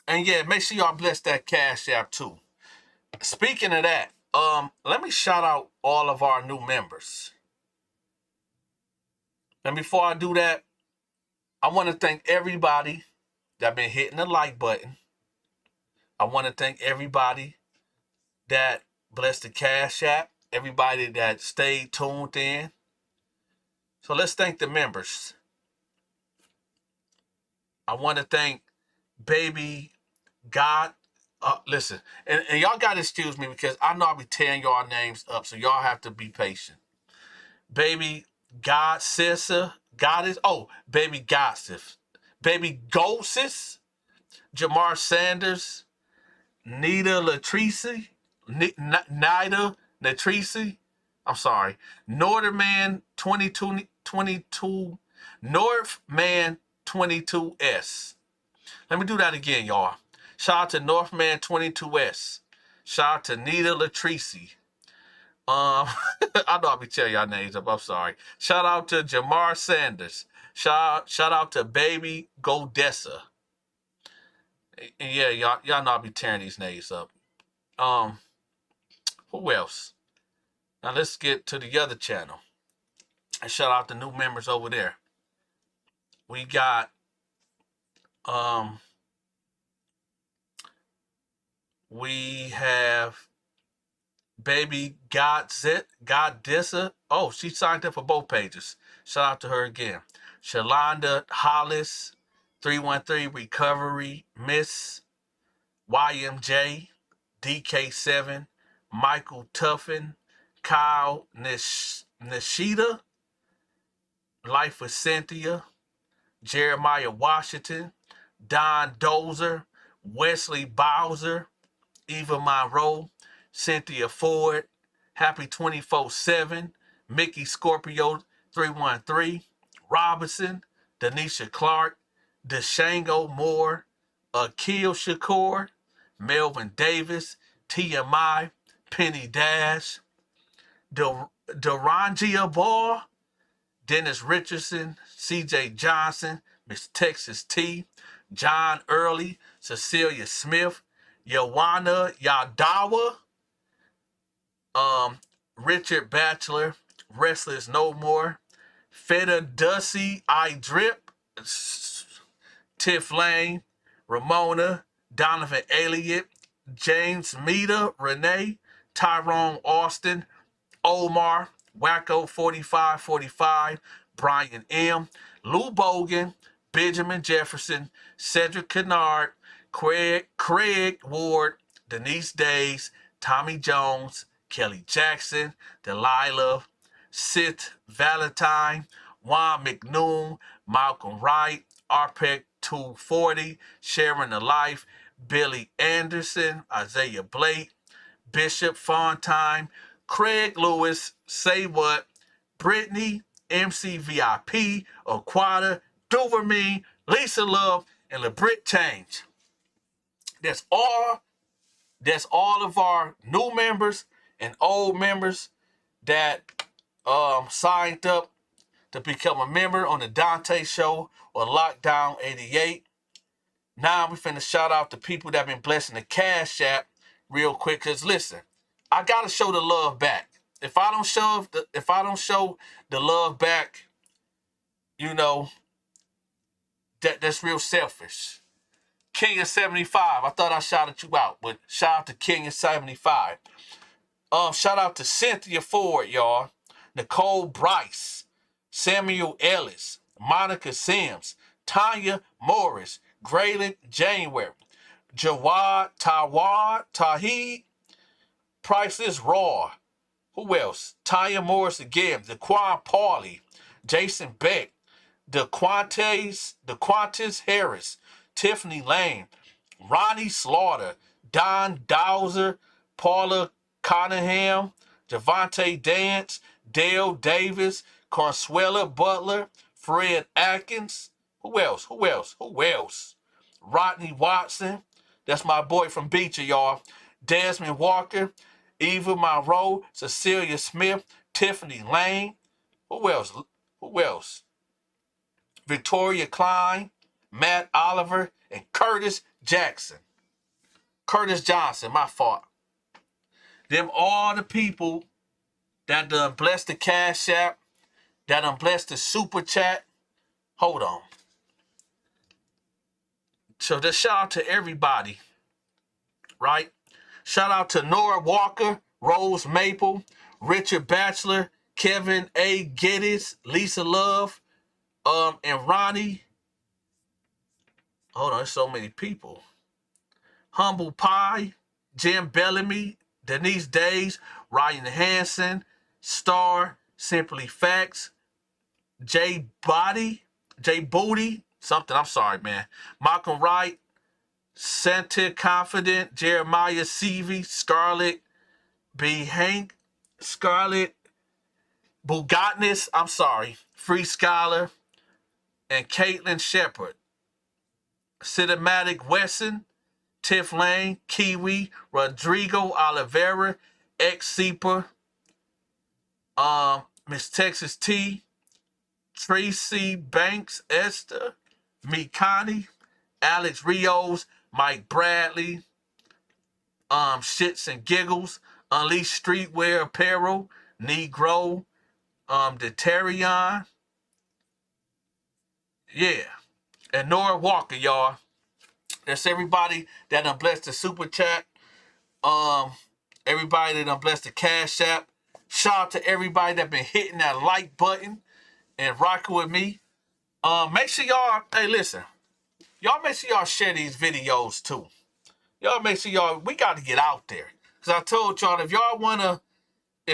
And yeah, make sure y'all bless that Cash App too. Speaking of that, let me shout out all of our new members. And before I do that, I want to thank everybody that been hitting the like button. I want to thank everybody that blessed the Cash App, everybody that stayed tuned in. So let's thank the members. I want to thank Baby God. Listen, and y'all got to excuse me because I know I'll be tearing y'all names up, so y'all have to be patient. Baby God Sister, Baby Gossip, Baby Gosis, Jamar Sanders, Nita Latrice, Nida Latrice, I'm sorry, Northman 22, Northman 22S. Let me do that again, y'all. Shout out to Northman 22S. Shout out to Nita Latrice. I know I'll be telling y'all names up. I'm sorry. Shout out to Jamar Sanders. Shout out to Baby Godessa. And yeah, y'all know I'll be tearing these names up. Who else? Now let's get to the other channel. And shout out the new members over there. We got we have Baby Goddessa. Oh, she signed up for both pages. Shout out to her again. Shalonda Hollis, 313 Recovery, Miss YMJ, DK7, Michael Tuffin, Kyle Nishida, Life with Cynthia, Jeremiah Washington, Don Dozer, Wesley Bowser, Eva Monroe, Cynthia Ford, Happy 24/7, Mickey Scorpio 313, Robinson, Denisha Clark, Deshango Moore, Akil Shakur, Melvin Davis, TMI, Penny Dash, Derangia Ball, Dennis Richardson, CJ Johnson, Miss Texas T, John Early, Cecilia Smith, Yawana Yadawa, Richard Batchelor, Restless No More, Feta Dussy, I Drip, Tiff Lane, Ramona, Donovan Elliott, James Mita, Renee, Tyrone Austin, Omar, Wacko 4545, Brian M., Lou Bogan, Benjamin Jefferson, Cedric Kennard, Craig Ward, Denise Days, Tommy Jones, Kelly Jackson, Delilah, Sith Valentine, Juan McNoon, Malcolm Wright, Arpec 240, Sharon the Life, Billy Anderson, Isaiah Blake, Bishop Fontime, Craig Lewis, Say What, Brittany, MC VIP, Aquata, Duverme, Lisa Love, and LeBrit Change. That's all of our new members and old members that signed up to become a member on the Dante Show or Lockdown 88. Now we finna shout out the people that been blessing the Cash App real quick. Cause listen, I gotta show the love back. If I don't show the love back, you know, that's real selfish. King of 75. I thought I shouted you out, but shout out to King of 75. Shout out to Cynthia Ford, y'all. Nicole Bryce, Samuel Ellis, Monica Sims, Tanya Morris, Graylin January, Jawad Tahid, Priceless Raw. Who else? Tanya Morris again, DeQuan Pauly, Jason Beck, DeQuantis Harris, Tiffany Lane, Ronnie Slaughter, Don Dowser, Paula Conningham, Javante Dance, Dale Davis, Consuela Butler, Fred Atkins. Who else? Rodney Watson. That's my boy from Beecher, y'all. Desmond Walker, Eva Monroe, Cecilia Smith, Tiffany Lane. Who else? Victoria Klein, Matt Oliver, and Curtis Jackson. Curtis Johnson, my fault. Them all the people that done blessed the Cash App, that done blessed the Super Chat. Hold on. So just shout out to everybody, right? Shout out to Nora Walker, Rose Maple, Richard Batchelor, Kevin A. Geddes, Lisa Love, and Ronnie. Hold on, there's so many people. Humble Pie, Jim Bellamy, Denise Days, Ryan Hansen, Star, Simply Facts, Jay Booty, something, I'm sorry, man. Malcolm Wright, Santa Confident, Jeremiah Seavey, Scarlett B. Hank, Scarlett Bugatnis, I'm sorry, Free Scholar, and Caitlin Shepard. Cinematic Wesson, Tiff Lane, Kiwi, Rodrigo Oliveira, X Seeper, Miss Texas T, Tracy Banks, Esther, Meet Connie, Alex Rios, Mike Bradley, Shits and Giggles, Unleashed Streetwear Apparel, Negro, Deterion, yeah, and Nora Walker, y'all. That's everybody that done blessed the Super Chat. Everybody that done blessed the Cash App. Shout out to everybody that been hitting that like button and rocking with me. Make sure y'all, hey, listen. Y'all make sure y'all share these videos too. Y'all make sure we got to get out there. Because I told y'all, if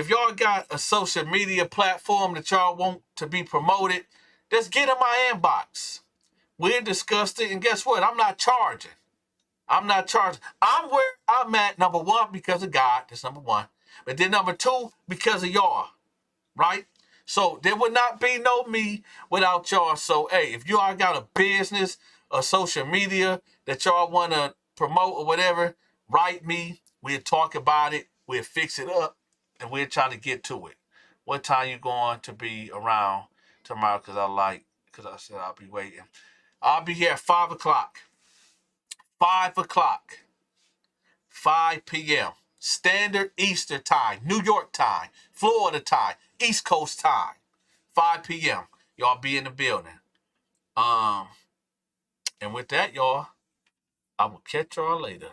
y'all got a social media platform that y'all want to be promoted, just get in my inbox. We're discussed it, and guess what? I'm not charging. I'm where I'm at, number one, because of God. That's number one. But then number two, because of y'all. Right? So there would not be no me without y'all. So, hey, if y'all got a business or social media that y'all want to promote or whatever, write me. We'll talk about it. We'll fix it up. And we'll try to get to it. What time you going to be around tomorrow? Because I said I'll be waiting. I'll be here at 5 o'clock. 5 o'clock. 5 p.m. Standard Eastern Time. New York time. Florida time. East Coast time. 5 p.m. Y'all be in the building. And with that, y'all, I will catch y'all later.